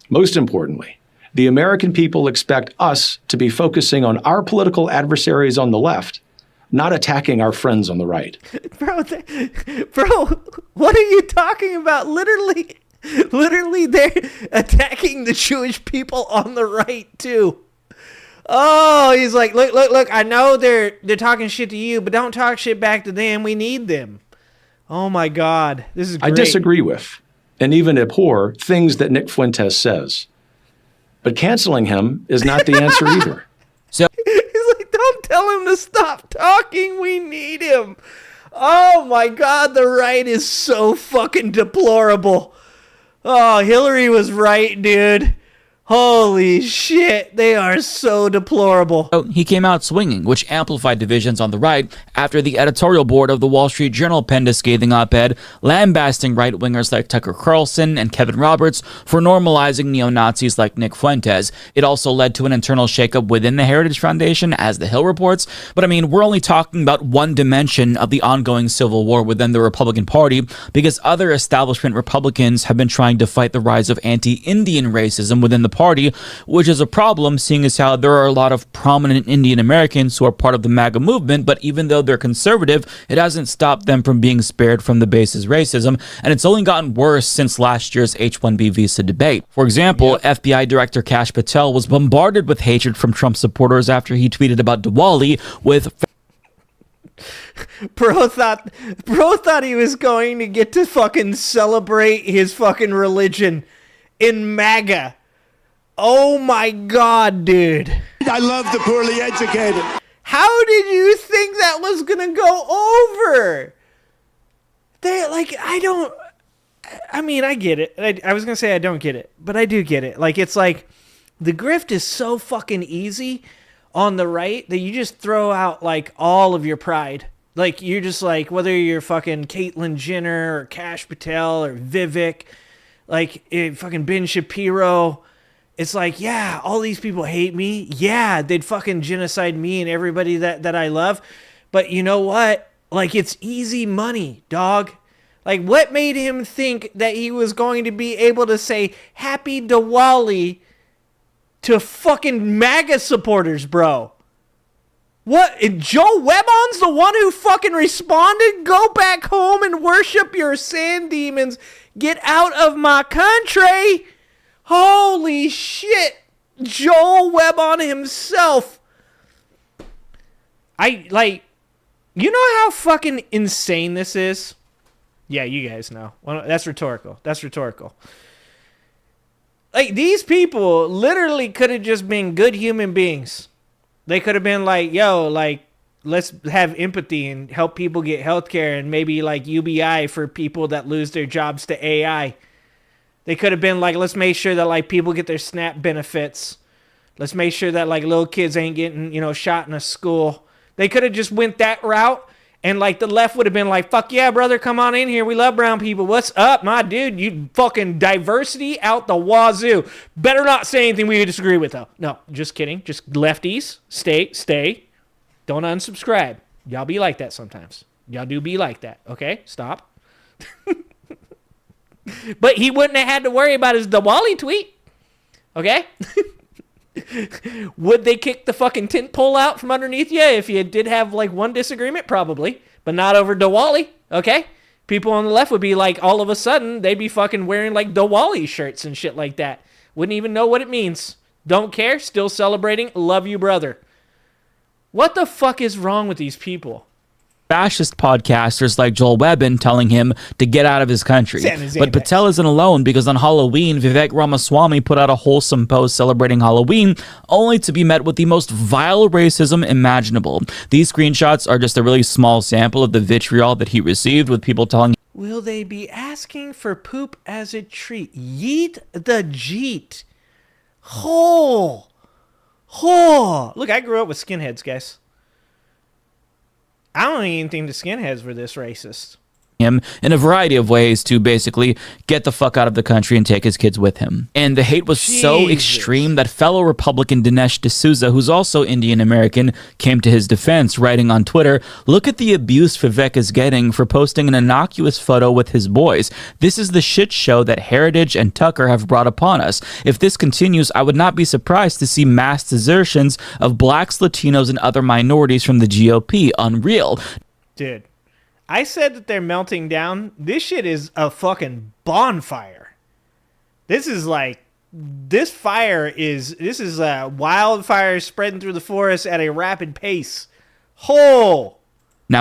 Most importantly, the American people expect us to be focusing on our political adversaries on the left, not attacking our friends on the right. Bro, what are you talking about? Literally, they're attacking the Jewish people on the right, too. Oh, he's like, look, I know they're talking shit to you, but don't talk shit back to them. We need them. Oh, my God. This is great. I disagree with, and even abhor, things that Nick Fuentes says. But canceling him is not the answer either. So he's like, don't tell him to stop talking. We need him. Oh, my God. The right is so fucking deplorable. Oh, Hillary was right, dude. Holy shit, they are so deplorable. He came out swinging, which amplified divisions on the right after the editorial board of the Wall Street Journal penned a scathing op-ed lambasting right-wingers like Tucker Carlson and Kevin Roberts for normalizing neo-Nazis like Nick Fuentes. It also led to an internal shakeup within the Heritage Foundation, as The Hill reports. But I mean, we're only talking about one dimension of the ongoing civil war within the Republican Party, because other establishment Republicans have been trying to fight the rise of anti-Indian racism within the party, which is a problem, seeing as how there are a lot of prominent Indian Americans who are part of the MAGA movement, but even though they're conservative, it hasn't stopped them from being spared from the base's racism, and it's only gotten worse since last year's H-1B visa debate. For example, FBI Director Kash Patel was bombarded with hatred from Trump supporters after he tweeted about Diwali with... Bro thought he was going to get to fucking celebrate his fucking religion in MAGA. Oh my God, dude. I love the poorly educated. How did you think that was going to go over? I get it. I was going to say I don't get it, but I do get it. Like, it's like the grift is so fucking easy on the right that you just throw out like all of your pride. Like, you're just like, whether you're fucking Caitlyn Jenner or Kash Patel or Vivek, like fucking Ben Shapiro. It's like, yeah, all these people hate me. Yeah, they'd fucking genocide me and everybody that I love. But you know what? Like, it's easy money, dog. Like, what made him think that he was going to be able to say Happy Diwali to fucking MAGA supporters, bro? What? Joe Webon's the one who fucking responded? Go back home and worship your sand demons. Get out of my country. Holy shit. Joel Webon himself. You know how fucking insane this is? Yeah, you guys know. Well, that's rhetorical. Like, these people literally could have just been good human beings. They could have been like, yo, like, let's have empathy and help people get healthcare and maybe like UBI for people that lose their jobs to AI. They could have been like, let's make sure that like people get their SNAP benefits. Let's make sure that like little kids ain't getting, shot in a school. They could have just went that route, and like the left would have been like, fuck yeah, brother, come on in here. We love brown people. What's up, my dude? You fucking diversity out the wazoo. Better not say anything we disagree with, though. No, just kidding. Just lefties, stay. Don't unsubscribe. Y'all be like that sometimes. Y'all do be like that. Okay, stop. But he wouldn't have had to worry about his Diwali tweet. Okay? Would they kick the fucking tent pole out from underneath you if you did have like one disagreement? Probably, but not over Diwali. Okay, people on the left would be like, all of a sudden they'd be fucking wearing like Diwali shirts and shit like that. Wouldn't even know what it means. Don't care. Still celebrating. Love you, brother. What the fuck is wrong with these people? Fascist podcasters like Joel Webben telling him to get out of his country. But Patel isn't alone, because on Halloween, Vivek Ramaswamy put out a wholesome post celebrating Halloween, only to be met with the most vile racism imaginable. These screenshots are just a really small sample of the vitriol that he received, with people telling him, will they be asking for poop as a treat? Yeet the jeet. Ho. Look, I grew up with skinheads, guys. I don't even think the skinheads were this racist. Him in a variety of ways to basically get the fuck out of the country and take his kids with him. And the hate was so extreme that fellow Republican Dinesh D'Souza, who's also Indian American, came to his defense, writing on Twitter, look at the abuse Vivek is getting for posting an innocuous photo with his boys. This is the shit show that Heritage and Tucker have brought upon us. If this continues, I would not be surprised to see mass desertions of blacks, Latinos, and other minorities from the GOP. Unreal. Dude. I said that they're melting down. This shit is a fucking bonfire. This is wildfire spreading through the forest at a rapid pace. Now,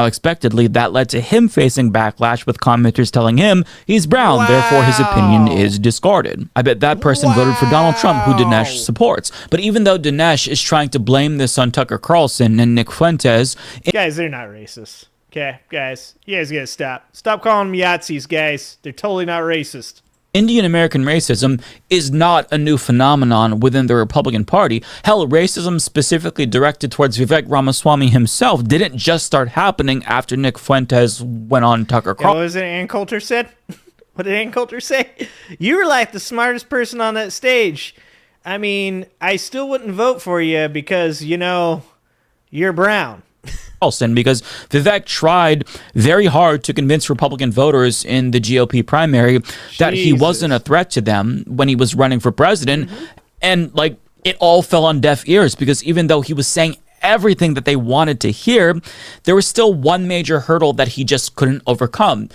expectedly, that led to him facing backlash, with commenters telling him he's brown, therefore his opinion is discarded. I bet that person voted for Donald Trump, who Dinesh supports. But even though Dinesh is trying to blame this on Tucker Carlson and Nick Fuentes... Guys, they're not racist. Okay, guys, you guys gotta stop. Stop calling them Yahtzees, guys. They're totally not racist. Indian American racism is not a new phenomenon within the Republican Party. Hell, racism specifically directed towards Vivek Ramaswamy himself didn't just start happening after Nick Fuentes went on Tucker Carlson. What was it Ann Coulter said? What did Ann Coulter say? You were like the smartest person on that stage. I mean, I still wouldn't vote for you because, you're brown. Because Vivek tried very hard to convince Republican voters in the GOP primary that he wasn't a threat to them when he was running for president. And it all fell on deaf ears, because even though he was saying everything that they wanted to hear, there was still one major hurdle that he just couldn't overcome.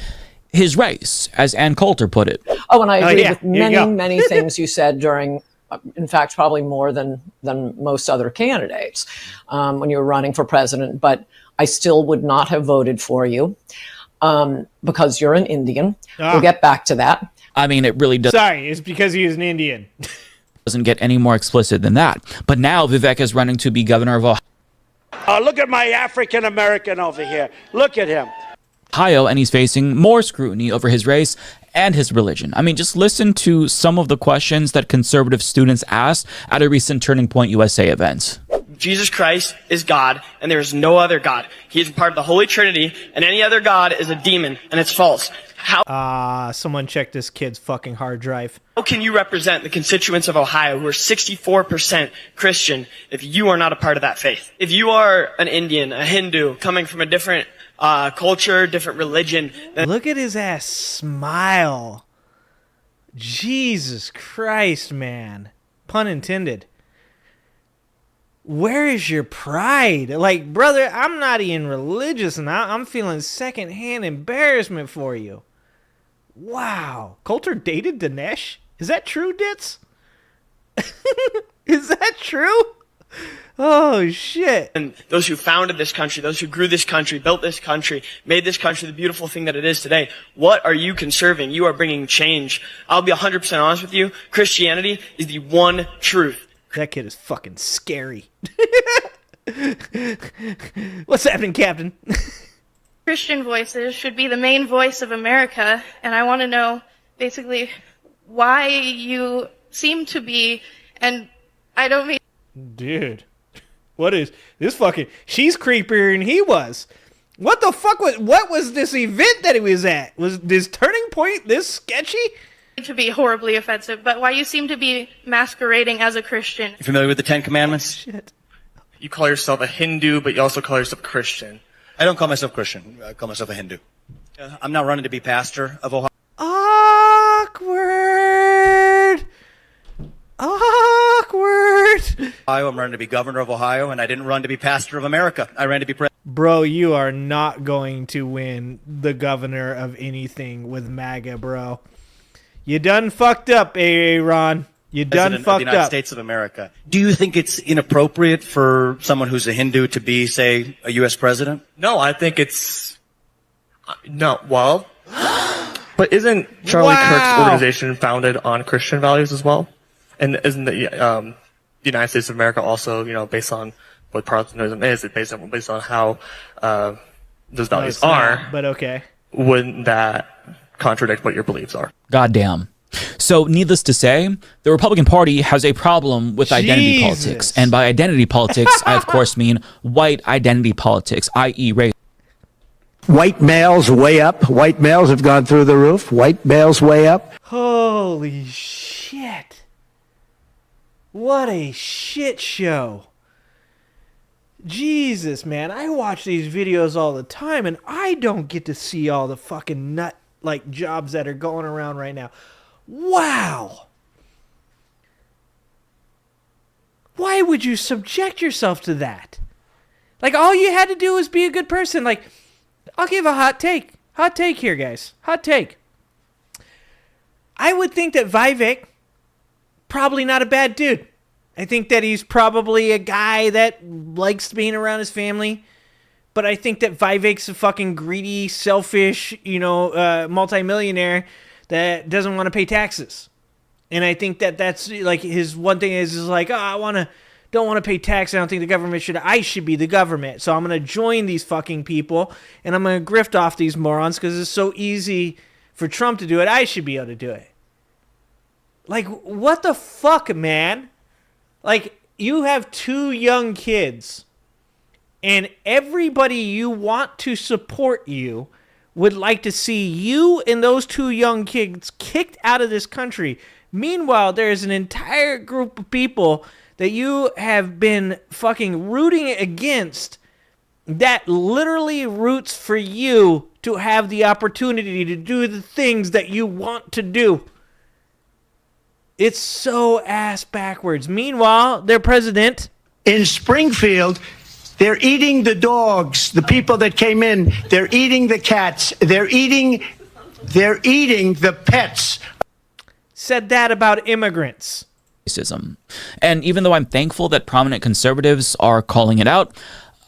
His race, as Ann Coulter put it. Oh, and I agree with many things you said during, in fact, probably more than most other candidates when you were running for president. But I still would not have voted for you because you're an Indian. We'll get back to that. I mean, it really does. Sorry, it's because he was an Indian. Doesn't get any more explicit than that. But now Vivek is running to be governor of Ohio. Look at my African American over here. Look at him. And he's facing more scrutiny over his race and his religion. I mean, just listen to some of the questions that conservative students asked at a recent Turning Point USA event. Jesus Christ is God, and there is no other God. He is part of the Holy Trinity, and any other God is a demon, and it's false. Someone check this kid's fucking hard drive. How can you represent the constituents of Ohio who are 64% Christian if you are not a part of that faith? If you are an Indian, a Hindu, coming from a different culture, different religion... Look at his ass smile. Jesus Christ, man. Pun intended. where is your pride? Like, brother, I'm not even religious and I'm feeling secondhand embarrassment for you. Wow. Coulter dated Dinesh? Is that true, Ditz? Is that true? Oh, shit. And those who founded this country, those who grew this country, built this country, made this country the beautiful thing that it is today, what are you conserving? You are bringing change. I'll be 100% honest with you. Christianity is the one truth. That kid is fucking scary. What's happening, Captain? Christian voices should be the main voice of America, and I want to know basically why you seem to be, and I don't mean... Dude, what is this fucking... She's creepier than he was. What the fuck what was this event that he was at? Was this Turning Point this sketchy? To be horribly offensive, but why you seem to be masquerading as a Christian. You familiar with the Ten Commandments? Shit. You call yourself a Hindu, but you also call yourself Christian. I don't call myself Christian. I call myself a Hindu. I'm not running to be pastor of Ohio. Awkward. I'm running to be governor of Ohio, and I didn't run to be pastor of America. I ran to be president. Bro, you are not going to win the governor of anything with MAGA, bro. You done fucked up, Aaron. You done President fucked of the United up. States of America. Do you think it's inappropriate for someone who's a Hindu to be, say, a U.S. president? No, I think it's... No, well... But isn't Charlie Kirk's organization founded on Christian values as well? And isn't the United States of America also, based on what Protestantism is, it's based on how those values are? But okay. Wouldn't that contradict what your beliefs are? Goddamn. So, needless to say, the Republican Party has a problem with identity politics. And by identity politics, I, of course, mean white identity politics, i.e. race. White males way up. White males have gone through the roof. White males way up. Holy shit. What a shit show. Jesus, man. I watch these videos all the time, and I don't get to see all the fucking nut-like jobs that are going around right now. Wow. Why would you subject yourself to that? Like, all you had to do was be a good person. Like, I'll give a hot take. Hot take here, guys. Hot take. I would think that Vivek, probably not a bad dude. I think that he's probably a guy that likes being around his family. But I think that Vivek's a fucking greedy, selfish, multimillionaire that doesn't want to pay taxes. And I think that that's like his one thing is like, don't want to pay tax. I don't think the government I should be the government. So I'm going to join these fucking people and I'm going to grift off these morons because it's so easy for Trump to do it. I should be able to do it. Like, what the fuck, man? Like, you have 2 young kids and everybody you want to support you would like to see you and those 2 young kids kicked out of this country. Meanwhile, there's an entire group of people that you have been fucking rooting against that literally roots for you to have the opportunity to do the things that you want to do. It's so ass backwards. Meanwhile, their president... In Springfield, they're eating the dogs, the people that came in. They're eating the cats. They're eating the pets. Said that about immigrants. Racism. And even though I'm thankful that prominent conservatives are calling it out,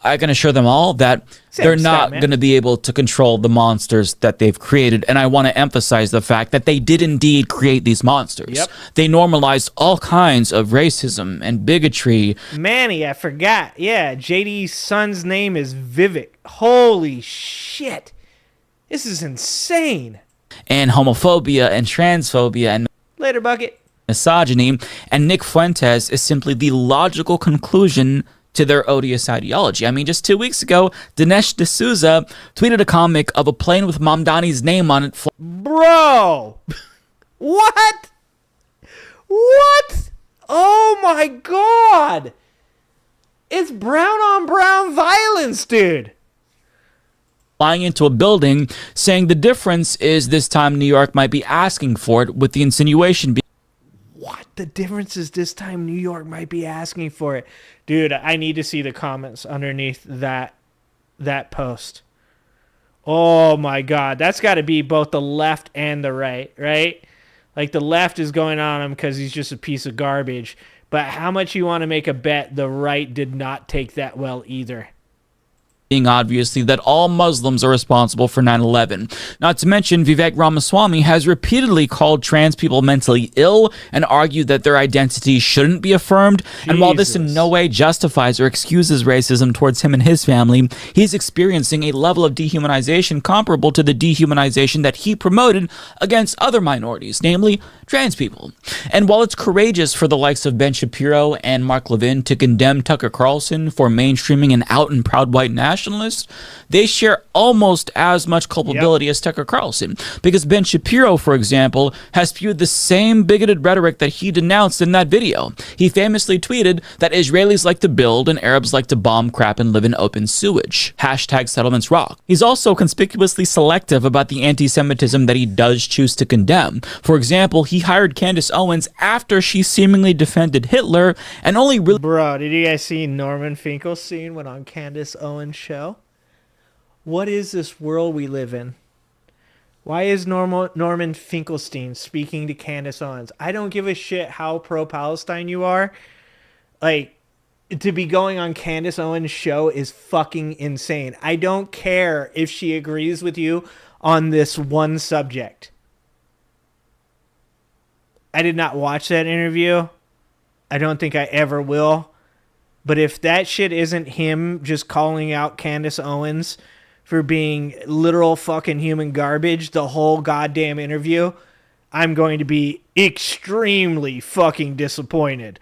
I can assure them all that they're not going to be able to control the monsters that they've created. And I want to emphasize the fact that they did indeed create these monsters. Yep. They normalized all kinds of racism and bigotry. Manny, I forgot. Yeah, JD's son's name is Vivek. Holy shit. This is insane. And homophobia and transphobia and later, Bucket. Misogyny. And Nick Fuentes is simply the logical conclusion to their odious ideology. I mean, just 2 weeks ago, Dinesh D'Souza tweeted a comic of a plane with Mamdani's name on it. Bro! What? What? Oh my god! It's brown on brown violence, dude. Flying into a building, saying the difference is this time New York might be asking for it, with the insinuation being... what? The difference is this time New York might be asking for it. Dude, I need to see the comments underneath that post. Oh my God. That's got to be both the left and the right, right? Like the left is going on him because he's just a piece of garbage. But how much you want to make a bet the right did not take that well either? Being obviously that all Muslims are responsible for 9/11. Not to mention, Vivek Ramaswamy has repeatedly called trans people mentally ill and argued that their identity shouldn't be affirmed. And while this in no way justifies or excuses racism towards him and his family, he's experiencing a level of dehumanization comparable to the dehumanization that he promoted against other minorities, namely trans people. And while it's courageous for the likes of Ben Shapiro and Mark Levin to condemn Tucker Carlson for mainstreaming an out and proud white nationalist, they share almost as much culpability as Tucker Carlson, because Ben Shapiro, for example, has spewed the same bigoted rhetoric that he denounced in that video. He famously tweeted that Israelis like to build and Arabs like to bomb crap and live in open sewage. Hashtag settlements rock. He's also conspicuously selective about the anti-Semitism that he does choose to condemn. For example, he hired Candace Owens after she seemingly defended Hitler and only really... Bro, did you guys see Norman Finkelstein went on Candace Owens' show? What is this world we live in? Why is Norman Finkelstein speaking to Candace Owens? I don't give a shit how pro-Palestine you are. Like, to be going on Candace Owens' show is fucking insane. I don't care if she agrees with you on this one subject. I did not watch that interview. I don't think I ever will. But if that shit isn't him just calling out Candace Owens for being literal fucking human garbage the whole goddamn interview, I'm going to be extremely fucking disappointed.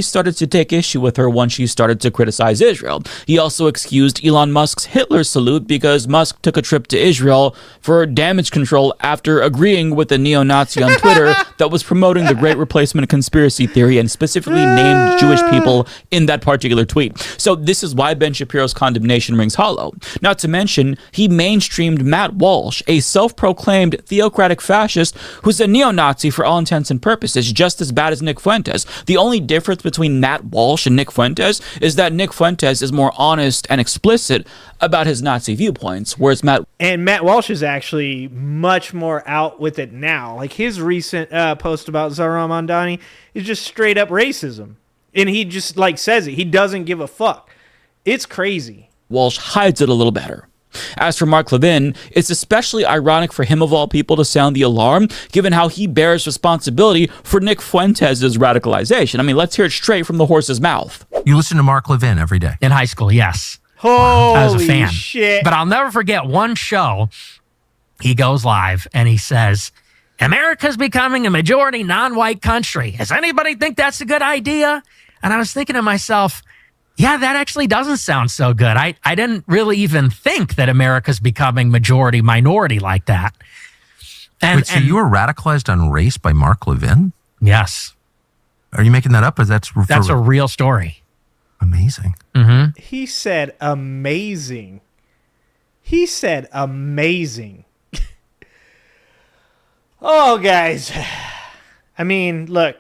started to take issue with her once she started to criticize Israel. He also excused Elon Musk's Hitler salute because Musk took a trip to Israel for damage control after agreeing with a neo-Nazi on Twitter that was promoting the Great Replacement conspiracy theory and specifically named Jewish people in that particular tweet. So this is why Ben Shapiro's condemnation rings hollow. Not to mention, he mainstreamed Matt Walsh, a self-proclaimed theocratic fascist who's a neo-Nazi for all intents and purposes, just as bad as Nick Fuentes. The only difference between Matt Walsh and Nick Fuentes is that Nick Fuentes is more honest and explicit about his Nazi viewpoints, whereas Matt Walsh is actually much more out with it now. Like his recent post about Zohran Mamdani is just straight up racism, and he just like says it. He doesn't give a fuck. It's crazy. Walsh hides it a little better. As for Mark Levin, it's especially ironic for him of all people to sound the alarm, given how he bears responsibility for Nick Fuentes' radicalization. I mean, let's hear it straight from the horse's mouth. You listen to Mark Levin every day? In high school, yes. Holy I was a fan. shit. But I'll never forget one show. He goes live and he says, America's becoming a majority non-white country. Does anybody think that's a good idea? And I was thinking to myself, yeah, that actually doesn't sound so good. I didn't really even think that America's becoming majority minority like that. Wait, so you were radicalized on race by Mark Levin? Yes. Are you making that up? That's a real story. Amazing. Mm-hmm. He said amazing. He said amazing. Oh, guys. I mean, look.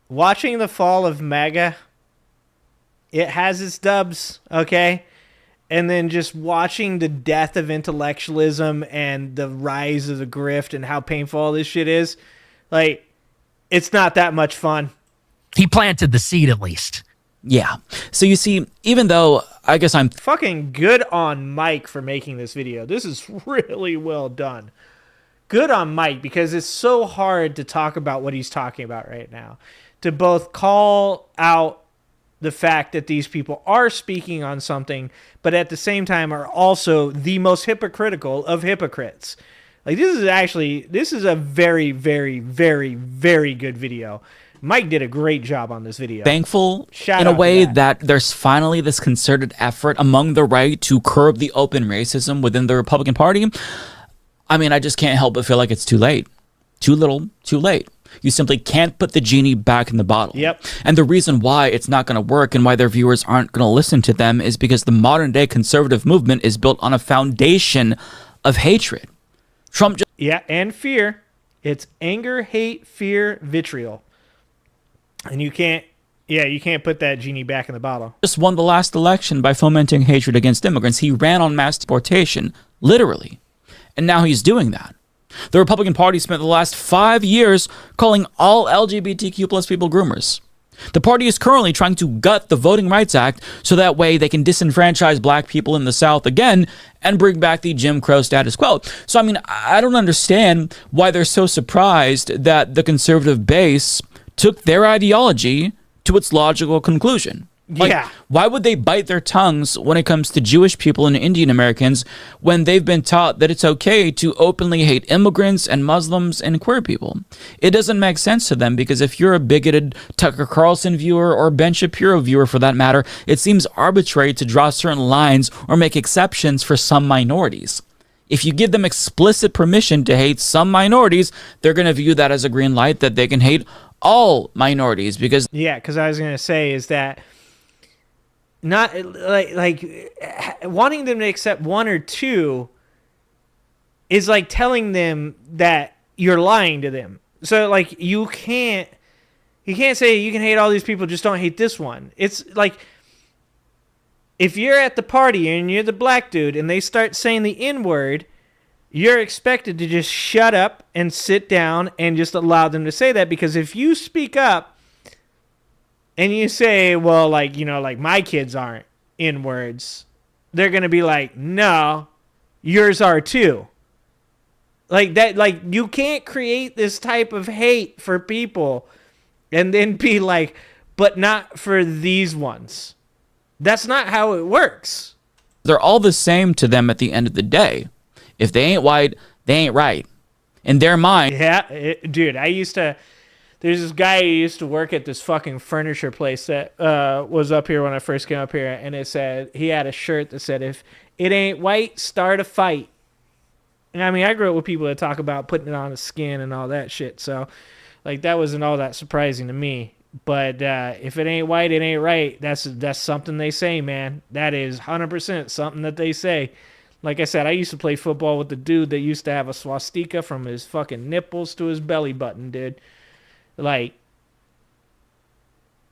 Watching the fall of MAGA, it has its dubs, okay? And then just watching the death of intellectualism and the rise of the grift and how painful all this shit is, like, it's not that much fun. He planted the seed at least. Yeah. So you see, even though I guess I'm fucking good on Mike for making this video. This is really well done. Good on Mike, because it's so hard to talk about what he's talking about right now. To both call out the fact that these people are speaking on something, but at the same time are also the most hypocritical of hypocrites. Like, this is a very, very, very, very good video. Mike did a great job on this video. Thankful in a way that there's finally this concerted effort among the right to curb the open racism within the Republican Party. I mean, I just can't help but feel like it's too late. Too little, too late. You simply can't put the genie back in the bottle. Yep. And the reason why it's not going to work and why their viewers aren't going to listen to them is because the modern day conservative movement is built on a foundation of hatred. Trump just... Yeah, and fear. It's anger, hate, fear, vitriol. And you can't put that genie back in the bottle. Just won the last election by fomenting hatred against immigrants. He ran on mass deportation, literally. And now he's doing that. The Republican Party spent the last 5 years calling all LGBTQ plus people groomers. The party is currently trying to gut the Voting Rights Act so that way they can disenfranchise black people in the South again and bring back the Jim Crow status quo. So, I mean, I don't understand why they're so surprised that the conservative base took their ideology to its logical conclusion. Like, yeah. Why would they bite their tongues when it comes to Jewish people and Indian Americans when they've been taught that it's okay to openly hate immigrants and Muslims and queer people? It doesn't make sense to them because if you're a bigoted Tucker Carlson viewer or Ben Shapiro viewer for that matter, it seems arbitrary to draw certain lines or make exceptions for some minorities. If you give them explicit permission to hate some minorities, they're going to view that as a green light that they can hate all minorities because... Yeah, because I was going to say is that not like wanting them to accept one or two is like telling them that you're lying to them. So like you can't say you can hate all these people, just don't hate this one. It's like if you're at the party and you're the black dude and they start saying the N-word, you're expected to just shut up and sit down and just allow them to say that, because if you speak up and you say, well, like, you know, like my kids aren't N-words, they're going to be like, no, yours are too. Like that, like you can't create this type of hate for people and then be like, but not for these ones. That's not how it works. They're all the same to them at the end of the day. If they ain't white, they ain't right. In their mind. Yeah, dude, there's this guy who used to work at this fucking furniture place that was up here when I first came up here, and it said, he had a shirt that said, if it ain't white, start a fight. And I mean, I grew up with people that talk about putting it on the skin and all that shit, so like that wasn't all that surprising to me. But if it ain't white, it ain't right. That's something they say, man. That is 100% something that they say. Like I said, I used to play football with the dude that used to have a swastika from his fucking nipples to his belly button, dude. Like,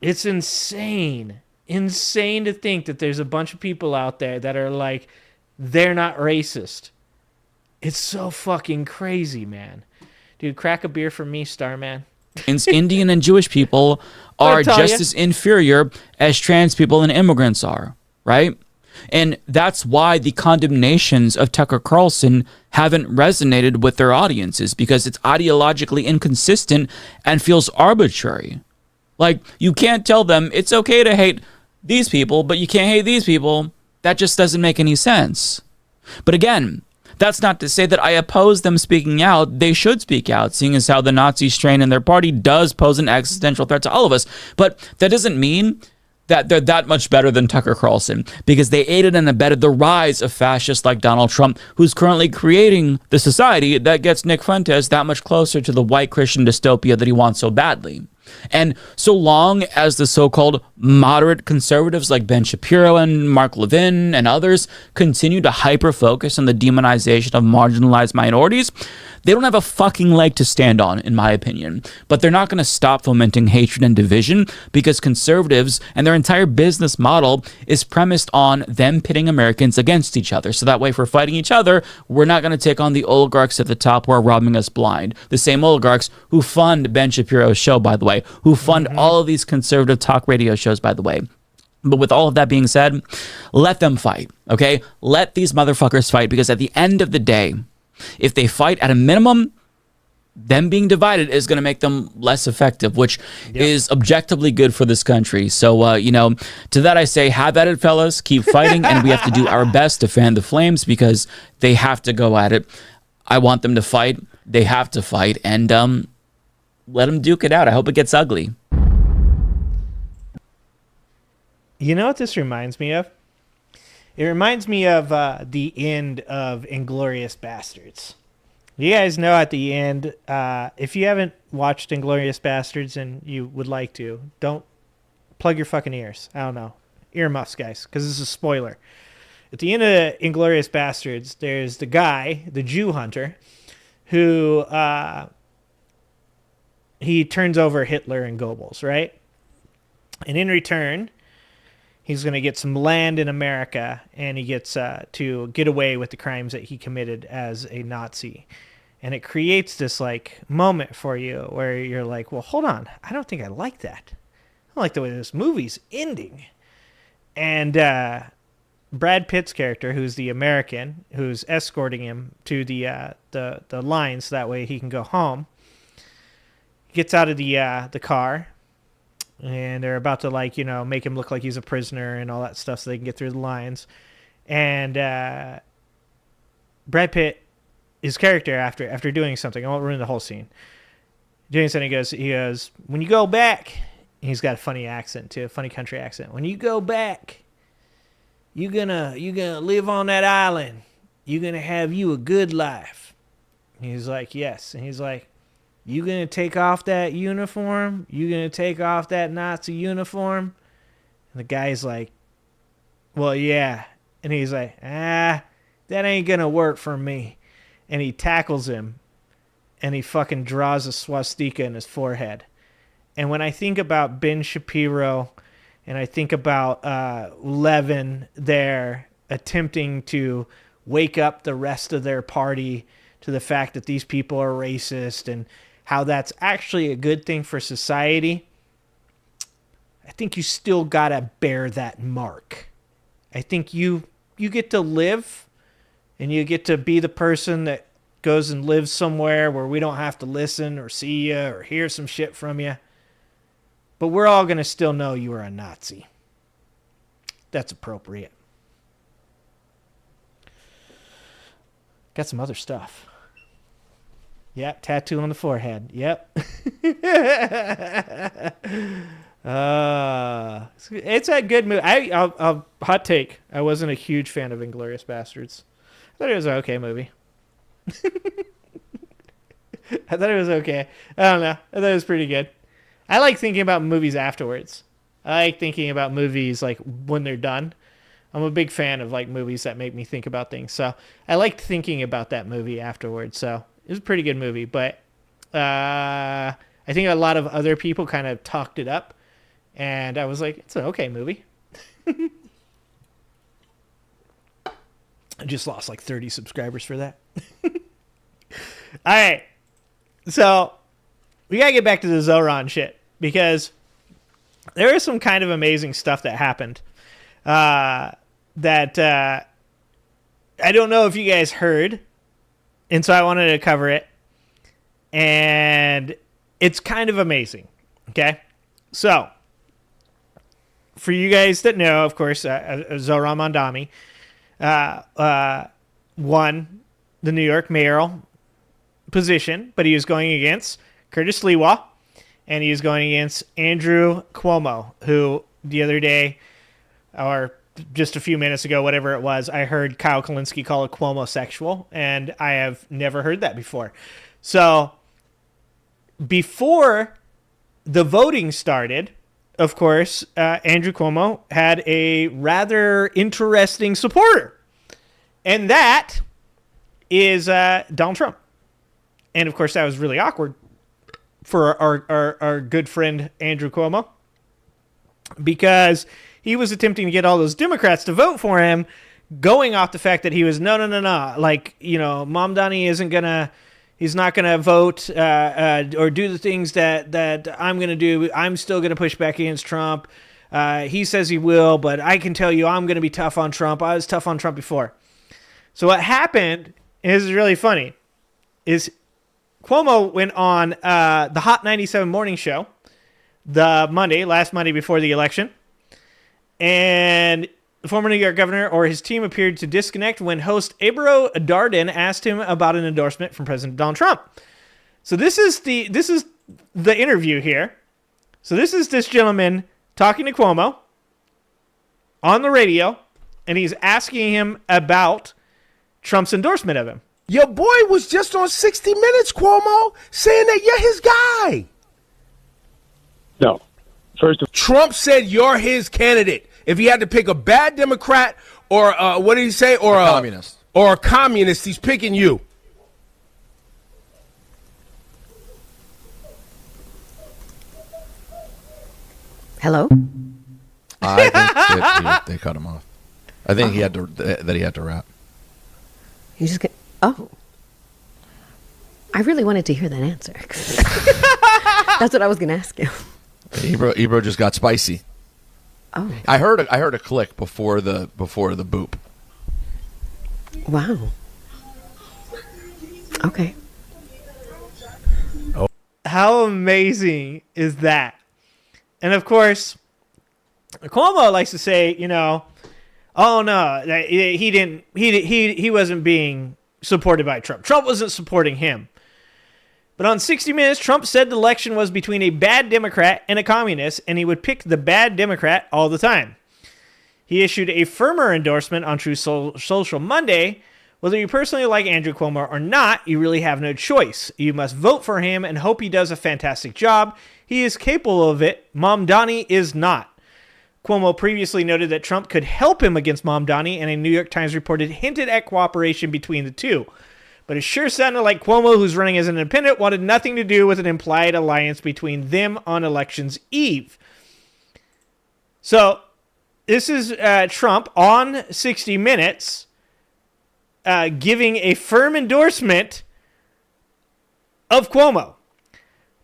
it's insane. Insane to think that there's a bunch of people out there that are like, they're not racist. It's so fucking crazy, man. Dude, crack a beer for me, Starman. Indian and Jewish people are just as inferior as trans people and immigrants are, right? And that's why the condemnations of Tucker Carlson haven't resonated with their audiences, because it's ideologically inconsistent and feels arbitrary. Like, you can't tell them it's okay to hate these people, but you can't hate these people. That just doesn't make any sense. But again, that's not to say that I oppose them speaking out. They should speak out, seeing as how the Nazi strain in their party does pose an existential threat to all of us. But that doesn't mean that they're that much better than Tucker Carlson, because they aided and abetted the rise of fascists like Donald Trump, who's currently creating the society that gets Nick Fuentes that much closer to the white Christian dystopia that he wants so badly. And so long as the so-called moderate conservatives like Ben Shapiro and Mark Levin and others continue to hyper-focus on the demonization of marginalized minorities, they don't have a fucking leg to stand on, in my opinion. But they're not going to stop fomenting hatred and division, because conservatives and their entire business model is premised on them pitting Americans against each other. So that way, if we're fighting each other, we're not going to take on the oligarchs at the top who are robbing us blind. The same oligarchs who fund Ben Shapiro's show, by the way, who fund all of these conservative talk radio shows, by the way. But with all of that being said, let them fight, okay? Let these motherfuckers fight, because at the end of the day, if they fight, at a minimum, them being divided is going to make them less effective, which is objectively good for this country. So, to that I say, have at it, fellas. Keep fighting, and we have to do our best to fan the flames, because they have to go at it. I want them to fight. They have to fight, and let them duke it out. I hope it gets ugly. You know what this reminds me of? It reminds me of the end of Inglourious Bastards. You guys know at the end, if you haven't watched Inglourious Bastards and you would like to, don't plug your fucking ears. I don't know. Earmuffs, guys, because this is a spoiler. At the end of Inglourious Bastards, there's the guy, the Jew hunter, who he turns over Hitler and Goebbels, right? And in return, he's going to get some land in America, and he gets to get away with the crimes that he committed as a Nazi. And it creates this like moment for you where you're like, well, hold on. I don't think I like that. I don't like the way this movie's ending. And Brad Pitt's character, who's the American, who's escorting him to the line so that way he can go home, gets out of the car, and they're about to make him look like he's a prisoner and all that stuff so they can get through the lines. And Brad Pitt, his character, after doing something, I won't ruin the whole scene, doing something, he goes, when you go back, he's got a funny accent too, a funny country accent. When you go back, you're gonna live on that island. You're gonna have you a good life. He's like, yes. And he's like, you gonna take off that uniform? You gonna take off that Nazi uniform? And the guy's like, well, yeah. And he's like, that ain't gonna work for me. And he tackles him, and he fucking draws a swastika in his forehead. And when I think about Ben Shapiro, and I think about Levin there attempting to wake up the rest of their party to the fact that these people are racist and how that's actually a good thing for society, I think you still gotta bear that mark. I think you get to live, and you get to be the person that goes and lives somewhere where we don't have to listen or see you or hear some shit from you. But we're all going to still know you are a Nazi. That's appropriate. Got some other stuff. Yep, tattoo on the forehead. Yep. It's a good movie. I'll hot take. I wasn't a huge fan of Inglourious Bastards. I thought it was an okay movie. I thought it was okay. I don't know. I thought it was pretty good. I like thinking about movies afterwards. I like thinking about movies like when they're done. I'm a big fan of like movies that make me think about things. So I liked thinking about that movie afterwards. So it was a pretty good movie, but I think a lot of other people kind of talked it up, and I was like, it's an okay movie. I just lost like 30 subscribers for that. All right. So we got to get back to the Zohran shit, because there is some kind of amazing stuff that happened that I don't know if you guys heard. And so I wanted to cover it. And it's kind of amazing. Okay. So for you guys that know, of course, Zohran Mamdani won the New York mayoral position, but he was going against Curtis Lewa, and he was going against Andrew Cuomo, who the other day, or just a few minutes ago, whatever it was, I heard Kyle Kalinske call it Cuomo-sexual, and I have never heard that before. So before the voting started, of course, Andrew Cuomo had a rather interesting supporter, and that is Donald Trump. And, of course, that was really awkward for our good friend Andrew Cuomo, because he was attempting to get all those Democrats to vote for him, going off the fact that he was, no. Like, Mamdani he's not going to vote or do the things that I'm going to do. I'm still going to push back against Trump. He says he will, but I can tell you I'm going to be tough on Trump. I was tough on Trump before. So what happened is really funny, is Cuomo went on the Hot 97 morning show last Monday before the election, and the former New York governor or his team appeared to disconnect when host Abro Darden asked him about an endorsement from President Donald Trump. So this is the interview here. So this is this gentleman talking to Cuomo on the radio, and he's asking him about Trump's endorsement of him. Your boy was just on 60 Minutes, Cuomo, saying that you're his guy. No. First of Trump said you're his candidate. If he had to pick a bad Democrat or what did he say? Or a communist. Or a communist, he's picking you. Hello? I think that they cut him off. I think he had to rap. You just get. Oh. I really wanted to hear that answer. That's what I was going to ask you. Ebro just got spicy. Oh. I heard a click before the boop. Wow. Okay. Oh. How amazing is that? And of course, Cuomo likes to say, oh no, he wasn't being supported by Trump. Trump wasn't supporting him. But on 60 Minutes, Trump said the election was between a bad Democrat and a communist, and he would pick the bad Democrat all the time. He issued a firmer endorsement on Truth Social Monday. Whether you personally like Andrew Cuomo or not, you really have no choice. You must vote for him and hope he does a fantastic job. He is capable of it. Mamdani is not. Cuomo previously noted that Trump could help him against Mamdani, and a New York Times reported hinted at cooperation between the two. But it sure sounded like Cuomo, who's running as an independent, wanted nothing to do with an implied alliance between them on elections eve. So, this is Trump on 60 Minutes giving a firm endorsement of Cuomo.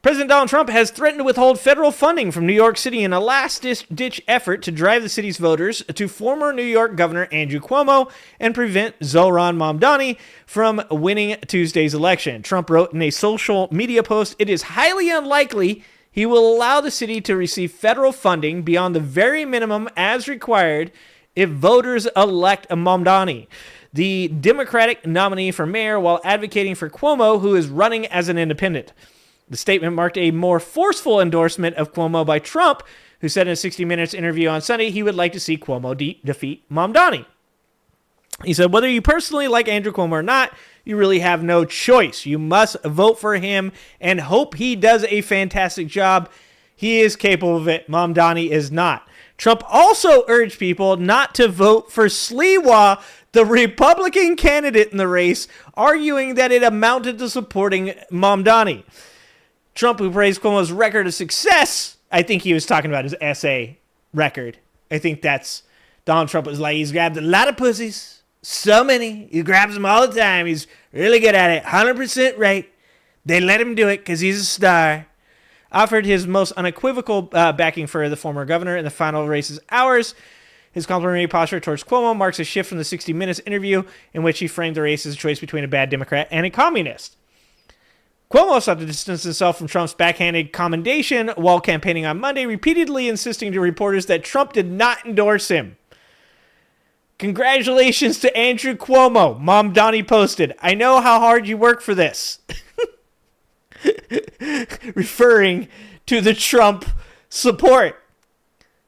President Donald Trump has threatened to withhold federal funding from New York City in a last-ditch effort to drive the city's voters to former New York Governor Andrew Cuomo and prevent Zohran Mamdani from winning Tuesday's election. Trump wrote in a social media post, "It is highly unlikely he will allow the city to receive federal funding beyond the very minimum as required if voters elect Mamdani, the Democratic nominee for mayor, while advocating for Cuomo, who is running as an independent." The statement marked a more forceful endorsement of Cuomo by Trump, who said in a 60 Minutes interview on Sunday he would like to see Cuomo defeat Mamdani. He said, whether you personally like Andrew Cuomo or not, you really have no choice. You must vote for him and hope he does a fantastic job. He is capable of it. Mamdani is not. Trump also urged people not to vote for Sliwa, the Republican candidate in the race, arguing that it amounted to supporting Mamdani. Trump, who praised Cuomo's record of success, I think he was talking about his essay record. I think that's Donald Trump was like, he's grabbed a lot of pussies, so many. He grabs them all the time. He's really good at it, 100% right. They let him do it because he's a star. Offered his most unequivocal backing for the former governor in the final race's hours. His complimentary posture towards Cuomo marks a shift from the 60 Minutes interview in which he framed the race as a choice between a bad Democrat and a communist. Cuomo sought to distance himself from Trump's backhanded commendation while campaigning on Monday, repeatedly insisting to reporters that Trump did not endorse him. Congratulations to Andrew Cuomo, Mamdani posted. I know how hard you work for this. Referring to the Trump support.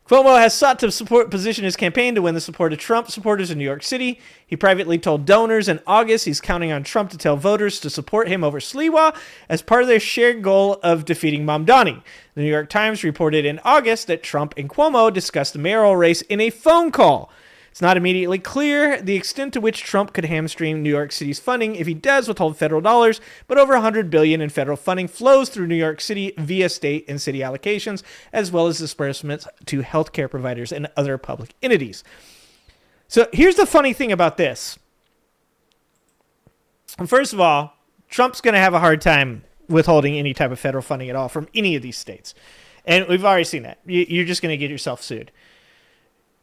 Cuomo has sought to position his campaign to win the support of Trump supporters in New York City. He privately told donors in August he's counting on Trump to tell voters to support him over Sliwa as part of their shared goal of defeating Mamdani. The New York Times reported in August that Trump and Cuomo discussed the mayoral race in a phone call. It's not immediately clear the extent to which Trump could hamstring New York City's funding if he does withhold federal dollars, but over $100 billion in federal funding flows through New York City via state and city allocations, as well as disbursements to healthcare providers and other public entities. So here's the funny thing about this. First of all, Trump's going to have a hard time withholding any type of federal funding at all from any of these states. And we've already seen that. You're just going to get yourself sued.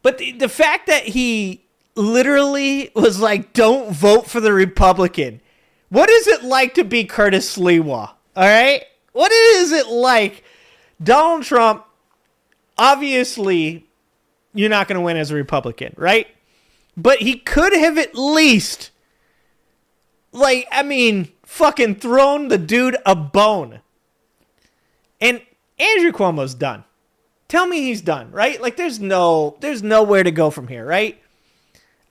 But the fact that he literally was like, don't vote for the Republican. What is it like to be Curtis Sliwa? All right? What is it like? Donald Trump, obviously, you're not going to win as a Republican, right? But he could have at least, fucking thrown the dude a bone. And Andrew Cuomo's done. Tell me he's done, right? Like, there's nowhere to go from here, right?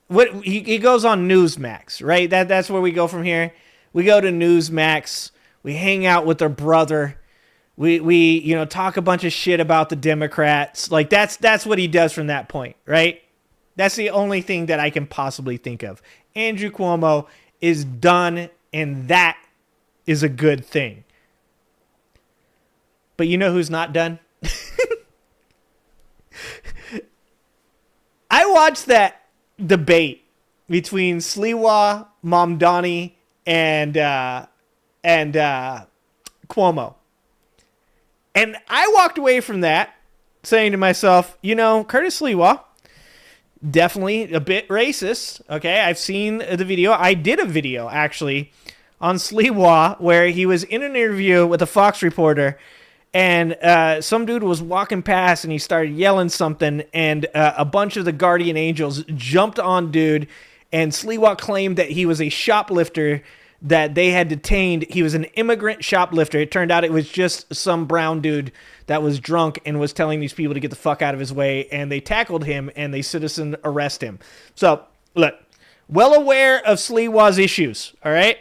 What he goes on Newsmax, right? That's where we go from here. We go to Newsmax. We hang out with their brother. We talk a bunch of shit about the Democrats. Like, that's what he does from that point, right? That's the only thing that I can possibly think of. Andrew Cuomo is done, and that is a good thing. But you know who's not done? watched that debate between Sliwa, Mamdani, and Cuomo. And I walked away from that saying to myself, Curtis Sliwa, definitely a bit racist. Okay, I've seen the video. I did a video, actually, on Sliwa where he was in an interview with a Fox reporter, and some dude was walking past and he started yelling something, and a bunch of the Guardian Angels jumped on dude, and Sliwa claimed that he was a shoplifter that they had detained. He was an immigrant shoplifter. It turned out it was just some brown dude that was drunk and was telling these people to get the fuck out of his way, and they tackled him and they citizen arrest him. So, look, well aware of Sliwa's issues, all right?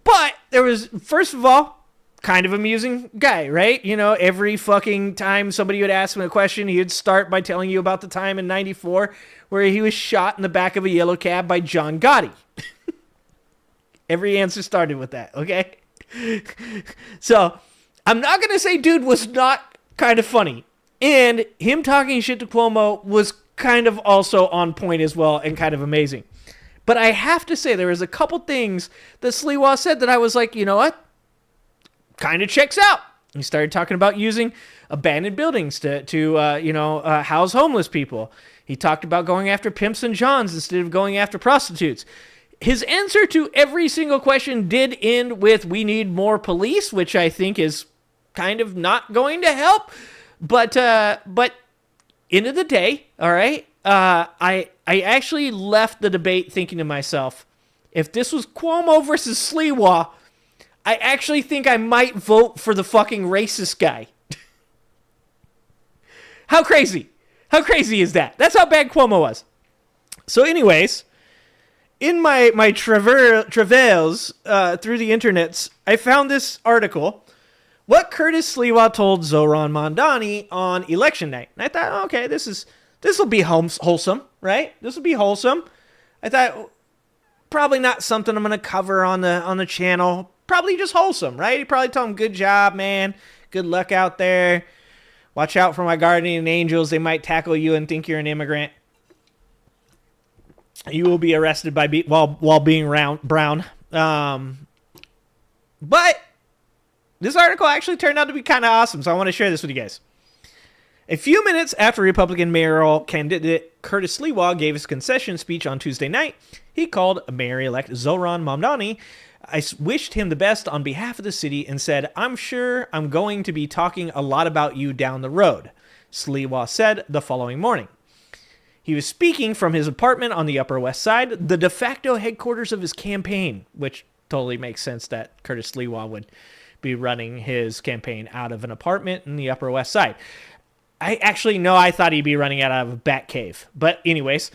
But there was, first of all, kind of amusing guy, right? Every fucking time somebody would ask him a question, he would start by telling you about the time in 94 where he was shot in the back of a yellow cab by John Gotti. Every answer started with that, okay? So, I'm not going to say dude was not kind of funny. And him talking shit to Cuomo was kind of also on point as well and kind of amazing. But I have to say, there was a couple things that Sliwa said that I was like, you know what? Kind of checks out. He started talking about using abandoned buildings to house homeless people. He talked about going after pimps and johns instead of going after prostitutes. His answer to every single question did end with, we need more police, which I think is kind of not going to help. But end of the day, all right, I actually left the debate thinking to myself, if this was Cuomo versus Sliwa, I actually think I might vote for the fucking racist guy. How crazy? How crazy is that? That's how bad Cuomo was. So anyways, in my travails through the internets, I found this article, what Curtis Sliwa told Zohran Mamdani on election night. And I thought, okay, this will be wholesome, right? This will be wholesome. I thought, probably not something I'm going to cover on the channel. Probably just wholesome, right? He probably told him, good job, man. Good luck out there. Watch out for my guardian angels. They might tackle you and think you're an immigrant. You will be arrested while being brown. But this article actually turned out to be kind of awesome, so I want to share this with you guys. A few minutes after Republican mayoral candidate Curtis Sliwa gave his concession speech on Tuesday night, he called Mayor-elect Zohran Mamdani. I wished him the best on behalf of the city and said, I'm sure I'm going to be talking a lot about you down the road, Sliwa said the following morning. He was speaking from his apartment on the Upper West Side, the de facto headquarters of his campaign, which totally makes sense that Curtis Sliwa would be running his campaign out of an apartment in the Upper West Side. I thought he'd be running out of a bat cave. But anyways,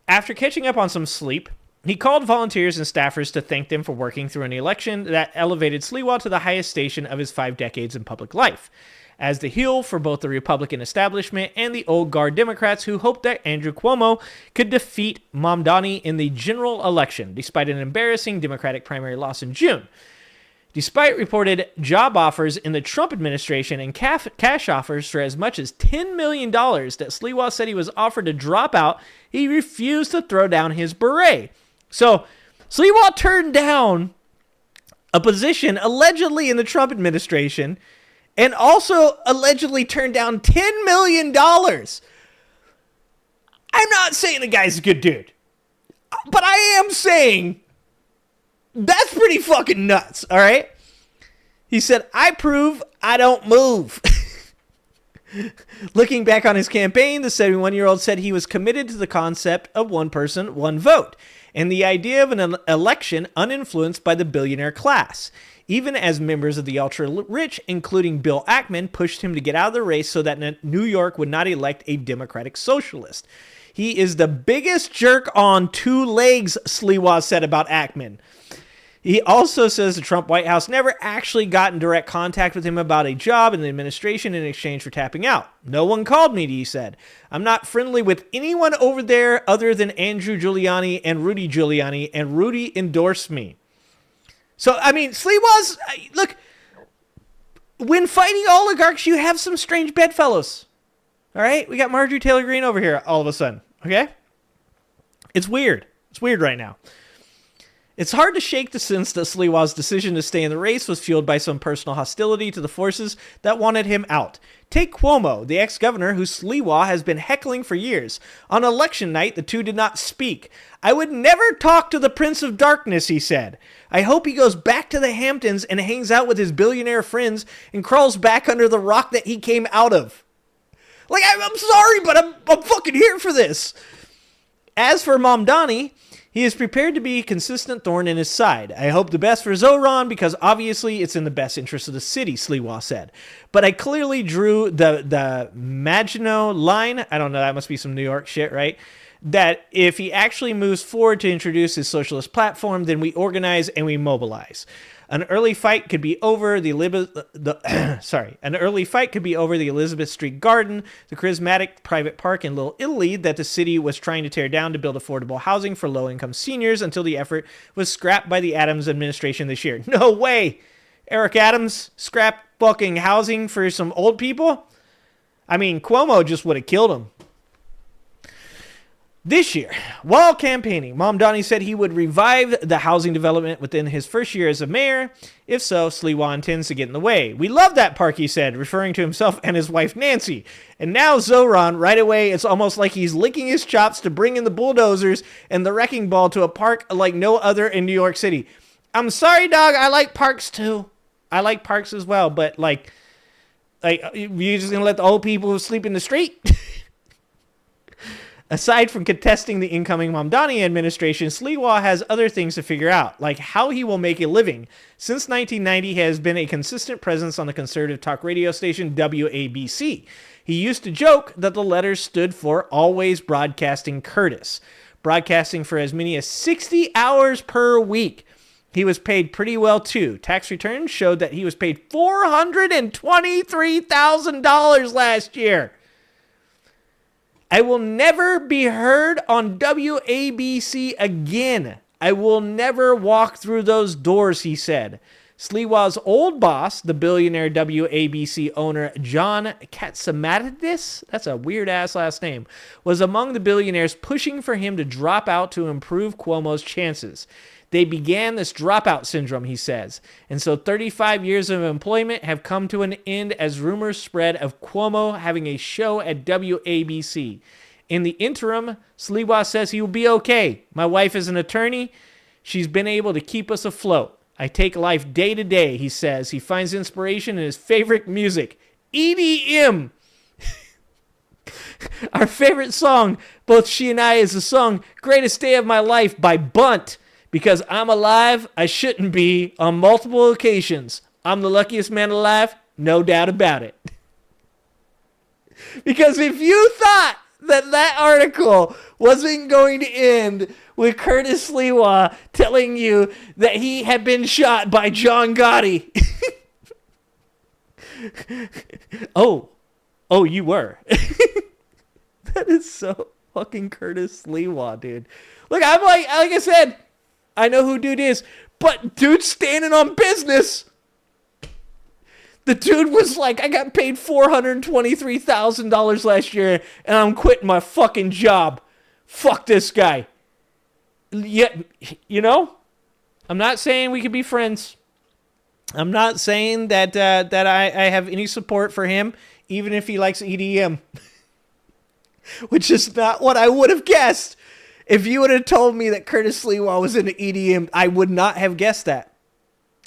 after catching up on some sleep, he called volunteers and staffers to thank them for working through an election that elevated Sliwa to the highest station of his 5 decades in public life, as the heel for both the Republican establishment and the old guard Democrats who hoped that Andrew Cuomo could defeat Mamdani in the general election, despite an embarrassing Democratic primary loss in June. Despite reported job offers in the Trump administration and cash offers for as much as $10 million that Sliwa said he was offered to drop out, he refused to throw down his beret. So, Sliwa turned down a position allegedly in the Trump administration and also allegedly turned down $10 million. I'm not saying the guy's a good dude, but I am saying that's pretty fucking nuts, all right? He said, I prove I don't move. Looking back on his campaign, the 71-year-old said he was committed to the concept of one person, one vote, and the idea of an election uninfluenced by the billionaire class, even as members of the ultra-rich, including Bill Ackman, pushed him to get out of the race so that New York would not elect a Democratic socialist. He is the biggest jerk on 2 legs, Sliwa said about Ackman. He also says the Trump White House never actually got in direct contact with him about a job in the administration in exchange for tapping out. No one called me, he said. I'm not friendly with anyone over there other than Andrew Giuliani and Rudy Giuliani, and Rudy endorsed me. So, I mean, Sliwa's, look, when fighting oligarchs, you have some strange bedfellows. All right? We got Marjorie Taylor Greene over here all of a sudden. Okay? It's weird. It's weird right now. It's hard to shake the sense that Sliwa's decision to stay in the race was fueled by some personal hostility to the forces that wanted him out. Take Cuomo, the ex-governor who Sliwa has been heckling for years. On election night, the two did not speak. I would never talk to the Prince of Darkness, he said. I hope he goes back to the Hamptons and hangs out with his billionaire friends and crawls back under the rock that he came out of. Like, I'm sorry, but I'm fucking here for this. As for Mamdani, he is prepared to be a consistent thorn in his side. I hope the best for Zohran because obviously it's in the best interest of the city, Sliwa said. But I clearly drew the Maginot line. I don't know, that must be some New York shit, right? That if he actually moves forward to introduce his socialist platform, then we organize and we mobilize. An early fight could be over the Elizabeth Street Garden, the charismatic private park in Little Italy that the city was trying to tear down to build affordable housing for low-income seniors until the effort was scrapped by the Adams administration this year. No way! Eric Adams scrapped fucking housing for some old people? I mean, Cuomo just would have killed him. This year, while campaigning, Mamdani said he would revive the housing development within his first year as a mayor. If so, Sliwa intends to get in the way. We love that park, he said, referring to himself and his wife, Nancy. And now Zohran, right away, it's almost like he's licking his chops to bring in the bulldozers and the wrecking ball to a park like no other in New York City. I'm sorry, dog. I like parks, too. I like parks as well, but, like you're just going to let the old people sleep in the street? Aside from contesting the incoming Mamdani administration, Sliwa has other things to figure out, like how he will make a living. Since 1990, he has been a consistent presence on the conservative talk radio station WABC. He used to joke that the letters stood for Always Broadcasting Curtis, broadcasting for as many as 60 hours per week. He was paid pretty well, too. Tax returns showed that he was paid $423,000 last year. I will never be heard on WABC again. I will never walk through those doors, he said. Sliwa's old boss, the billionaire WABC owner John Katsamatidis, that's a weird-ass last name, was among the billionaires pushing for him to drop out to improve Cuomo's chances. They began this dropout syndrome, he says, and so 35 years of employment have come to an end as rumors spread of Cuomo having a show at WABC. In the interim, Sliwa says he will be okay. My wife is an attorney. She's been able to keep us afloat. I take life day to day, he says. He finds inspiration in his favorite music, EDM. Our favorite song, both she and I, is the song Greatest Day of My Life by Bunt. Because I'm alive, I shouldn't be on multiple occasions. I'm the luckiest man alive, no doubt about it. Because if you thought that article wasn't going to end with Curtis Sliwa telling you that he had been shot by John Gotti. Oh, you were. That is so fucking Curtis Sliwa, dude. Look, I'm like I said, I know who dude is, but dude's standing on business. The dude was like, I got paid $423,000 last year, and I'm quitting my fucking job. Fuck this guy. Yeah, you know, I'm not saying we could be friends. I'm not saying that I have any support for him, even if he likes EDM. Which is not what I would have guessed. If you would have told me that Curtis Sliwa was into EDM, I would not have guessed that.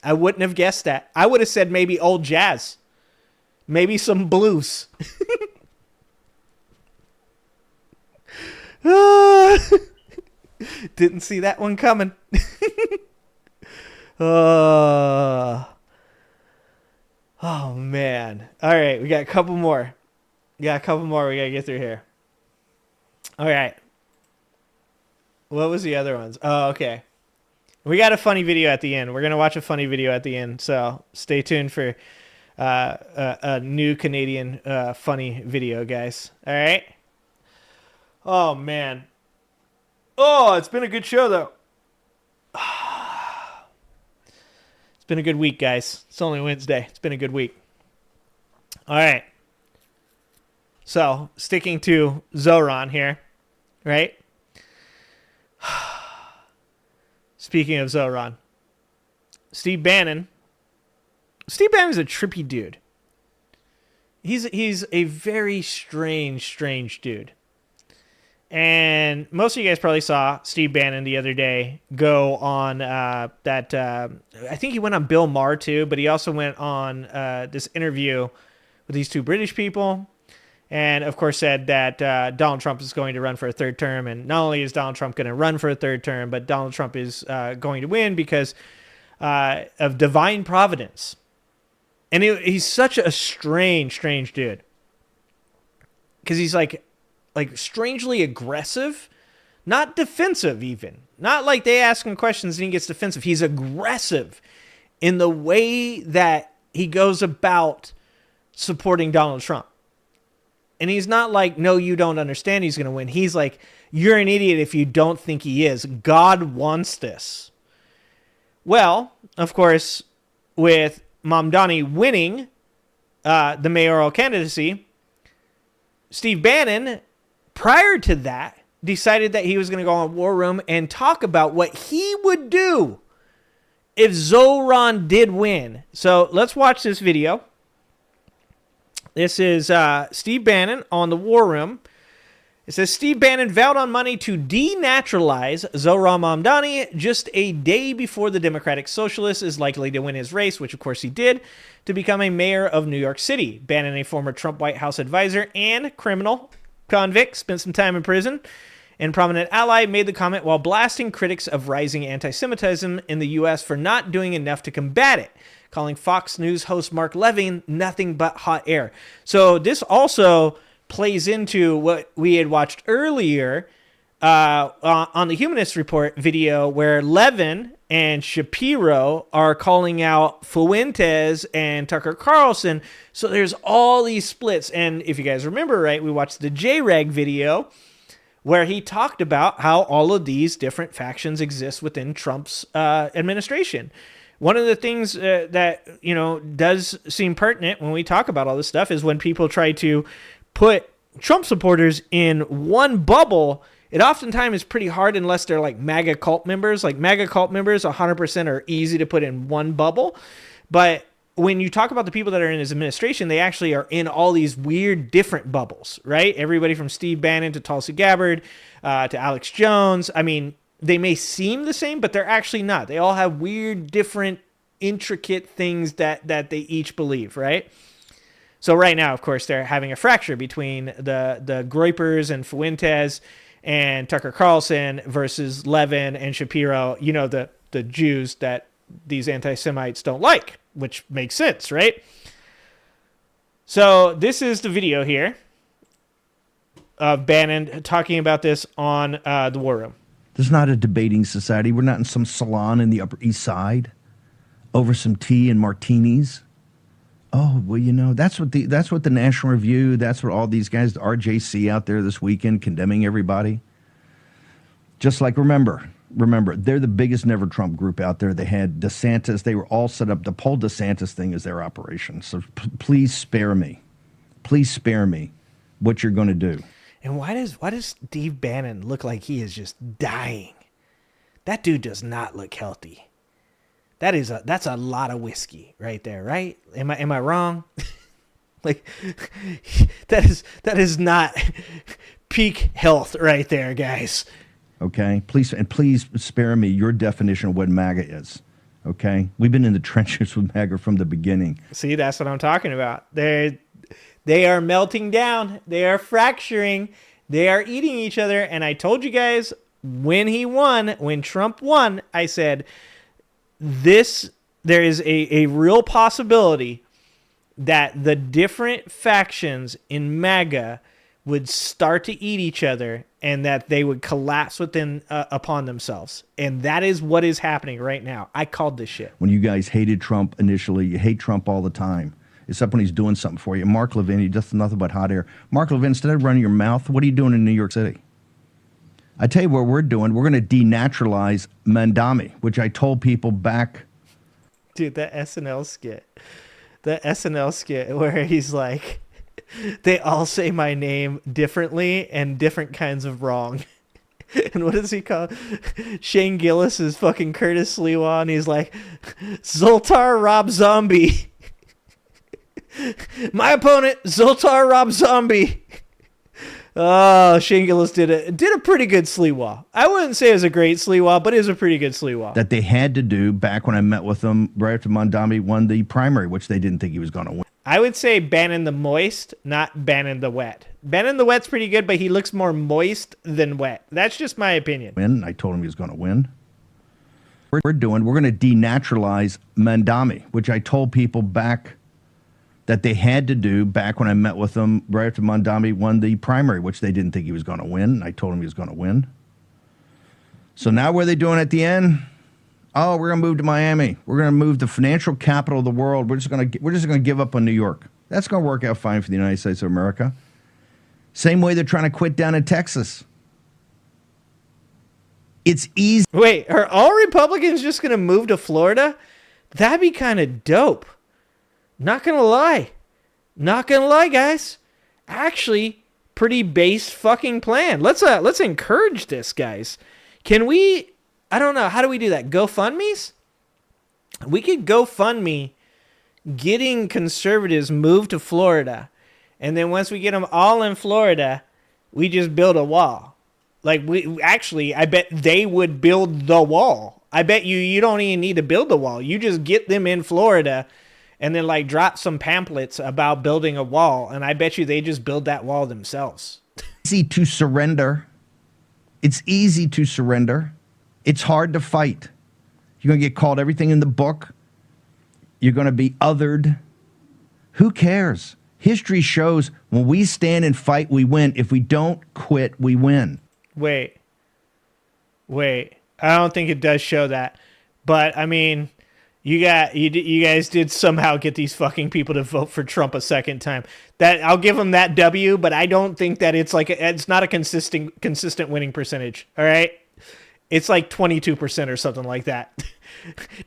I wouldn't have guessed that. I would have said maybe old jazz. Maybe some blues. Didn't see that one coming. Oh, man. All right, we got a couple more. We got to get through here. All right. What was the other ones? Oh, okay. We got a funny video at the end. We're going to watch a funny video at the end, so stay tuned for a new Canadian funny video, guys. All right? Oh, man. Oh, it's been a good show, though. It's been a good week, guys. It's only Wednesday. It's been a good week. All right. So, sticking to Zohran here. right? Speaking of Zohran, Steve Bannon's a trippy dude. He's a very strange dude. And most of you guys probably saw Steve Bannon the other day go on I think he went on Bill Maher too, but he also went on this interview with these two British people. And, of course, said that Donald Trump is going to run for a third term. And not only is Donald Trump going to run for a third term, but Donald Trump is going to win because of divine providence. And he's such a strange dude. Because he's like strangely aggressive, not defensive even. Not like they ask him questions and he gets defensive. He's aggressive in the way that he goes about supporting Donald Trump. And he's not like, no, you don't understand he's going to win. He's like, you're an idiot if you don't think he is. God wants this. Well, of course, with Mamdani winning the mayoral candidacy, Steve Bannon, prior to that, decided that he was going to go on War Room and talk about what he would do if Zohran did win. So let's watch this video. This is Steve Bannon on the War Room. It says, Steve Bannon vowed on Monday to denaturalize Zohran Mamdani just a day before the Democratic Socialist is likely to win his race, which of course he did, to become a mayor of New York City. Bannon, a former Trump White House advisor and criminal convict, spent some time in prison, and prominent ally, made the comment while blasting critics of rising anti-Semitism in the U.S. for not doing enough to combat it, calling Fox News host Mark Levin nothing but hot air. So this also plays into what we had watched earlier on the Humanist Report video, where Levin and Shapiro are calling out Fuentes and Tucker Carlson. So there's all these splits. And if you guys remember, right, we watched the J-Rag video where he talked about how all of these different factions exist within Trump's administration. One of the things that, does seem pertinent when we talk about all this stuff is when people try to put Trump supporters in one bubble, it oftentimes is pretty hard unless they're like MAGA cult members. Like MAGA cult members 100% are easy to put in one bubble. But when you talk about the people that are in his administration, they actually are in all these weird different bubbles, right? Everybody from Steve Bannon to Tulsi Gabbard to Alex Jones. I mean, they may seem the same, but they're actually not. They all have weird, different, intricate things that they each believe, right? So right now, of course, they're having a fracture between the Groypers and Fuentes and Tucker Carlson versus Levin and Shapiro, the Jews that these anti-Semites don't like, which makes sense, right? So this is the video here of Bannon talking about this on the War Room. This is not a debating society. We're not in some salon in the Upper East Side over some tea and martinis. Oh, well, that's what the National Review, that's what all these guys, the RJC out there this weekend condemning everybody. Just like, remember, they're the biggest Never Trump group out there. They had DeSantis. They were all set up. The whole DeSantis thing is their operation. So please spare me. Please spare me what you're going to do. And why does Steve Bannon look like he is just dying? That dude does not look healthy. That's a lot of whiskey right there, right? Am I wrong? Like that is not peak health right there, guys. Okay, please spare me your definition of what MAGA is. Okay, we've been in the trenches with MAGA from the beginning. See, that's what I'm talking about. They are melting down. They are fracturing. They are eating each other. And I told you guys when Trump won, I said, there is a real possibility that the different factions in MAGA would start to eat each other and that they would collapse upon themselves. And that is what is happening right now. I called this shit. When you guys hated Trump initially, you hate Trump all the time, except when he's doing something for you. Mark Levin, he does nothing but hot air. Mark Levin, instead of running your mouth, what are you doing in New York City? I tell you what we're doing. We're going to denaturalize Mamdani, which I told people back. Dude, that SNL skit where he's like, they all say my name differently and different kinds of wrong. And what does he call Shane Gillis is fucking Curtis Lewa, and he's like, Zoltar Rob Zombie. My opponent, Zoltar Rob Zombie. Oh, Shane Gillis did a pretty good Sliwa. I wouldn't say it was a great Sliwa, but it was a pretty good Sliwa. That they had to do back when I met with them right after Mondami won the primary, which they didn't think he was going to win. I would say Bannon the moist, not Bannon the wet. Bannon the wet's pretty good, but he looks more moist than wet. That's just my opinion. I told him he was going to win. We're going to denaturalize Mondami, which I told people back that they had to do back when I met with them right after Mondami won the primary, which they didn't think he was going to win. I told him he was going to win. So now what are they doing at the end? Oh, we're going to move to Miami. We're going to move the financial capital of the world. We're just going to give up on New York. That's going to work out fine for the United States of America. Same way they're trying to quit down in Texas. It's easy. Wait, are all Republicans just going to move to Florida? That'd be kind of dope. Not gonna lie, guys. Actually, pretty base fucking plan. Let's encourage this, guys. Can we? I don't know. How do we do that? GoFundMe's? We could GoFundMe getting conservatives moved to Florida, and then once we get them all in Florida, we just build a wall. Like I bet they would build the wall. I bet you don't even need to build the wall. You just get them in Florida. And then like drop some pamphlets about building a wall, and I bet you they just build that wall themselves. Easy to surrender. It's easy to surrender. It's hard to fight. You're going to get called everything in the book. You're going to be othered. Who cares? History shows when we stand and fight, we win. If we don't quit, we win. Wait. I don't think it does show that. But I mean, you guys did somehow get these fucking people to vote for Trump a second time. That I'll give them that W, but I don't think that it's not a consistent winning percentage. All right, it's like 22% or something like that.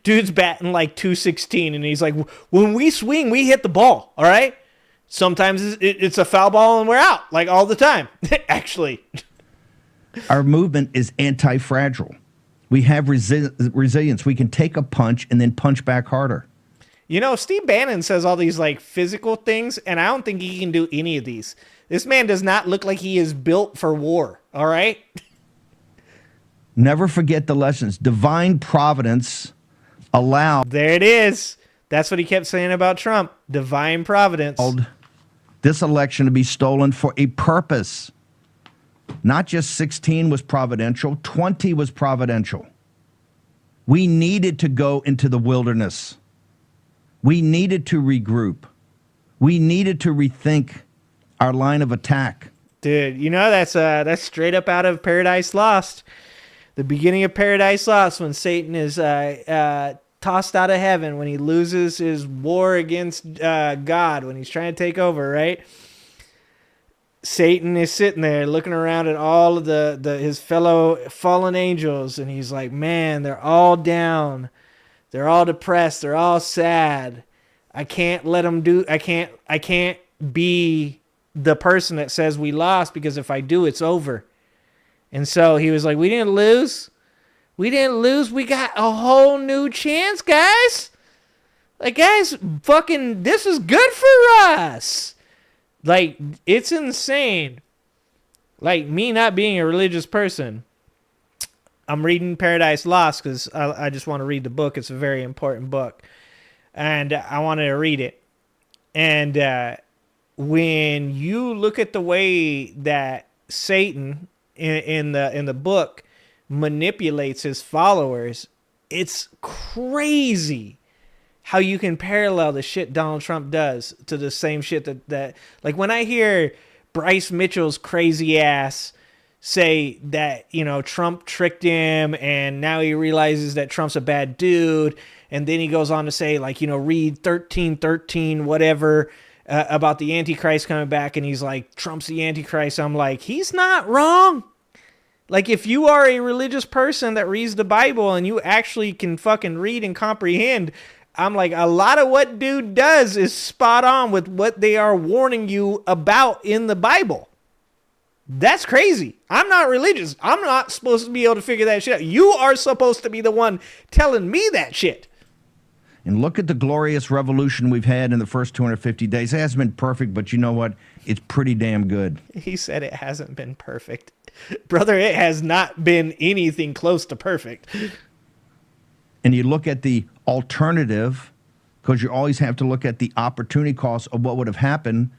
Dude's batting like 216, and he's like, when we swing, we hit the ball. All right. Sometimes it's a foul ball and we're out, like all the time. Actually, our movement is anti-fragile. We have resilience. We can take a punch and then punch back harder. You know, Steve Bannon says all these like physical things, and I don't think he can do any of these. This man does not look like he is built for war. All right. Never forget the lessons. Divine providence allowed. There it is. That's what he kept saying about Trump. Divine providence. This election to be stolen for a purpose. Not just 16 was providential, 20 was providential. We needed to go into the wilderness. We needed to regroup. We needed to rethink our line of attack. Dude, you know that's straight up out of Paradise Lost. The beginning of Paradise Lost, when Satan is tossed out of heaven, when he loses his war against God, when he's trying to take over, right? Satan is sitting there looking around at all of his fellow fallen angels, and he's like, man, they're all down. They're all depressed. They're all sad. I can't let them I can't be the person that says we lost, because if I do, it's over. And so he was like, we didn't lose. We got a whole new chance, guys. Like, guys, fucking, this is good for us. Like, it's insane. Like, me not being a religious person, I'm reading Paradise Lost because I just want to read the book. It's a very important book. And I wanted to read it. And when you look at the way that Satan in the book manipulates his followers, it's crazy how you can parallel the shit Donald Trump does to the same shit that like when I hear Bryce Mitchell's crazy ass say that, you know, Trump tricked him and now he realizes that Trump's a bad dude. And then he goes on to say, like, you know, read 1313, whatever, about the Antichrist coming back. And he's like, Trump's the Antichrist. I'm like, he's not wrong. Like, if you are a religious person that reads the Bible and you actually can fucking read and comprehend, I'm like, a lot of what dude does is spot on with what they are warning you about in the Bible. That's crazy. I'm not religious. I'm not supposed to be able to figure that shit out. You are supposed to be the one telling me that shit. And look at the glorious revolution we've had in the first 250 days. It hasn't been perfect, but you know what? It's pretty damn good. He said it hasn't been perfect. Brother, it has not been anything close to perfect. And you look at the alternative, because you always have to look at the opportunity cost of what would have happened.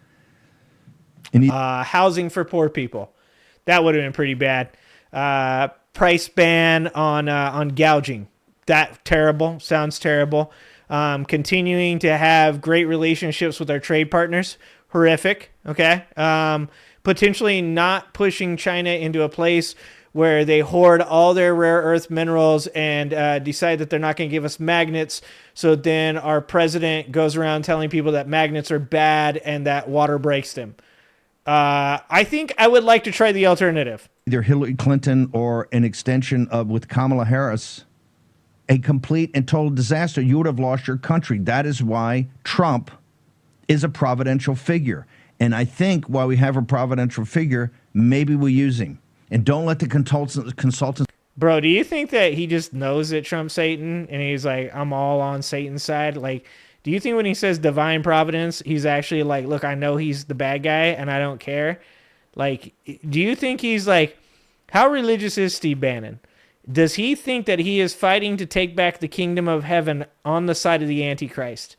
Housing for poor people. That would have been pretty bad. Price ban on gouging. That terrible. Sounds terrible. Continuing to have great relationships with our trade partners. Horrific. Okay. Potentially not pushing China into a place where they hoard all their rare earth minerals and decide that they're not going to give us magnets. So then our president goes around telling people that magnets are bad and that water breaks them. I think I would like to try the alternative. Either Hillary Clinton or an extension of with Kamala Harris, a complete and total disaster. You would have lost your country. That is why Trump is a providential figure. And I think while we have a providential figure, maybe we use him. And don't let the consultants. Bro, do you think that he just knows that Trump's Satan and he's like, I'm all on Satan's side? Like, do you think when he says divine providence, he's actually like, look, I know he's the bad guy and I don't care? Like, do you think he's like, how religious is Steve Bannon? Does he think that he is fighting to take back the kingdom of heaven on the side of the Antichrist?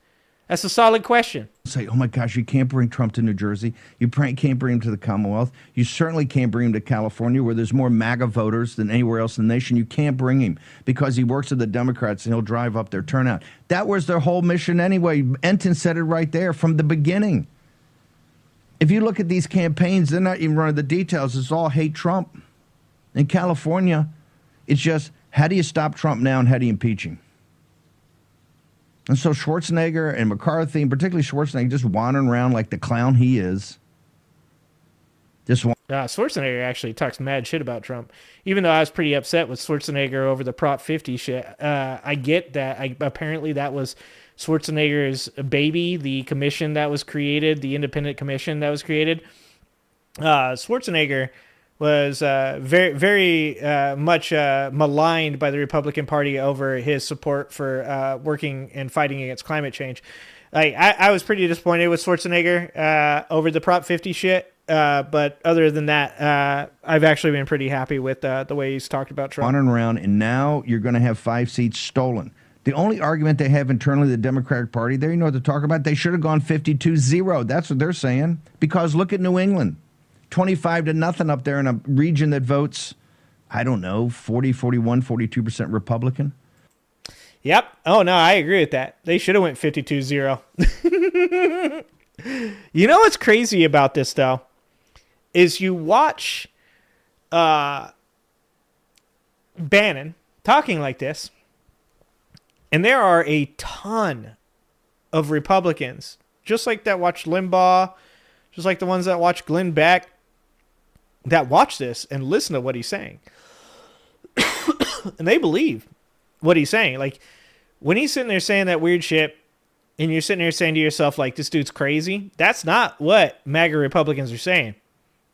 That's a solid question. Say, oh my gosh, you can't bring Trump to New Jersey. You can't bring him to the Commonwealth. You certainly can't bring him to California, where there's more MAGA voters than anywhere else in the nation. You can't bring him because he works with the Democrats and he'll drive up their turnout. That was their whole mission anyway. Enton said it right there from the beginning. If you look at these campaigns, they're not even running the details. It's all hate Trump. In California, it's just, how do you stop Trump now and how do you impeach him? And so Schwarzenegger and McCarthy, and particularly Schwarzenegger, just wandering around like the clown he is. Schwarzenegger actually talks mad shit about Trump. Even though I was pretty upset with Schwarzenegger over the Prop 50 shit. I get that. Apparently that was Schwarzenegger's baby, the commission that was created, the independent commission that was created. Schwarzenegger was very, very much maligned by the Republican Party over his support for working and fighting against climate change. I was pretty disappointed with Schwarzenegger over the Prop 50 shit, but other than that, I've actually been pretty happy with the way he's talked about Trump. Wandering around, and now you're going to have 5 seats stolen. The only argument they have internally, the Democratic Party, there you know what they're talking about, they should have gone 52-0. That's what they're saying. Because look at New England. 25-0 up there in a region that votes, I don't know, 40, 41, 42% Republican. Yep. Oh, no, I agree with that. They should have went 52-0. You know what's crazy about this, though, is you watch Bannon talking like this, and there are a ton of Republicans, just like that watch Limbaugh, just like the ones that watch Glenn Beck, that watch this and listen to what he's saying. And they believe what he's saying. Like, when he's sitting there saying that weird shit, and you're sitting there saying to yourself, like, this dude's crazy, that's not what MAGA Republicans are saying.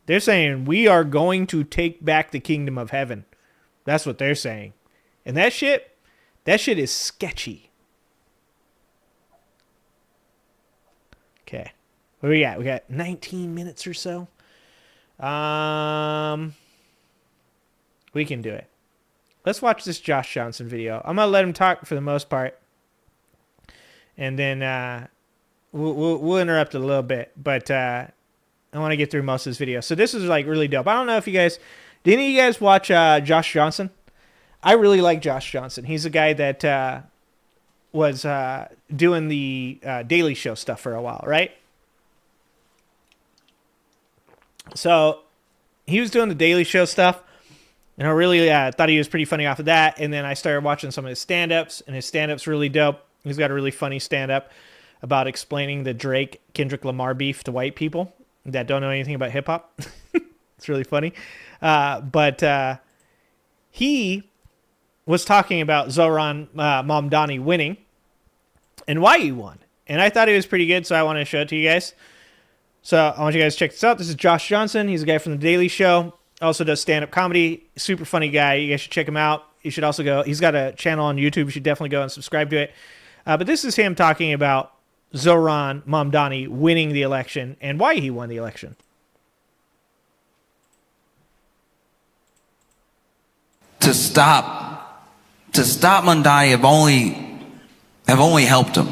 They're saying, we are going to take back the kingdom of heaven. That's what they're saying. And that shit is sketchy. Okay. What do we got? We got 19 minutes or so. We can do it. Let's watch this Josh Johnson video. I'm gonna let him talk for the most part, and then we'll interrupt a little bit. But I want to get through most of this video. So this is like really dope. I don't know if you guys did any of you guys watch Josh Johnson? I really like Josh Johnson. He's a guy that was doing the Daily Show stuff for a while, right? So he was doing the Daily Show stuff, and I really thought he was pretty funny off of that. And then I started watching some of his stand-ups, and his stand-up's really dope. He's got a really funny stand-up about explaining the Drake-Kendrick Lamar beef to white people that don't know anything about hip-hop. It's really funny. But he was talking about Zohran Mamdani winning and why he won. And I thought it was pretty good, so I want to show it to you guys. So I want you guys to check this out. This is Josh Johnson. He's a guy from The Daily Show. Also does stand-up comedy. Super funny guy. You guys should check him out. You should also go. He's got a channel on YouTube. You should definitely go and subscribe to it. But this is him talking about Zohran Mamdani winning the election and why he won the election. To stop Mamdani have only helped him.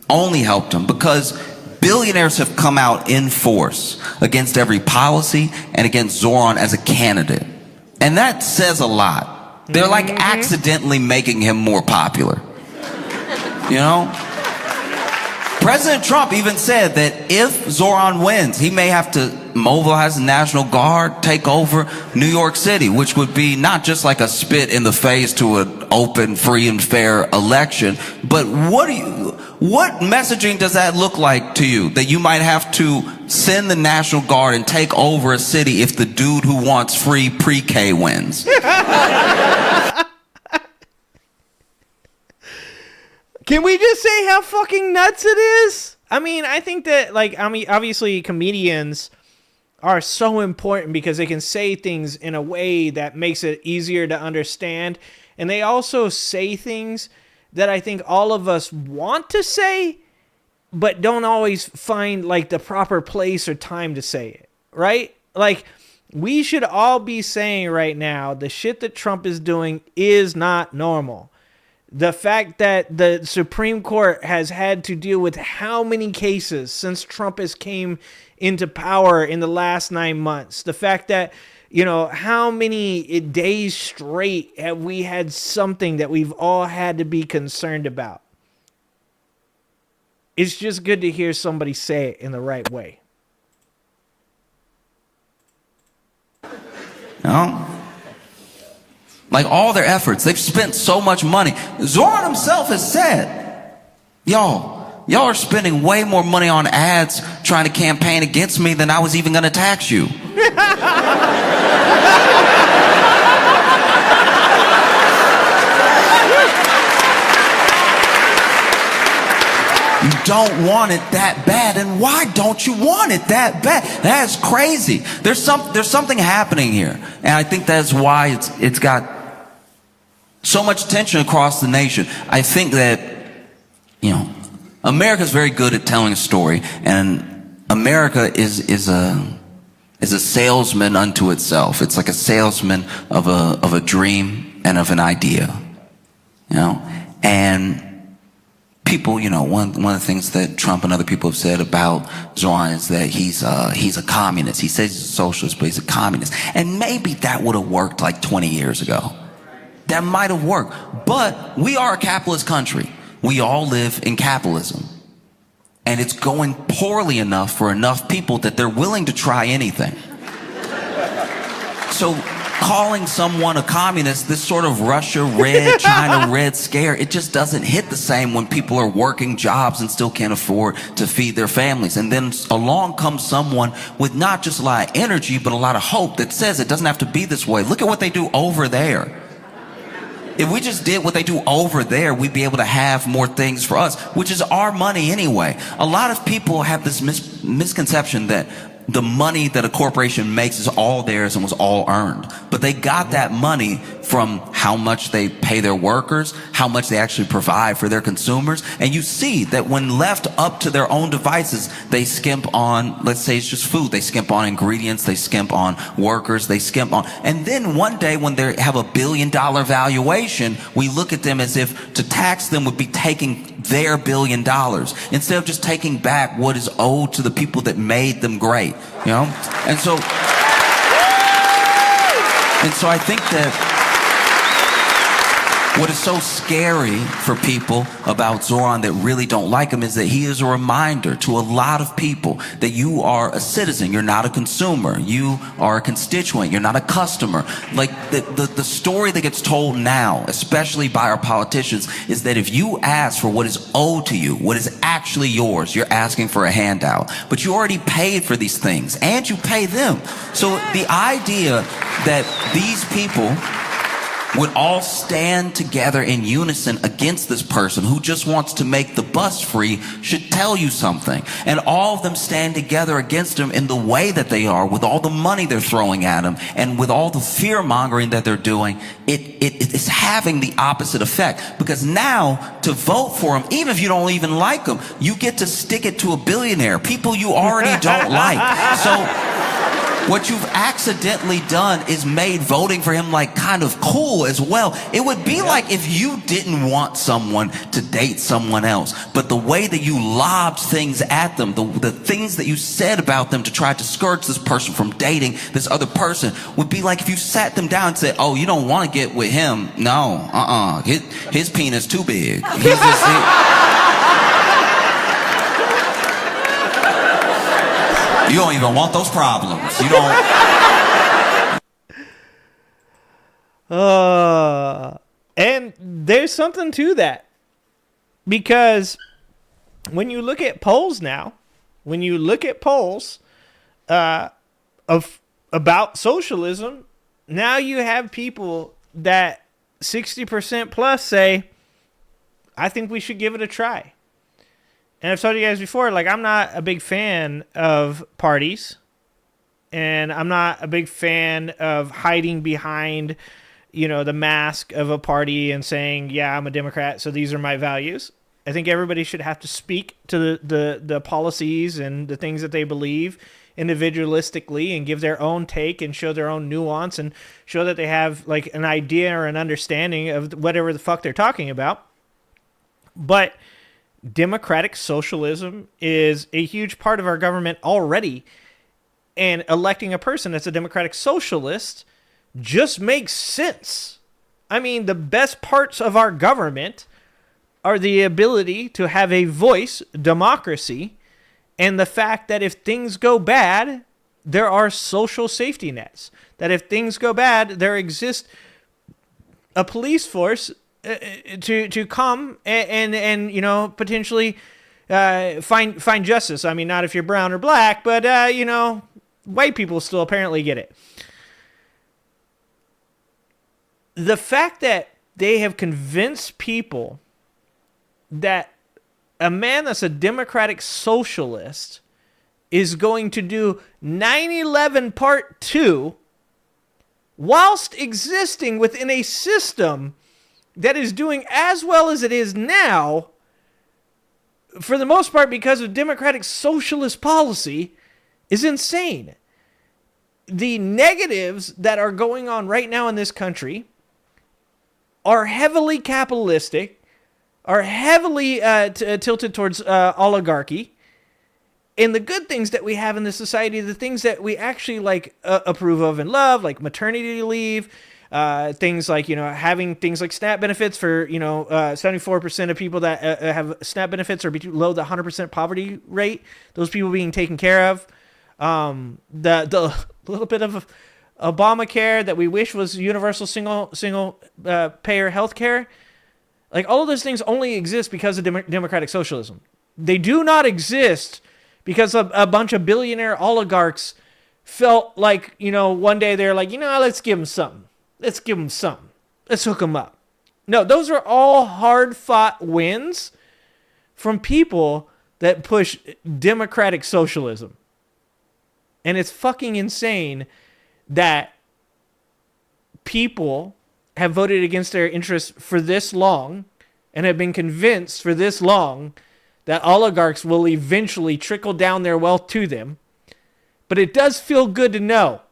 Only helped him because billionaires have come out in force against every policy and against Zohran as a candidate. And that says a lot. They're like accidentally making him more popular. You know? President Trump even said that if Zohran wins, he may have to mobilize the National Guard, take over New York City, which would be not just like a spit in the face to an open, free, and fair election, but what messaging does that look like to you? That you might have to send the National Guard and take over a city if the dude who wants free pre-K wins? Can we just say how fucking nuts it is? I mean, I think that, obviously comedians are so important because they can say things in a way that makes it easier to understand. And they also say things that I think all of us want to say, but don't always find, the proper place or time to say it, right? We should all be saying right now, the shit that Trump is doing is not normal. The fact that the Supreme Court has had to deal with how many cases since Trump has came into power in the last 9 months. The fact that, how many days straight have we had something that we've all had to be concerned about. It's just good to hear somebody say it in the right way. No? All their efforts, they've spent so much money. Zohran himself has said, y'all are spending way more money on ads trying to campaign against me than I was even going to tax you. You don't want it that bad, and why don't you want it that bad? That's crazy. There's something happening here, and I think that's why it's got so much tension across the nation. I think that, America's very good at telling a story, and America is a salesman unto itself. It's like a salesman of a dream and of an idea, and people, one of the things that Trump and other people have said about Zohran is that he's a communist. He says he's a socialist, but he's a communist. And maybe that would have worked 20 years ago. That might have worked. But we are a capitalist country. We all live in capitalism. And it's going poorly enough for enough people that they're willing to try anything. So calling someone a communist, this sort of Russia red, China red scare, it just doesn't hit the same when people are working jobs and still can't afford to feed their families. And then along comes someone with not just a lot of energy, but a lot of hope that says it doesn't have to be this way. Look at what they do over there. If we just did what they do over there, we'd be able to have more things for us, which is our money anyway. A lot of people have this misconception that the money that a corporation makes is all theirs and was all earned. But they got that money from how much they pay their workers, how much they actually provide for their consumers. And you see that when left up to their own devices, they skimp on, let's say it's just food, they skimp on ingredients, they skimp on workers, they skimp on. And then one day when they have $1 billion valuation, we look at them as if to tax them would be taking their $1 billion instead of just taking back what is owed to the people that made them great, And so I think that what is so scary for people about Zohran that really don't like him is that he is a reminder to a lot of people that you are a citizen, you're not a consumer, you are a constituent, you're not a customer. The story that gets told now, especially by our politicians, is that if you ask for what is owed to you, what is actually yours, you're asking for a handout. But you already paid for these things, and you pay them. So the idea that these people would all stand together in unison against this person who just wants to make the bus free should tell you something. And all of them stand together against him in the way that they are, with all the money they're throwing at him, and with all the fear mongering that they're doing. It's having the opposite effect, because now to vote for him, even if you don't even like him, you get to stick it to a billionaire, people you already don't like. So what you've accidentally done is made voting for him like kind of cool as well. It would be like if you didn't want someone to date someone else, but the way that you lobbed things at them, the things that you said about them to try to discourage this person from dating this other person, would be like if you sat them down and said, oh, you don't want to get with him. No, his penis too big. He's just... You don't even want those problems. You don't. And there's something to that. Because when you look at polls now, of about socialism, now you have people that 60% plus say, I think we should give it a try. And I've told you guys before, like, I'm not a big fan of parties, and I'm not a big fan of hiding behind, the mask of a party and saying, yeah, I'm a Democrat, so these are my values. I think everybody should have to speak to the policies and the things that they believe individualistically and give their own take and show their own nuance and show that they have, like, an idea or an understanding of whatever the fuck they're talking about. But democratic socialism is a huge part of our government already, and electing a person that's a democratic socialist just makes sense. I mean, the best parts of our government are the ability to have a voice, democracy, and the fact that if things go bad, there are social safety nets. That if things go bad, there exists a police force to come and potentially find justice. I mean, not if you're brown or black, but white people still apparently get it. The fact that they have convinced people that a man that's a democratic socialist is going to do 9/11 Part 2 whilst existing within a system that is doing as well as it is now, for the most part because of democratic socialist policy, is insane. The negatives that are going on right now in this country are heavily capitalistic, are heavily tilted towards oligarchy, and the good things that we have in this society, the things that we actually approve of and love, like maternity leave, things like, having things like SNAP benefits for, 74% of people that have SNAP benefits are below the 100% poverty rate. Those people being taken care of. The little bit of Obamacare that we wish was universal single payer health care. Like, all of those things only exist because of democratic socialism. They do not exist because a bunch of billionaire oligarchs felt like, one day they're like, let's give them something. Let's give them something. Let's hook them up. No, those are all hard-fought wins from people that push democratic socialism. And it's fucking insane that people have voted against their interests for this long and have been convinced for this long that oligarchs will eventually trickle down their wealth to them. But it does feel good to know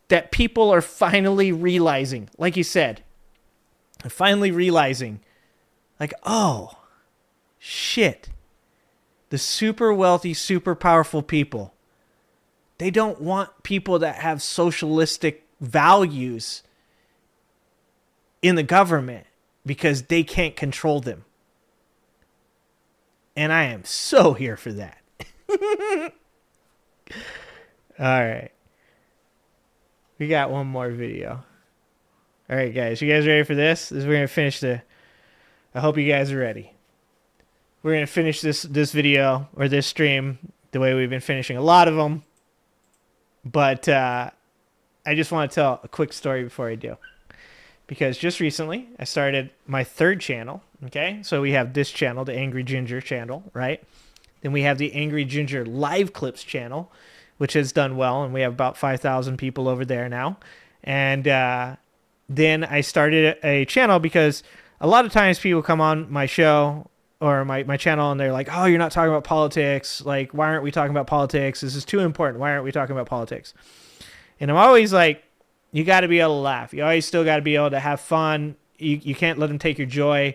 that people are finally realizing, like you said, finally realizing, like, oh, shit, the super wealthy, super powerful people, they don't want people that have socialistic values in the government because they can't control them. And I am so here for that. All right. We got one more video. All right, guys. You guys ready for this? We're going to finish I hope you guys are ready. We're going to finish this video or this stream the way we've been finishing a lot of them. But I just want to tell a quick story before I do. Because just recently, I started my third channel, okay? So we have this channel, the Angry Ginger channel, right? Then we have the Angry Ginger Live Clips channel, which has done well, and we have about 5,000 people over there now. And then I started a channel because a lot of times people come on my show or my channel and they're like, oh, you're not talking about politics. Like, why aren't we talking about politics? This is too important. Why aren't we talking about politics? And I'm always like, you got to be able to laugh. You always still got to be able to have fun. You can't let them take your joy.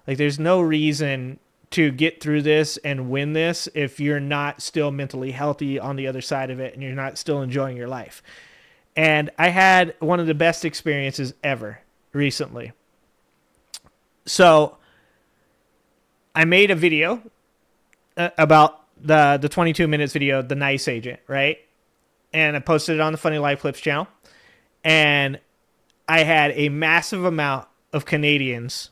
Like, there's no reason to get through this and win this if you're not still mentally healthy on the other side of it and you're not still enjoying your life. And I had one of the best experiences ever recently. So I made a video about the 22 minutes video, The Nice Agent, right? And I posted it on the Funny Live Clips channel. And I had a massive amount of Canadians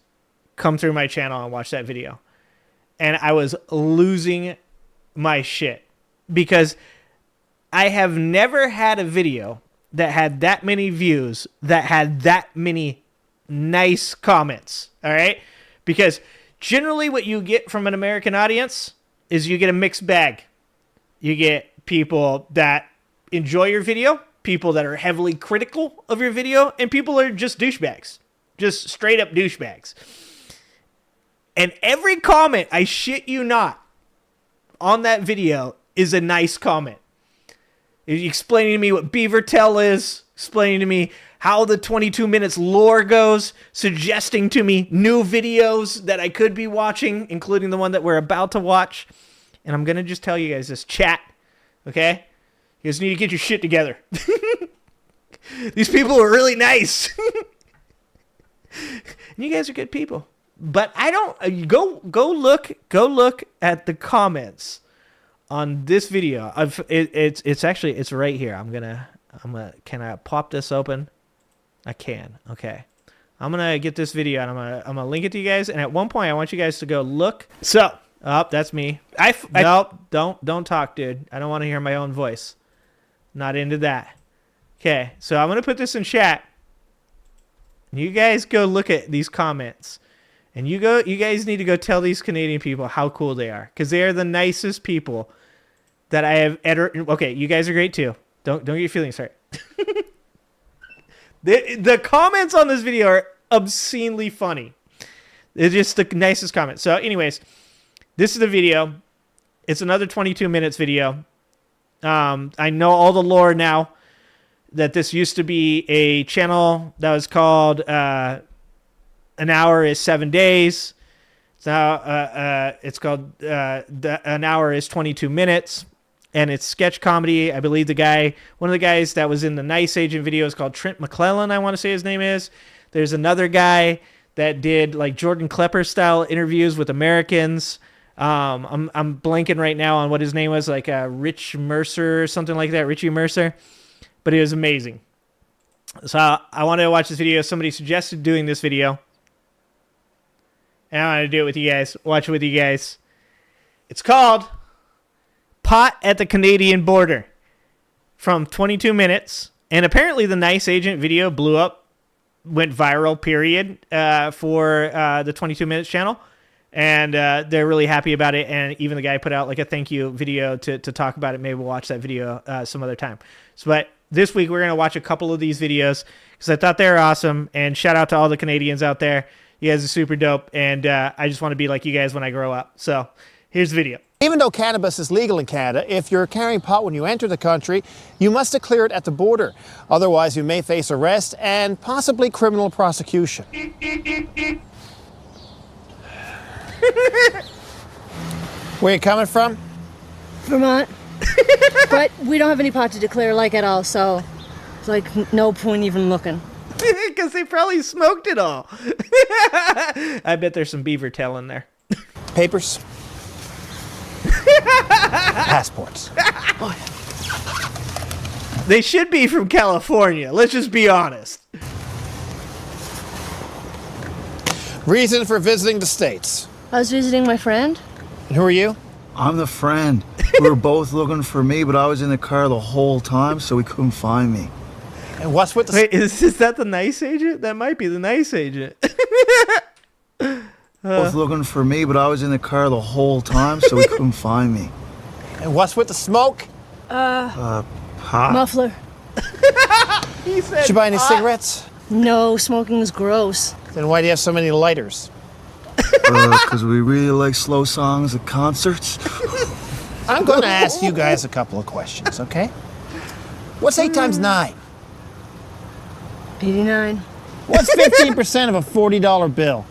come through my channel and watch that video. And I was losing my shit because I have never had a video that had that many views, that had that many nice comments, all right? Because generally what you get from an American audience is you get a mixed bag. You get people that enjoy your video, people that are heavily critical of your video, and people are just douchebags. Just straight up douchebags. And every comment, I shit you not, on that video is a nice comment. Explaining to me what Beaver Tail is, explaining to me how the 22 minutes lore goes, suggesting to me new videos that I could be watching, including the one that we're about to watch. And I'm going to just tell you guys this, chat, okay? You guys need to get your shit together. These people are really nice. And you guys are good people. But I don't go look at the comments on this video. It's right here. I'm gonna can I pop this open? I can. Okay. I'm gonna get this video and I'm gonna link it to you guys. And at one point I want you guys to go look. So, that's me. No, don't talk, dude. I don't want to hear my own voice. Not into that. Okay, so I'm gonna put this in chat. You guys go look at these comments. And you guys need to go tell these Canadian people how cool they are. Because they are the nicest people that I have ever... Okay, you guys are great too. Don't get your feelings hurt. The comments on this video are obscenely funny. They're just the nicest comments. So anyways, this is the video. It's another 22 minutes video. I know all the lore now. That this used to be a channel that was called... An hour is 7 days. So it's called An Hour is 22 Minutes. And it's sketch comedy. I believe one of the guys that was in the Nice Agent video is called Trent McClellan, I want to say his name is. There's another guy that did like Jordan Klepper style interviews with Americans. I'm blanking right now on what his name was, like Rich Mercer or something like that, Richie Mercer. But it was amazing. So I wanted to watch this video. Somebody suggested doing this video. And I want to do it with you guys. Watch it with you guys. It's called Pot at the Canadian Border from 22 minutes. And apparently the Nice Agent video blew up, went viral, period, for the 22 minutes channel. And they're really happy about it. And even the guy put out like a thank you video to talk about it. Maybe we'll watch that video some other time. But this week we're going to watch a couple of these videos because I thought they were awesome. And shout out to all the Canadians out there. You guys are super dope, and I just want to be like you guys when I grow up. So here's the video. Even though cannabis is legal in Canada, if you're carrying pot when you enter the country, you must declare it at the border. Otherwise, you may face arrest and possibly criminal prosecution. Where you coming from? Vermont. But we don't have any pot to declare like at all, so it's like no point even looking. Because they probably smoked it all. I bet there's some beaver tail in there. Papers. Passports. They should be from California. Let's just be honest. Reason for visiting the States. I was visiting my friend. And who are you? I'm the friend. We were both looking for me, but I was in the car the whole time, so he couldn't find me. And what's with the... Wait, is that the nice agent? That might be the nice agent. Both looking for me, but I was in the car the whole time, so he couldn't find me. And what's with the smoke? Pot? Muffler. He said Did you buy any cigarettes? No, smoking is gross. Then why do you have so many lighters? Because we really like slow songs at concerts. I'm going to ask you guys a couple of questions, okay? What's 8 times 9? 89. What's 15% of a $40 bill?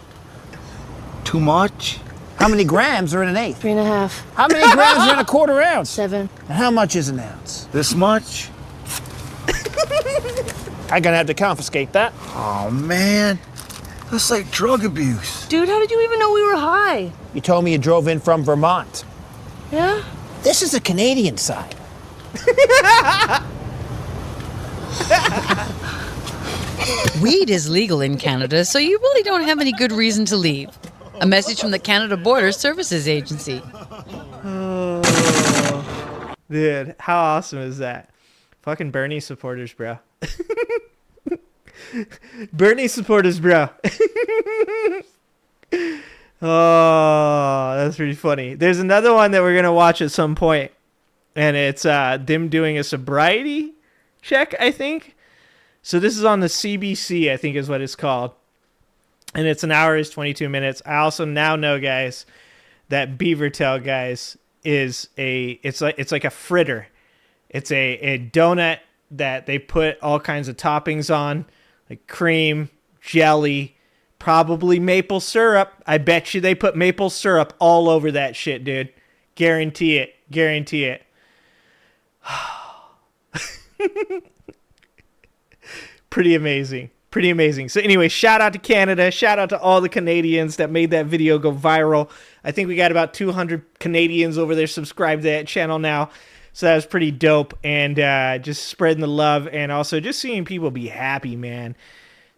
Too much? How many grams are in an eighth? 3.5. How many grams are in a quarter ounce? 7. And how much is an ounce? This much? I'm gonna have to confiscate that. Oh, man. That's like drug abuse. Dude, how did you even know we were high? You told me you drove in from Vermont. Yeah? This is the Canadian side. Weed is legal in Canada, so you really don't have any good reason to leave. A message from the Canada Border Services Agency. Oh, dude, how awesome is that? Fucking Bernie supporters, bro. Bernie supporters, bro. Oh, that's pretty funny. There's another one that we're going to watch at some point, and it's them doing a sobriety check, I think. So this is on the CBC, I think is what it's called. And it's an hour is 22 minutes. I also now know, guys, that beaver tail, guys, is it's like a fritter. It's a donut that they put all kinds of toppings on, like cream, jelly, probably maple syrup. I bet you they put maple syrup all over that shit, dude. Guarantee it. Guarantee it. Pretty amazing. Pretty amazing. So anyway, shout out to Canada. Shout out to all the Canadians that made that video go viral. I think we got about 200 Canadians over there subscribed to that channel now. So that was pretty dope. And just spreading the love and also just seeing people be happy, man.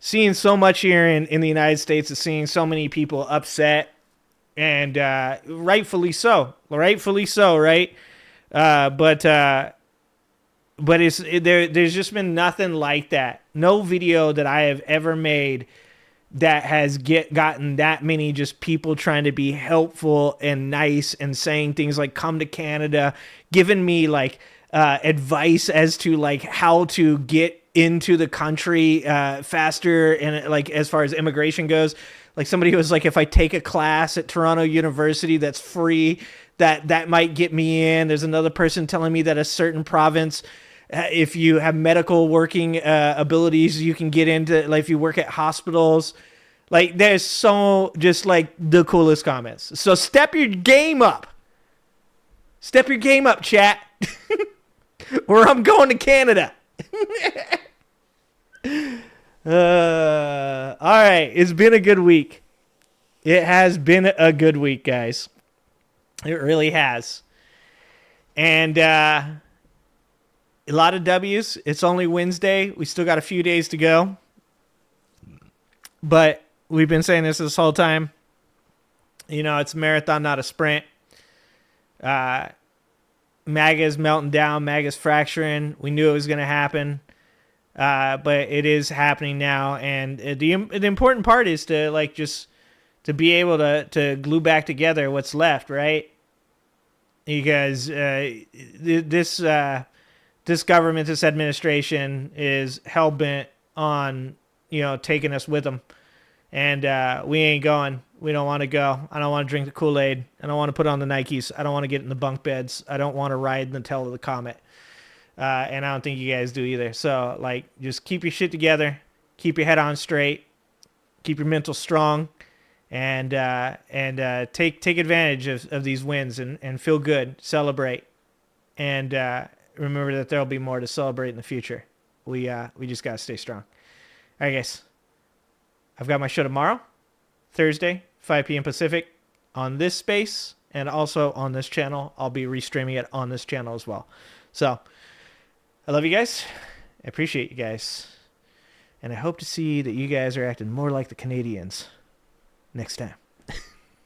Seeing so much here in the United States is seeing so many people upset. And rightfully so. Rightfully so, right? But there's just been nothing like that. No video that I have ever made that has gotten that many just people trying to be helpful and nice and saying things like come to Canada, giving me like advice as to like how to get into the country faster and like as far as immigration goes. Like somebody was like, if I take a class at Toronto University that's free, that might get me in. There's another person telling me that a certain province, if you have medical working abilities, you can get into, like if you work at hospitals. Like there's so just like the coolest comments. So step your game up. Step your game up, chat. Or I'm going to Canada. All right. It's been a good week. It has been a good week, guys. It really has. And a lot of W's. It's only Wednesday. We still got a few days to go. But we've been saying this whole time. You know, it's a marathon, not a sprint. MAGA is melting down. MAGA is fracturing. We knew it was going to happen. But it is happening now. And the important part is to, like, just to be able to glue back together what's left, right? Because this government, this administration is hell-bent on, you know, taking us with them. And we ain't going. We don't want to go. I don't want to drink the Kool-Aid. I don't want to put on the Nikes. I don't want to get in the bunk beds. I don't want to ride in the tail of the comet. And I don't think you guys do either. So, like, just keep your shit together. Keep your head on straight. Keep your mental strong. And take advantage of these wins and feel good. Celebrate. And remember that there'll be more to celebrate in the future. We just got to stay strong. All right, guys. I've got my show tomorrow, Thursday, 5 p.m. Pacific, on this space and also on this channel. I'll be restreaming it on this channel as well. So, I love you guys. I appreciate you guys. And I hope to see that you guys are acting more like the Canadians next time.